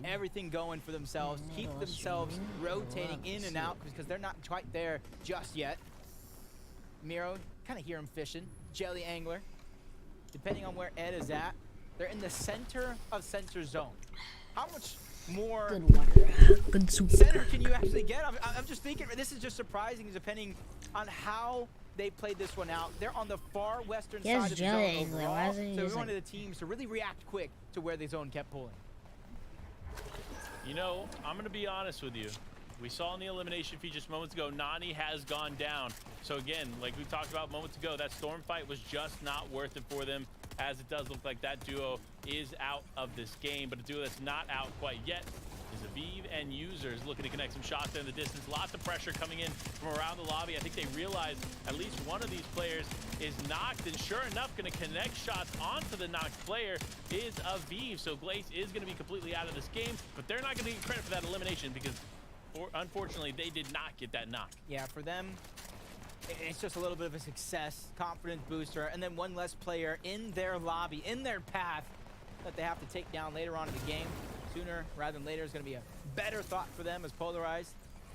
Speaker 4: everything going for themselves, keep themselves rotating in and out because they're not quite there just yet. Miro, kind of hear him fishing. Jelly Angler, depending on where Ed is at, they're in the center of center zone. How much more
Speaker 1: Good water. Good soup.
Speaker 4: center can you actually get? I'm just thinking, this is just surprising depending on how they played this one out. They're on the far western
Speaker 1: Yes,
Speaker 4: side of the
Speaker 1: Jelly
Speaker 4: zone
Speaker 1: Angler. Why
Speaker 4: overall,
Speaker 1: isn't he
Speaker 4: so we
Speaker 1: just
Speaker 4: wanted
Speaker 1: like-
Speaker 4: the teams to really react quick to where the zone kept pulling.
Speaker 5: You know, I'm going to be honest with you. We saw in the elimination feed just moments ago, Nani has gone down. So again, like we talked about moments ago, that storm fight was just not worth it for them, as it does look like that duo is out of this game. But a duo that's not out quite yet is Aviv and Users looking to connect some shots in the distance. Lots of pressure coming in from around the lobby. I think they realize at least one of these players is knocked, and sure enough, going to connect shots onto the knocked player is Aviv. So Glace is going to be completely out of this game, but they're not going to get credit for that elimination because unfortunately, they did not get that knock.
Speaker 4: Yeah, for them, it's just a little bit of a success, confidence booster, and then one less player in their lobby, in their path that they have to take down later on in the game. Sooner rather than later is going to be a better thought for them as Polarized.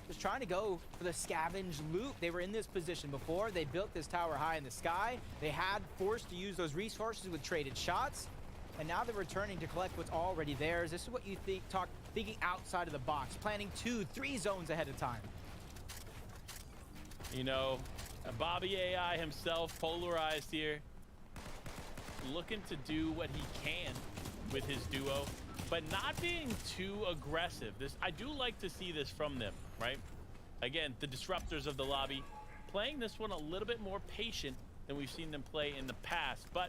Speaker 4: Just trying to go for the scavenge loop. They were in this position before. They built this tower high in the sky. They had forced to use those resources with traded shots. And now they're returning to collect what's already theirs. This is what you thinking outside of the box, planning 2-3 zones ahead of time.
Speaker 5: You know, Bobby AI himself, Polarized here, looking to do what he can with his duo, but not being too aggressive. I do like to see this from them, right? Again, the disruptors of the lobby, playing this one a little bit more patient than we've seen them play in the past, but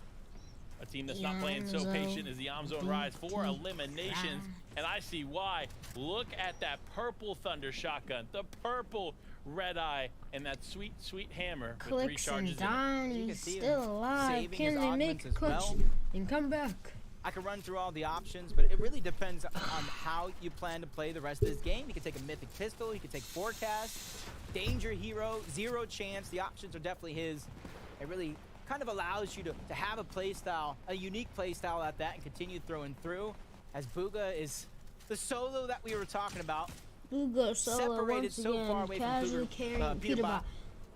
Speaker 5: a team that's not playing so patient is the Yamzone Rise for eliminations, and I see why. Look at that purple Thunder shotgun, the purple Red Eye, and that sweet, sweet hammer with 3
Speaker 1: Clicks
Speaker 5: charges
Speaker 1: and
Speaker 5: in it.
Speaker 1: Donnie's still alive.
Speaker 4: saving his
Speaker 1: Can they make
Speaker 4: augments
Speaker 1: a
Speaker 4: as
Speaker 1: clutch
Speaker 4: well.
Speaker 1: and come back?
Speaker 4: I can run through all the options, but it really depends on how you plan to play the rest of this game. You can take a Mythic Pistol, you can take Forecast, Danger Hero, Zero Chance. The options are definitely his. It really kind of allows you to have a playstyle, a unique playstyle at that, and continue throwing through, as Bugha is the solo that we were talking about.
Speaker 1: Bugha solo
Speaker 4: separated
Speaker 1: once
Speaker 4: so
Speaker 1: again,
Speaker 4: far away from
Speaker 1: casually
Speaker 4: Bugha,
Speaker 1: carrying
Speaker 4: Peterbot,
Speaker 1: Peterbot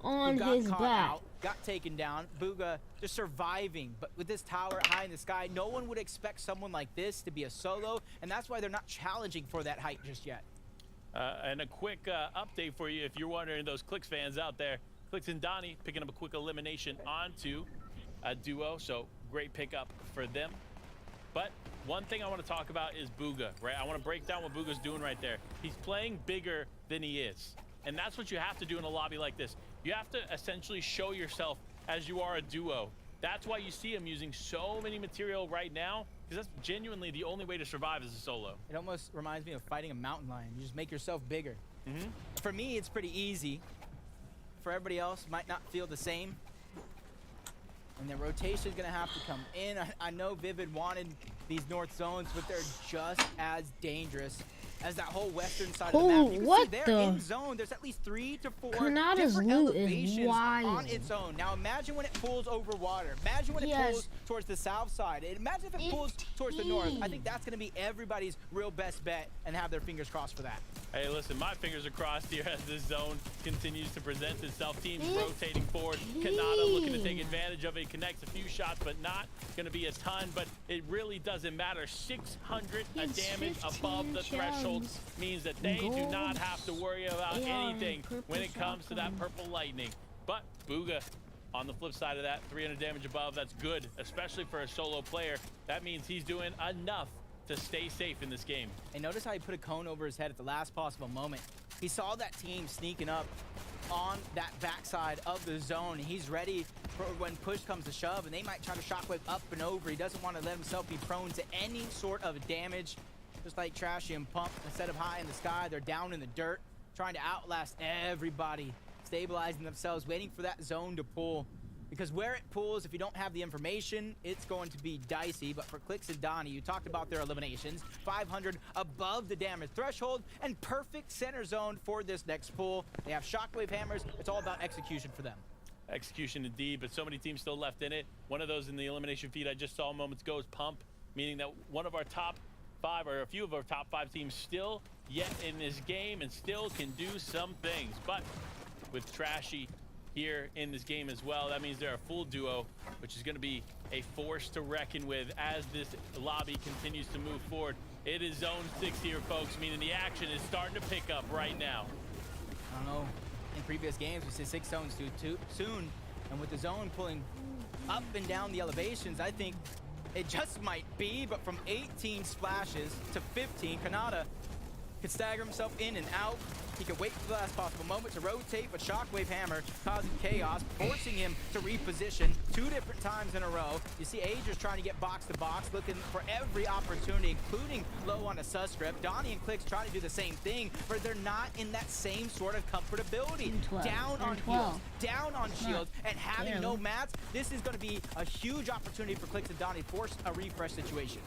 Speaker 1: on
Speaker 4: who got
Speaker 1: his
Speaker 4: caught
Speaker 1: back.
Speaker 4: out, got taken down. Bugha just surviving, but with this tower high in the sky, no one would expect someone like this to be a solo, and that's why they're not challenging for that height just yet.
Speaker 5: And a quick update for you if you're wondering, those Clicks fans out there. Clicks and Donnie picking up a quick elimination onto a duo, so great pickup for them. But one thing I want to talk about is Bugha, right? I want to break down what Bugha's doing right there. He's playing bigger than he is. And that's what you have to do in a lobby like this. You have to essentially show yourself as you are a duo. That's why you see him using so many material right now, because that's genuinely the only way to survive as a solo.
Speaker 4: It almost reminds me of fighting a mountain lion. You just make yourself bigger. For me, it's pretty easy. For everybody else, might not feel the same. And the rotation is going to have to come in. I know Vivid wanted these north zones, but they're just as dangerous as that whole western side of the map. You can see there in zone, there's at least 3 to 4
Speaker 1: Kanata's
Speaker 4: different
Speaker 1: loot is
Speaker 4: elevations
Speaker 1: wild.
Speaker 4: on its own. Now imagine when it pulls over water. Imagine when it pulls towards the south side. Imagine if it pulls towards the north. I think that's going to be everybody's real best bet, and have their fingers crossed for that.
Speaker 5: Hey, listen, my fingers are crossed here as this zone continues to present itself. Teams rotating forward. Kanata looking to take advantage of it. Connects a few shots, but not going to be a ton. But it really doesn't matter. 600 damage above the threshold means that they do not have to worry about anything when it comes to that purple lightning. But Bugha, on the flip side of that, 300 damage above, that's good, especially for a solo player. That means he's doing enough to stay safe in this game.
Speaker 4: And notice how he put a cone over his head at the last possible moment. He saw that team sneaking up on that backside of the zone. He's ready for when push comes to shove, and they might try to shockwave up and over. He doesn't want to let himself be prone to any sort of damage. Just like Trashy and Pump, instead of high in the sky, they're down in the dirt, trying to outlast everybody, stabilizing themselves, waiting for that zone to pull. Because where it pulls, if you don't have the information, it's going to be dicey. But for Clix and Donnie, you talked about their eliminations. 500 above the damage threshold, and perfect center zone for this next pull. They have shockwave hammers. It's all about execution for them.
Speaker 5: Execution indeed, but so many teams still left in it. One of those in the elimination feed I just saw moments ago is Pump, meaning that one of our top 5, or a few of our top 5 teams still yet in this game and still can do some things. But with Trashy here in this game as well, that means they're a full duo, which is going to be a force to reckon with as this lobby continues to move forward. It is zone 6 here, folks, meaning the action is starting to pick up right now.
Speaker 4: I don't know, in previous games we said 6 zones too soon, and with the zone pulling up and down the elevations, I think it just might be. But from 18 splashes to 15, Kanata could stagger himself in and out. He could wait for the last possible moment to rotate, but Shockwave Hammer causing chaos, forcing him to reposition 2 different times in a row. You see Aegis trying to get box to box, looking for every opportunity, including low on a sus script. Donnie and Clix trying to do the same thing, but they're not in that same sort of comfortability. Down on heals, down on shields, and having no mats. This is going to be a huge opportunity for Clix and Donnie to force a refresh situation.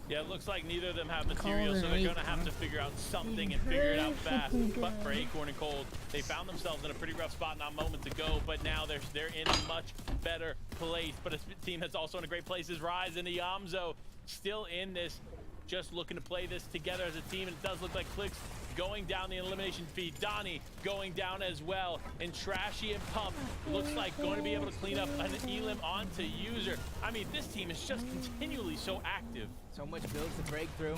Speaker 5: Yeah, it looks like neither of them have material, so they're going to have to figure out something and figure it out fast. But for Acorn and Cold, they found themselves in a pretty rough spot not moments ago, but now they're in a much better place. But a team that's also in a great place is Rise and Iamzo, still in this, just looking to play this together as a team. And it does look like Clix going down the elimination feed. Donnie going down as well. And Trashy and Pump looks like going to be able to clean up an Elim onto User. I mean, this team is just continually so active.
Speaker 4: So much builds to break through.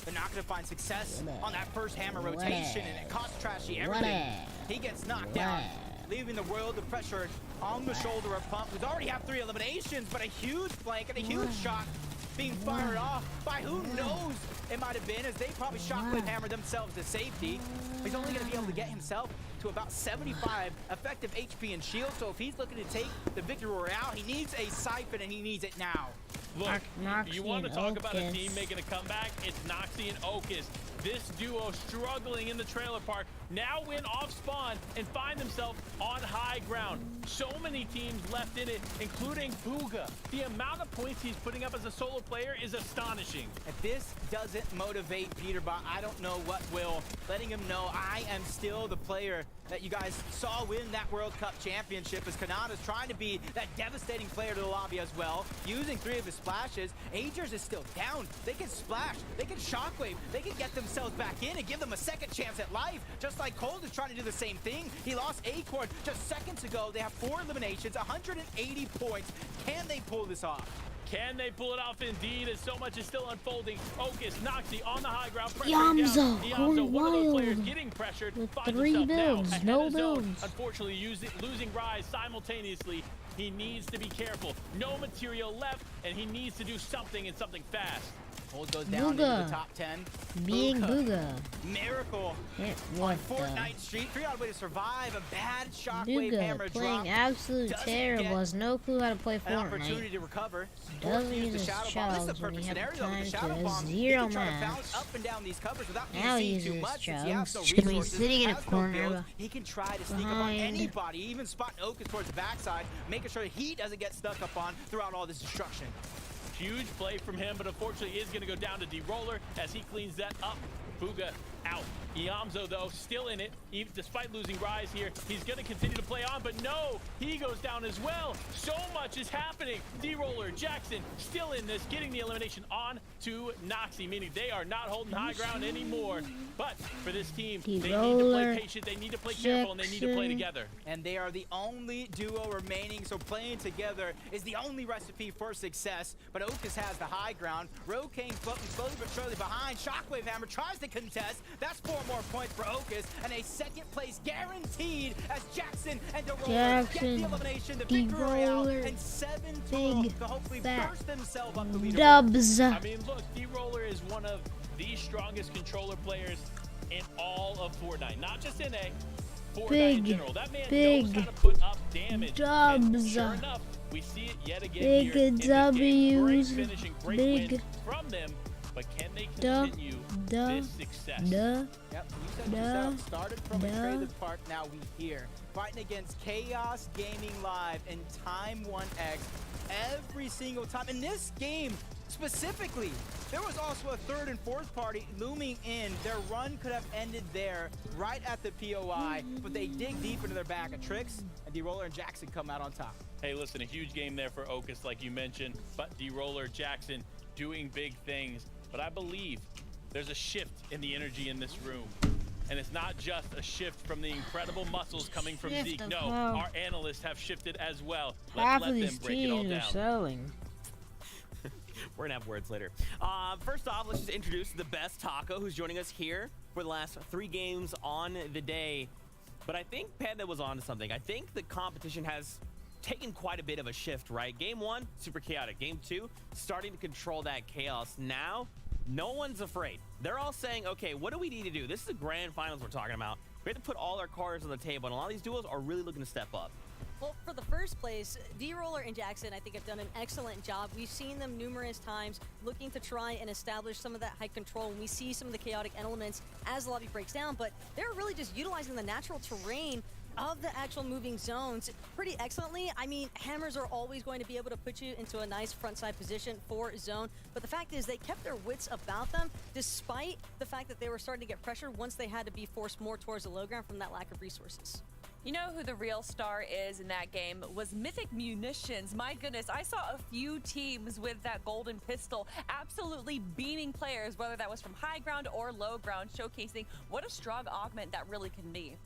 Speaker 4: They're not going to find success on that first hammer rotation, and it costs Trashy everything. He gets knocked down, leaving the world of pressure on the shoulder of Pump, who's already have 3 eliminations, but a huge flank and a huge shot being fired off by who knows it might have been, as they probably shockwave hammered themselves to safety. He's only going to be able to get himself to about 75 effective HP and shield, so if he's looking to take the victory royale, he needs a siphon, and he needs it now.
Speaker 5: Look, you want to talk about a team making a comeback? It's Noxy and Ocus. This duo struggling in the trailer park now win off spawn and find themselves on high ground. So many teams left in it, including Bugha. The amount of points he's putting up as a solo player is astonishing.
Speaker 4: If this doesn't motivate Peterbot, I don't know what will. Letting him know I am still the player that you guys saw win that World Cup championship, as Kanata's trying to be that devastating player to the lobby as well, using 3 of his splashes. Aegis is still down. They can splash, they can shockwave, they can get themselves back in and give them a second chance at life, just like Cold is trying to do the same thing. He lost Acorn just seconds ago. They have 4 eliminations, 180 points. Can they pull this off?
Speaker 5: Can they pull it off indeed, as so much is still unfolding? Ocus, Noxy on the high ground,
Speaker 1: Iamzo going
Speaker 5: one of those players
Speaker 1: wild
Speaker 5: getting pressured,
Speaker 1: with
Speaker 5: finds
Speaker 1: 3
Speaker 5: himself
Speaker 1: builds,
Speaker 5: now
Speaker 1: no
Speaker 5: ahead of zone.
Speaker 1: builds.
Speaker 5: Unfortunately, losing Rise simultaneously. He needs to be careful. No material left, and he needs to do something, and something fast.
Speaker 4: Hold goes down into the
Speaker 1: Booga.
Speaker 4: top 10.
Speaker 1: Big Booga.
Speaker 4: Miracle
Speaker 1: Yeah,
Speaker 4: on
Speaker 1: what
Speaker 4: Fortnite Street. Figure out a way to survive a bad shockwave hammer
Speaker 1: Booga playing
Speaker 4: drop.
Speaker 1: absolute
Speaker 4: Doesn't
Speaker 1: terrible.
Speaker 4: get
Speaker 1: Has no clue how to play
Speaker 4: An opportunity
Speaker 1: Fortnite.
Speaker 4: to recover.
Speaker 1: Doesn't
Speaker 4: Forced to
Speaker 1: use
Speaker 4: the
Speaker 1: his
Speaker 4: shadow bomb. This is a
Speaker 1: chugs when
Speaker 4: perfect
Speaker 1: he has
Speaker 4: scenario with the
Speaker 1: time
Speaker 4: shadow
Speaker 1: to
Speaker 4: bomb. He
Speaker 1: zero
Speaker 4: can try to
Speaker 1: max.
Speaker 4: bounce up and down these covers without being
Speaker 1: Now he
Speaker 4: seen
Speaker 1: uses
Speaker 4: too
Speaker 1: his
Speaker 4: much. Since he has
Speaker 1: chugs.
Speaker 4: no
Speaker 1: Just gonna be
Speaker 4: resources,
Speaker 1: sitting in a
Speaker 4: has no
Speaker 1: corner
Speaker 4: build, he can try to sneak up on
Speaker 1: behind.
Speaker 4: anybody, even spotting Okus towards the backside, making sure he doesn't get stuck up on throughout all this destruction.
Speaker 5: Huge play from him, but unfortunately is going to go down to D-Roller as he cleans that up. Booga out. Iamzo, though, still in it. Even despite losing Rise here, he's going to continue to play on, but no, he goes down as well. So much is happening. D-Roller, Jackson, still in this, getting the elimination on to Noxy, meaning they are not holding high ground anymore. But for this team, they need to play patient, they need to play careful, and they need to play together.
Speaker 4: And they are the only duo remaining, so playing together is the only recipe for success. But Okus has the high ground. Rokane floating slowly but surely behind. Shockwave Hammer tries to contest. That's 4 more points for Okus, and a second place guaranteed as Jackson and D-Roller get the elimination, the victory royale, and 7 total to hopefully burst themselves up the leaderboard.
Speaker 1: Dubs.
Speaker 5: I mean, look, D-Roller is one of the strongest controller players in all of Fortnite, not just in Fortnite in general. That man knows how to put up damage.
Speaker 1: Dubs.
Speaker 5: And sure enough, we see it yet again
Speaker 1: Big
Speaker 5: here in this game. Great
Speaker 1: W's.
Speaker 5: finishing, great
Speaker 1: Big
Speaker 5: wins from them, but can they continue this success?
Speaker 4: Yep, you said yourself, started from a traded park, now we here. Fighting against Chaos Gaming Live and Time 1X every single time. In this game, specifically, there was also a third and fourth party looming in. Their run could have ended there, right at the POI, but they dig deep into their bag of tricks, and D-Roller and Jackson come out on top.
Speaker 5: Hey, listen, a huge game there for Okus, like you mentioned, but D-Roller, Jackson doing big things. But I believe there's a shift in the energy in this room. And it's not just a shift from the incredible muscles coming from Zeke. No, our analysts have shifted as well.
Speaker 1: Half
Speaker 5: Let
Speaker 1: of
Speaker 5: them
Speaker 1: these
Speaker 5: break it all
Speaker 1: teams are
Speaker 5: down.
Speaker 1: selling.
Speaker 7: We're gonna have words later. First off, let's just introduce the best Taco, who's joining us here for the last 3 games on the day. But I think Panda was on to something. I think the competition has taken quite a bit of a shift, right? Game 1, super chaotic. Game 2, starting to control that chaos. Now, no one's afraid. They're all saying, okay, what do we need to do? This is the grand finals we're talking about. We have to put all our cards on the table, and a lot of these duos are really looking to step up.
Speaker 9: Well, for the first place, D-Roller and Jackson, I think, have done an excellent job. We've seen them numerous times looking to try and establish some of that high control, and we see some of the chaotic elements as the lobby breaks down, but they're really just utilizing the natural terrain of the actual moving zones pretty excellently. I mean, hammers are always going to be able to put you into a nice front side position for zone, but the fact is they kept their wits about them despite the fact that they were starting to get pressure once they had to be forced more towards the low ground from that lack of resources.
Speaker 8: You know who the real star is in that game was Mythic Munitions. My goodness, I saw a few teams with that golden pistol absolutely beating players, whether that was from high ground or low ground, showcasing what a strong augment that really can be.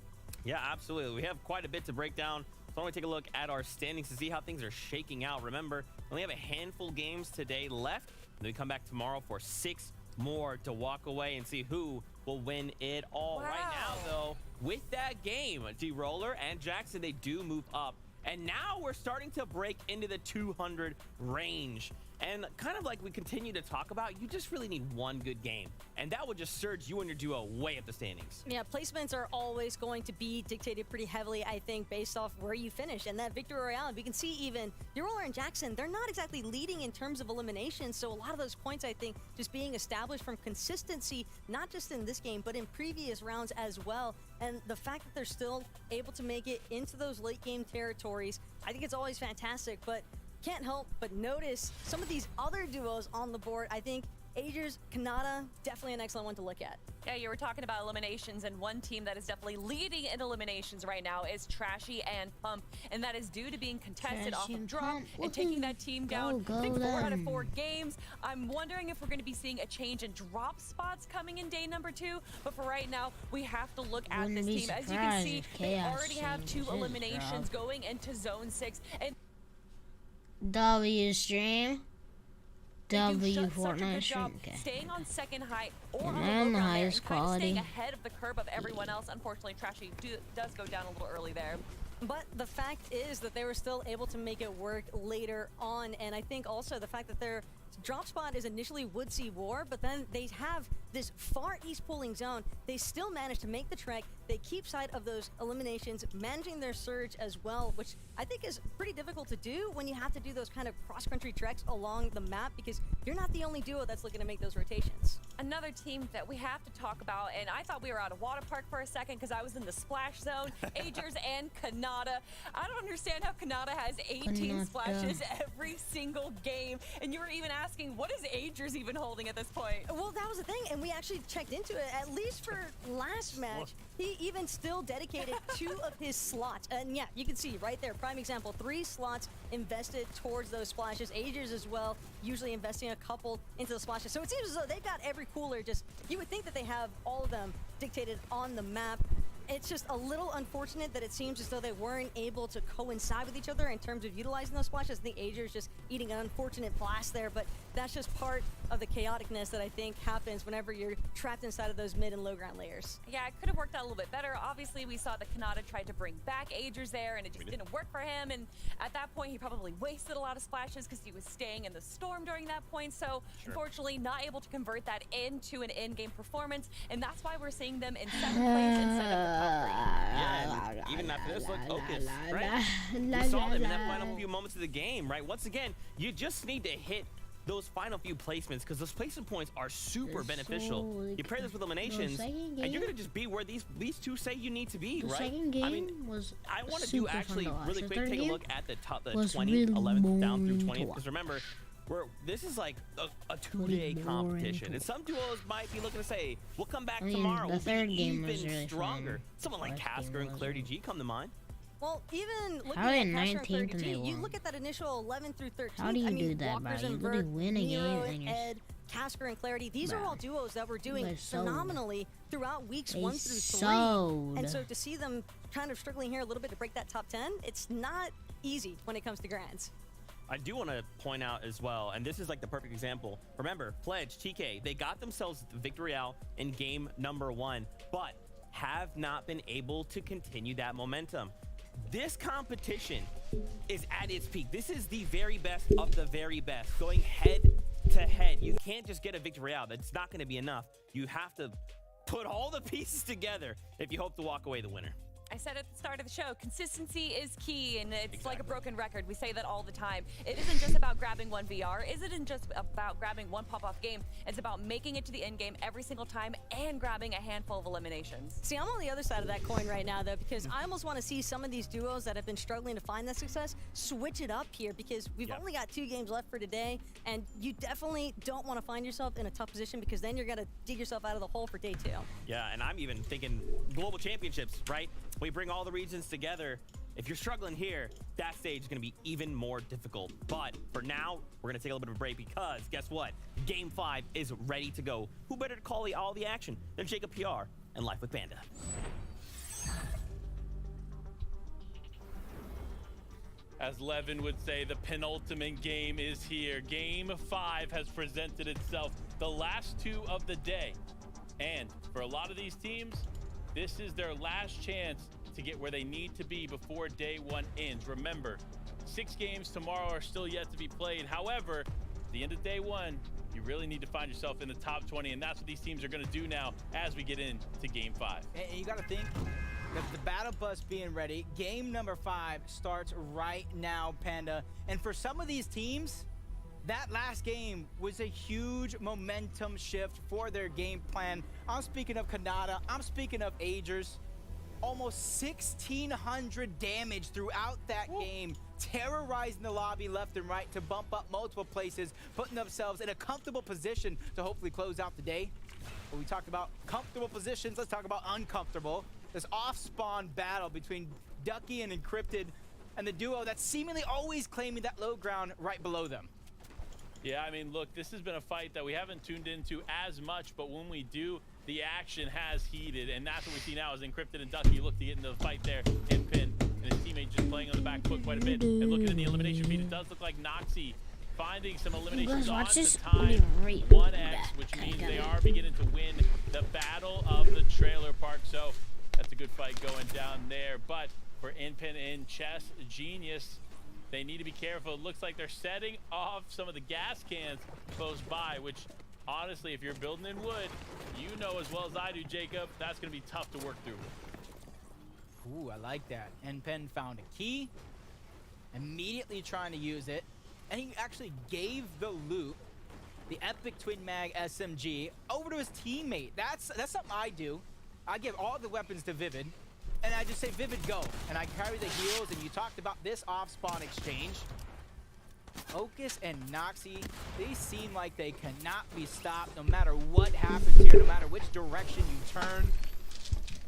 Speaker 7: Yeah, absolutely. We have quite a bit to break down. So I want to take a look at our standings to see how things are shaking out. Remember, we only have a handful of games today left. And then we come back tomorrow for 6 more to walk away and see who will win it all. Wow. Right now, though, with that game, D-Roller and Jackson, they do move up. And now we're starting to break into the 200 range. And kind of like we continue to talk about, you just really need one good game. And that would just surge you and your duo way up the standings.
Speaker 9: Yeah, placements are always going to be dictated pretty heavily, I think, based off where you finish. And that Victory Royale, we can see even D-Roller and Jackson, they're not exactly leading in terms of elimination. So a lot of those points, I think, just being established from consistency, not just in this game, but in previous rounds as well. And the fact that they're still able to make it into those late game territories, I think it's always fantastic. But can't help but notice some of these other duos on the board. I think Agers, Kanata, definitely an excellent one to look at.
Speaker 8: Yeah, you were talking about eliminations, and one team that is definitely leading in eliminations right now is Trashy and Pump, and that is due to being contested off of drop and taking that team down. I think 4 out of 4 games. I'm wondering if we're going to be seeing a change in drop spots coming in day number 2, but for right now, we have to look at this team. As you can see, they already have 2 eliminations going into Zone 6, and
Speaker 1: W stream. W Fortnite stream. Okay.
Speaker 8: Staying on second height or
Speaker 1: and
Speaker 8: on
Speaker 1: then
Speaker 8: the
Speaker 1: the
Speaker 8: low
Speaker 1: highest
Speaker 8: ground there, and
Speaker 1: quality.
Speaker 8: staying ahead of the curve of everyone else. Unfortunately, Trashy does go down a little early there.
Speaker 9: But the fact is that they were still able to make it work later on, and I think also the fact that they're drop spot is initially Woodsea War, but then they have this far east pulling zone. They still manage to make the trek. They keep sight of those eliminations, managing their surge as well, which I think is pretty difficult to do when you have to do those kind of cross-country treks along the map, because you're not the only duo that's looking to make those rotations.
Speaker 8: Another team that we have to talk about, and I thought we were out of water park for a second because I was in the splash zone. Agers and Kanata. I don't understand how Kanata has 18 splashes every single game, and you were even asking, what is Agers even holding at this point?
Speaker 9: Well, that was the thing, and we actually checked into it, at least for last match. He even still dedicated 2 of his slots. And yeah, you can see right there, prime example, 3 slots invested towards those splashes. Agers as well, usually investing a couple into the splashes. So it seems as though they've got every cooler, just, you would think that they have all of them dictated on the map. It's just a little unfortunate that it seems as though they weren't able to coincide with each other in terms of utilizing those splashes. I think Agers just eating an unfortunate blast there, but that's just part of the chaoticness that I think happens whenever you're trapped inside of those mid and low ground layers.
Speaker 8: Yeah, it could have worked out a little bit better. Obviously, we saw that Kanata tried to bring back Agers there, and it just didn't work for him. And at that point, he probably wasted a lot of splashes because he was staying in the storm during that point. So, unfortunately, not able to convert that into an in-game performance. And that's why we're seeing them in 7th place instead of the top 3.
Speaker 7: Yeah, and even after this, look, Ocus, right? We saw them in that final few moments of the game, right? Once again, you just need to hit those final few placements, because those placement points are super beneficial. You pair this with eliminations, and you're gonna just be where these two say you need to be, right?
Speaker 1: Second game
Speaker 7: I mean,
Speaker 1: was
Speaker 7: I want to
Speaker 1: super
Speaker 7: do actually
Speaker 1: fun to watch.
Speaker 7: really
Speaker 1: The
Speaker 7: quick
Speaker 1: third
Speaker 7: take a
Speaker 1: game
Speaker 7: look at the top, the
Speaker 1: was
Speaker 7: 20,
Speaker 1: really
Speaker 7: 11th down through
Speaker 1: boring to
Speaker 7: 20th,
Speaker 1: watch.
Speaker 7: because remember, this is like a 2-day competition, and some duos might be looking to say, we'll come back tomorrow,
Speaker 1: the
Speaker 7: we'll
Speaker 1: third
Speaker 7: be
Speaker 1: game was
Speaker 7: even
Speaker 1: really
Speaker 7: stronger.
Speaker 1: fun.
Speaker 7: Someone like
Speaker 1: Fourth
Speaker 7: Casker
Speaker 1: game
Speaker 7: and
Speaker 1: was
Speaker 7: Clarity G come to mind.
Speaker 9: Well, even looking
Speaker 1: How
Speaker 9: at
Speaker 1: did
Speaker 9: Caster and
Speaker 1: 19th
Speaker 9: Clarity
Speaker 1: and
Speaker 9: G,
Speaker 1: they
Speaker 9: you
Speaker 1: won?
Speaker 9: look at that initial 11 through 13.
Speaker 1: How do you
Speaker 9: I mean,
Speaker 1: do that,
Speaker 9: Walkers
Speaker 1: bro?
Speaker 9: and
Speaker 1: You literally
Speaker 9: Vert,
Speaker 1: win a game
Speaker 9: Nero
Speaker 1: and
Speaker 9: and
Speaker 1: you're
Speaker 9: Ed, Casker and Clarity. These are all duos that were doing
Speaker 1: They're sold.
Speaker 9: phenomenally throughout weeks
Speaker 1: They
Speaker 9: 1 through 3.
Speaker 1: sold.
Speaker 9: And so to see them kind of struggling here a little bit to break that top 10, it's not easy when it comes to grands.
Speaker 7: I do want to point out as well, and this is like the perfect example. Remember, Pledge, TK, they got themselves the victory out in game number 1, but have not been able to continue that momentum. This competition is at its peak. This is the very best of the very best, going head to head. You can't just get a victory out. That's not going to be enough. You have to put all the pieces together if you hope to walk away the winner.
Speaker 8: I said at the start of the show, consistency is key, and it's like a broken record. We say that all the time. It isn't just about grabbing one VR. It isn't just about grabbing one pop-off game. It's about making it to the end game every single time and grabbing a handful of eliminations.
Speaker 9: See, I'm on the other side of that coin right now, though, because I almost want to see some of these duos that have been struggling to find that success switch it up here, because we've only got 2 games left for today, and you definitely don't want to find yourself in a tough position, because then you're going to dig yourself out of the hole for day 2.
Speaker 7: Yeah, and I'm even thinking global championships, right? We bring all the regions together. If you're struggling here, that stage is going to be even more difficult. But for now, we're going to take a little bit of a break, because guess what? Game 5 is ready to go. Who better to call all the action than Jacob PR and Life with Panda?
Speaker 5: As Levin would say, the penultimate game is here. Game 5 has presented itself, the last 2 of the day. And for a lot of these teams, this is their last chance to get where they need to be before day 1 ends. Remember, 6 games tomorrow are still yet to be played. However, at the end of day 1, you really need to find yourself in the top 20, and that's what these teams are going to do now as we get into game 5.
Speaker 4: And you got to think that the battle bus being ready, game number 5 starts right now, Panda. And for some of these teams, that last game was a huge momentum shift for their game plan. I'm speaking of Kanata, I'm speaking of Agers. Almost 1,600 damage throughout that game, terrorizing the lobby left and right to bump up multiple places, putting themselves in a comfortable position to hopefully close out the day. When we talked about comfortable positions, let's talk about uncomfortable. This off-spawn battle between Ducky and Encrypted, and the duo that's seemingly always claiming that low ground right below them.
Speaker 5: Yeah, I mean, look, this has been a fight that we haven't tuned into as much, but when we do, the action has heated, and that's what we see now as Encrypted and Ducky look to get into the fight there in Pin, and his teammate just playing on the back foot quite a bit. And looking at the elimination feed, it does look like Noxy finding some eliminations on the time 1x, which means they are beginning to win the battle of the trailer park. So that's a good fight going down there. But for Inpin and Chess Genius, they need to be careful. It looks like they're setting off some of the gas cans close by, which honestly, if you're building in wood, you know as well as I do, Jacob, that's going to be tough to work through.
Speaker 4: Ooh, I like that. NPen found a key, immediately trying to use it, and he actually gave the loot, the Epic Twin Mag SMG, over to his teammate. That's something I do. I give all the weapons to Vivid, and I just say, Vivid, go. And I carry the heals, and you talked about this off-spawn exchange. Ocus and Noxy, they seem like they cannot be stopped no matter what happens here, no matter which direction you turn.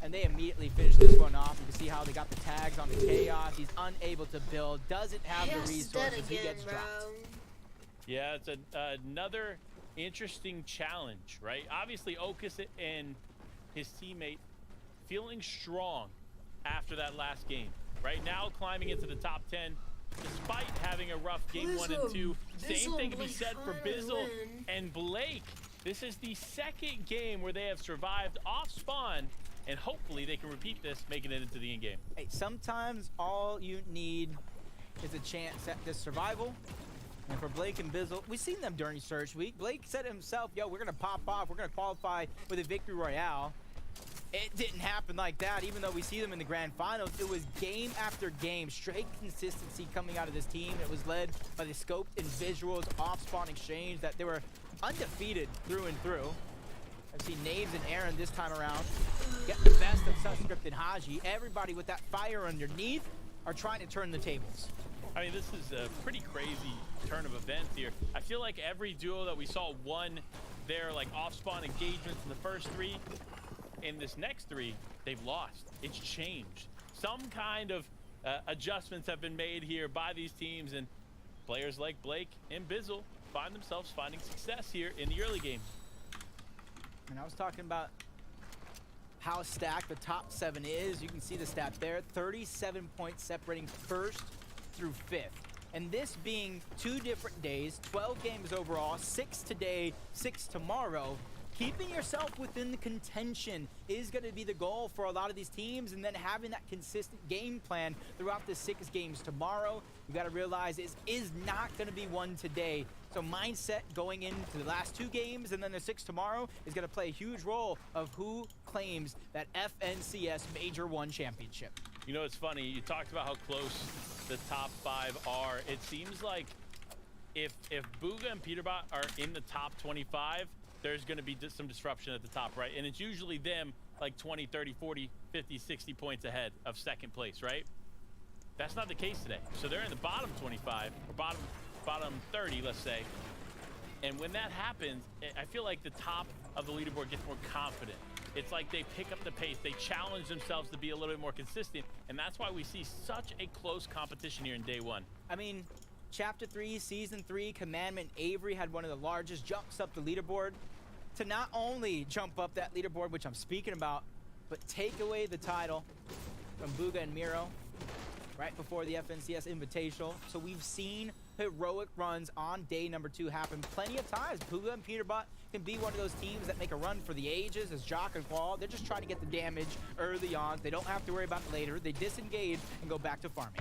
Speaker 4: And they immediately finish this one off. You can see how they got the tags on the Chaos. He's unable to build, doesn't have the resources, he gets dropped.
Speaker 5: Yeah, it's another interesting challenge, right? Obviously, Ocus and his teammate feeling strong after that last game. Right now, climbing into the top 10, despite having a rough game 1 and 2. Same thing can be said for Bizzle and Blake. This is the second game where they have survived off spawn, and hopefully they can repeat this, making it into the end game.
Speaker 4: Hey, sometimes all you need is a chance at this survival. And for Blake and Bizzle, we've seen them during Search Week. Blake said himself, yo, we're going to pop off. We're going to qualify with a victory royale. It didn't happen like that, even though we see them in the grand finals. It was game after game, straight consistency coming out of this team. It was led by the scoped and visuals off-spawn exchange that they were undefeated through and through. I've seen Naves and Aaron this time around get the best of Subscript and Haji. Everybody with that fire underneath are trying to turn the tables.
Speaker 5: I mean, this is a pretty crazy turn of events here. I feel like every duo that we saw won their like off-spawn engagements in the first 3. In this next 3, they've lost. It's changed. Some kind of adjustments have been made here by these teams, and players like Blake and Bizzle find themselves finding success here in the early game.
Speaker 4: And I was talking about how stacked the top 7 is. You can see the stat there, 37 points separating 1st through 5th. And this being 2 different days, 12 games overall, 6 today, 6 tomorrow. Keeping yourself within the contention is going to be the goal for a lot of these teams, and then having that consistent game plan throughout the 6 games tomorrow. You got to realize it is not going to be won today. So mindset going into the last 2 games and then the 6 tomorrow is going to play a huge role of who claims that FNCS Major 1 championship.
Speaker 5: You know, it's funny. You talked about how close the top 5 are. It seems like if Bugha and Peterbot are in the top 25, there's going to be some disruption at the top, right? And it's usually them like 20, 30, 40, 50, 60 points ahead of second place, right? That's not the case today. So they're in the bottom 25 or bottom 30, let's say. And when that happens, I feel like the top of the leaderboard gets more confident. It's like they pick up the pace. They challenge themselves to be a little bit more consistent. And that's why we see such a close competition here in day 1.
Speaker 4: I mean, Chapter 3, Season 3, Commandment Avery had one of the largest jumps up the leaderboard. To not only jump up that leaderboard, which I'm speaking about, but take away the title from Bugha and Miro right before the FNCS Invitational. So we've seen heroic runs on day number 2 happen plenty of times. Bugha and Peterbot can be one of those teams that make a run for the ages, as Jock and Qual. They're just trying to get the damage early on. They don't have to worry about it later. They disengage and go back to farming.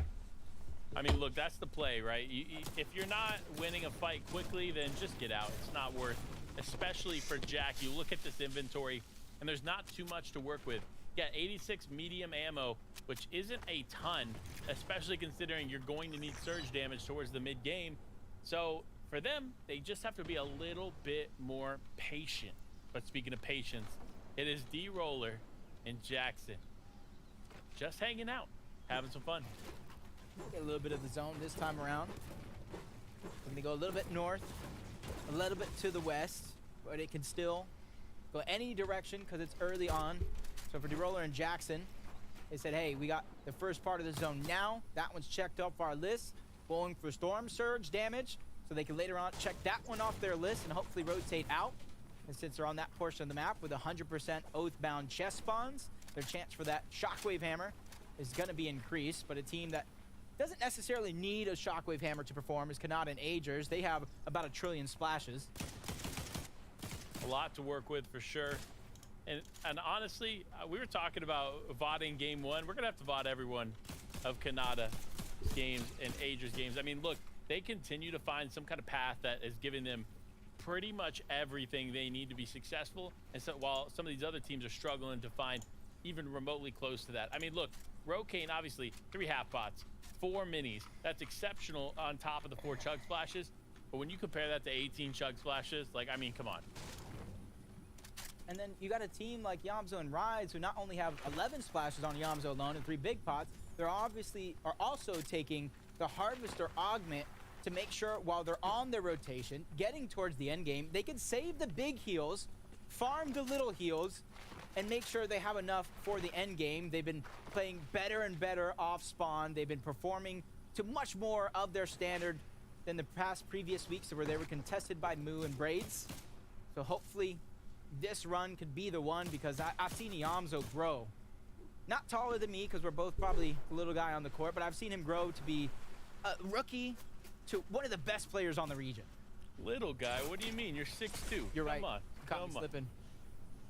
Speaker 5: I mean, look, that's the play, right? If you're not winning a fight quickly, then just get out. It's not worth, especially for Jack. You look at this inventory, and there's not too much to work with. You got 86 medium ammo, which isn't a ton, especially considering you're going to need surge damage towards the mid-game. So for them, they just have to be a little bit more patient. But speaking of patience, it is D-Roller and Jackson just hanging out, having some fun.
Speaker 4: Get a little bit of the zone this time around. We're gonna go a little bit north, a little bit to the west, but it can still go any direction because it's early on. So for D-Roller and Jackson, they said, hey, we got the first part of the zone now. That one's checked off our list, going for storm surge damage, so they can later on check that one off their list and hopefully rotate out. And since they're on that portion of the map with 100% Oathbound chest spawns, their chance for that Shockwave Hammer is gonna be increased. But a team that doesn't necessarily need a Shockwave Hammer to perform is Kanata and Agers. They have about 1 trillion splashes.
Speaker 5: A lot to work with for sure. And honestly, we were talking about VODing game 1. We're gonna have to VOD everyone of Kanata games and Aegis games. I mean, look, they continue to find some kind of path that is giving them pretty much everything they need to be successful. And so while some of these other teams are struggling to find even remotely close to that. I mean, look, Rocane, obviously, 3 half pots, 4 minis. That's exceptional on top of the 4 chug splashes. But when you compare that to 18 chug splashes, like, I mean, come on.
Speaker 4: And then you got a team like Yamzo and Rise who not only have 11 splashes on Yamzo alone and 3 big pots, they're obviously are also taking the Harvester Augment to make sure while they're on their rotation, getting towards the end game, they can save the big heals, farm the little heals, and make sure they have enough for the end game. They've been playing better and better off spawn. They've been performing to much more of their standard than the previous weeks where they were contested by Moo and Braids. So hopefully this run could be the one, because I've seen Yamzo grow. Not taller than me, because we're both probably the little guy on the court, but I've seen him grow to be a rookie to one of the best players on the region.
Speaker 5: Little guy? What do you mean? You're 6'2".
Speaker 4: You're right.
Speaker 5: Come on.
Speaker 4: Caught me slipping.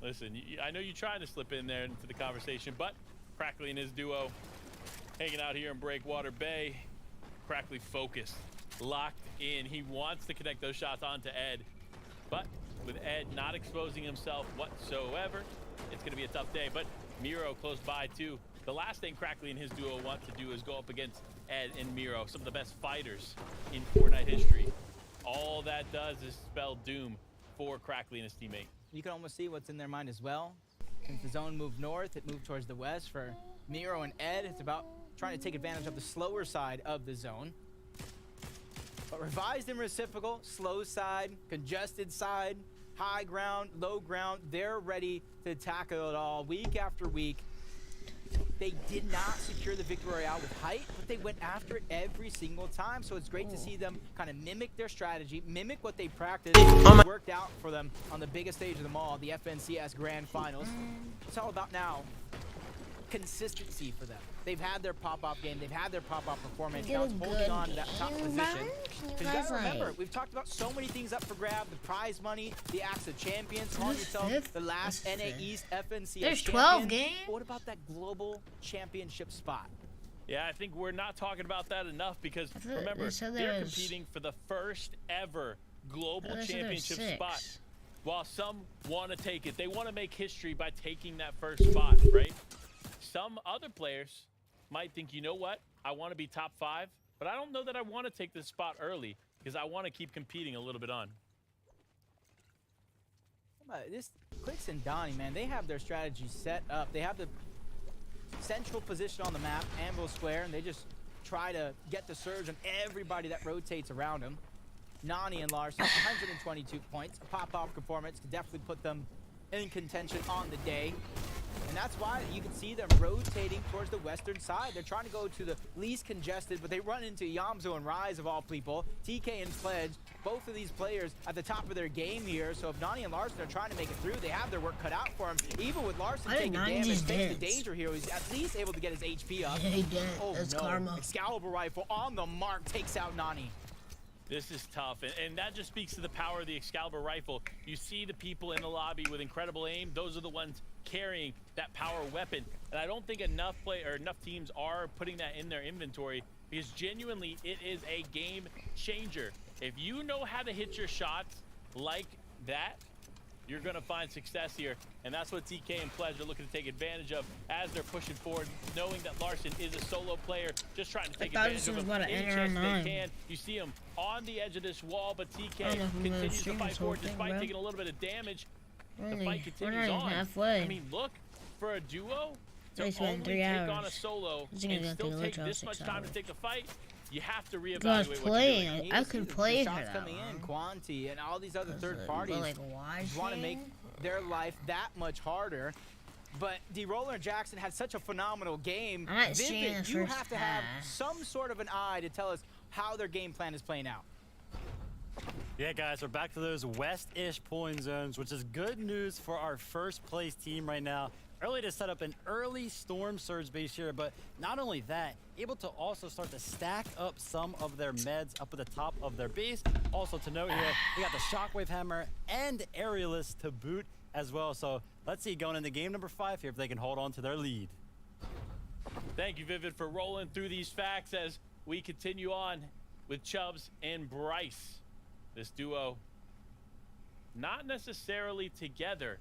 Speaker 5: Listen, I know you're trying to slip in there into the conversation, but Crackley and his duo hanging out here in Breakwater Bay. Crackley focused, locked in. He wants to connect those shots onto Ed, but with Ed not exposing himself whatsoever, it's going to be a tough day. But Miro close by too. The last thing Crackley and his duo want to do is go up against Ed and Miro, some of the best fighters in Fortnite history. All that does is spell doom for Crackley and his teammate.
Speaker 4: You can almost see what's in their mind as well. Since the zone moved north, it moved towards the west. For Miro and Ed, it's about trying to take advantage of the slower side of the zone. But revised and reciprocal, slow side, congested side, high ground, low ground, they're ready to tackle it all week after week. They did not secure the Victory Royale with height, but they went after it every single time. So it's great to see them kind of mimic their strategy, mimic what they practiced. It worked out for them on the biggest stage of them all, the FNCS Grand Finals. It's all about now consistency for them. They've had their pop-off game. They've had their pop-off performance. Now it's holding on to that top position. You gotta remember, we've talked about so many things up for grab. The prize money, the Axe of Champions, calling yourself the last NA East FNCS
Speaker 1: There's
Speaker 4: champion.
Speaker 1: 12 games.
Speaker 4: But what about that global championship spot?
Speaker 5: Yeah, I think we're not talking about that enough, because remember, they're competing for the first ever global championship spot. While some want to take it, they want to make history by taking that first spot, right? Some other players might think, you know what, I want to be top 5, but I don't know that I want to take this spot early, because I want to keep competing a little bit on.
Speaker 4: This Clix and Donnie, man, they have their strategy set up. They have the central position on the map, Anvil Square, and they just try to get the surge on everybody that rotates around them. Nani and Larson, 122 points. A pop-off performance could definitely put them in contention on the day. And that's why you can see them rotating towards the western side. They're trying to go to the least congested, but they run into Yamzo and Rise of all people. TK and Pledge, both of these players at the top of their game here. So if Nani and Larson are trying to make it through, they have their work cut out for him. Even with Larson taking damage, takes the danger here, he's at least able to get his HP up.
Speaker 1: Yeah, he did.
Speaker 4: Oh
Speaker 1: That's
Speaker 4: no,
Speaker 1: karma.
Speaker 4: Excalibur rifle on the mark takes out Nani.
Speaker 5: This is tough, and that just speaks to the power of the Excalibur rifle. You see the people in the lobby with incredible aim. Those are the ones carrying that power weapon. And I don't think enough teams are putting that in their inventory, because genuinely it is a game changer. If you know how to hit your shots like that, you're going to find success here. And that's what TK and Pledge are looking to take advantage of as they're pushing forward, knowing that Larson is a solo player, just trying to take advantage of him any chance they can. You see him on the edge of this wall, but TK continues to fight forward despite taking a little bit of damage. The fight continues on.
Speaker 1: Halfway.
Speaker 5: I mean, look, for a duo to
Speaker 1: They spent
Speaker 5: only
Speaker 1: 3
Speaker 5: take
Speaker 1: hours.
Speaker 5: on a solo
Speaker 1: He's
Speaker 5: and
Speaker 1: gonna
Speaker 5: still
Speaker 1: go
Speaker 5: take
Speaker 1: through
Speaker 5: this
Speaker 1: 6
Speaker 5: much time to
Speaker 1: hours.
Speaker 5: take the fight, you have to
Speaker 1: I was
Speaker 5: reevaluate what you're
Speaker 1: playing.
Speaker 5: doing.
Speaker 1: I could play for
Speaker 4: shots
Speaker 1: that
Speaker 4: coming in, Quanti and all these other third
Speaker 1: But,
Speaker 4: parties
Speaker 1: like, why
Speaker 4: want to make their life that much harder. But D-Roller and Jackson had such a phenomenal game.
Speaker 1: I'm not seeing
Speaker 4: Vivid,
Speaker 1: the
Speaker 4: you
Speaker 1: first
Speaker 4: have to have
Speaker 1: half.
Speaker 4: some sort of an eye to tell us how their game plan is playing out.
Speaker 6: Yeah, guys, we're back to those west-ish pulling zones, which is good news for our first place team right now. Early to set up an early Storm Surge base here, but not only that, able to also start to stack up some of their meds up at the top of their base. Also to note here, we got the Shockwave Hammer and Aerialist to boot as well. So let's see going into game number 5 here if they can hold on to their lead.
Speaker 5: Thank you, Vivid, for rolling through these facts as we continue on with Chubbs and Bryce. This duo, not necessarily together.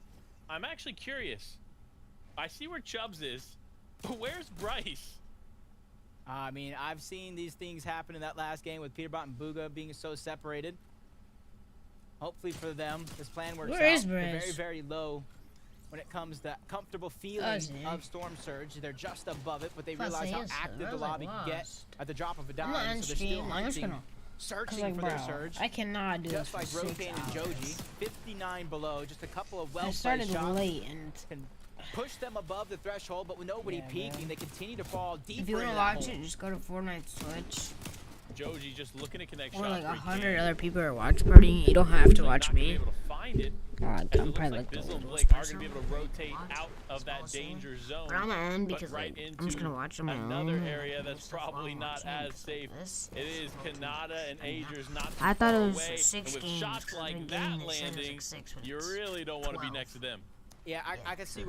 Speaker 5: I'm actually curious. I see where Chubbs is, but where's Bryce?
Speaker 4: I mean, I've seen these things happen in that last game with Peterbot and Bugha being so separated. Hopefully for them, this plan works
Speaker 1: Where
Speaker 4: out.
Speaker 1: is
Speaker 4: They're
Speaker 1: Bryce?
Speaker 4: very, very low when it comes to comfortable feeling of Storm Surge. They're just above it, but they realize how active the lobby can get at the drop of a
Speaker 1: I'm not
Speaker 4: dime.
Speaker 1: on
Speaker 4: So they're still
Speaker 1: stream. I'm just
Speaker 4: hunting,
Speaker 1: gonna.
Speaker 4: searching
Speaker 1: Like,
Speaker 4: for
Speaker 1: bro,
Speaker 4: their surge.
Speaker 1: I cannot do
Speaker 4: Just
Speaker 1: this
Speaker 4: like
Speaker 1: for 6
Speaker 4: Rotate and
Speaker 1: hours.
Speaker 4: Joji, 59 below, just a couple of
Speaker 1: I
Speaker 4: well-placed
Speaker 1: started
Speaker 4: shots
Speaker 1: late, and
Speaker 4: can push them above the threshold, but with nobody peeking, they continue to fall deeper
Speaker 1: if you
Speaker 4: into
Speaker 1: wanna
Speaker 4: that
Speaker 1: watch
Speaker 4: hole.
Speaker 1: it, just go to Fortnite Switch.
Speaker 5: Joji just looking to connect
Speaker 1: Or
Speaker 5: shots.
Speaker 1: like
Speaker 5: where he
Speaker 1: 100
Speaker 5: can.
Speaker 1: other people are watch partying. You don't have to
Speaker 5: Not
Speaker 1: watch
Speaker 5: gonna be
Speaker 1: me.
Speaker 5: able to find it.
Speaker 1: God,
Speaker 5: As it
Speaker 1: I'm
Speaker 5: looks
Speaker 1: probably
Speaker 5: like
Speaker 1: like the
Speaker 5: Bizzle and
Speaker 1: oldest
Speaker 5: Blake are
Speaker 1: person
Speaker 5: going to be able to rotate out of that danger zone.
Speaker 1: But I'm gonna end
Speaker 5: but
Speaker 1: because
Speaker 5: right
Speaker 1: like,
Speaker 5: into
Speaker 1: I'm just gonna watch on my
Speaker 5: another
Speaker 1: own.
Speaker 5: area that's probably not as safe. It is Kanata and Agers not too
Speaker 1: I thought
Speaker 5: far
Speaker 1: it was
Speaker 5: away.
Speaker 1: 6
Speaker 5: and with
Speaker 1: games,
Speaker 5: shots
Speaker 1: 'cause I've
Speaker 5: like
Speaker 1: been
Speaker 5: that
Speaker 1: getting it since it was
Speaker 5: landing,
Speaker 1: like 6, but
Speaker 5: you
Speaker 1: it's
Speaker 5: really don't want to be
Speaker 1: 12.
Speaker 5: next to them.
Speaker 4: Yeah, I can see where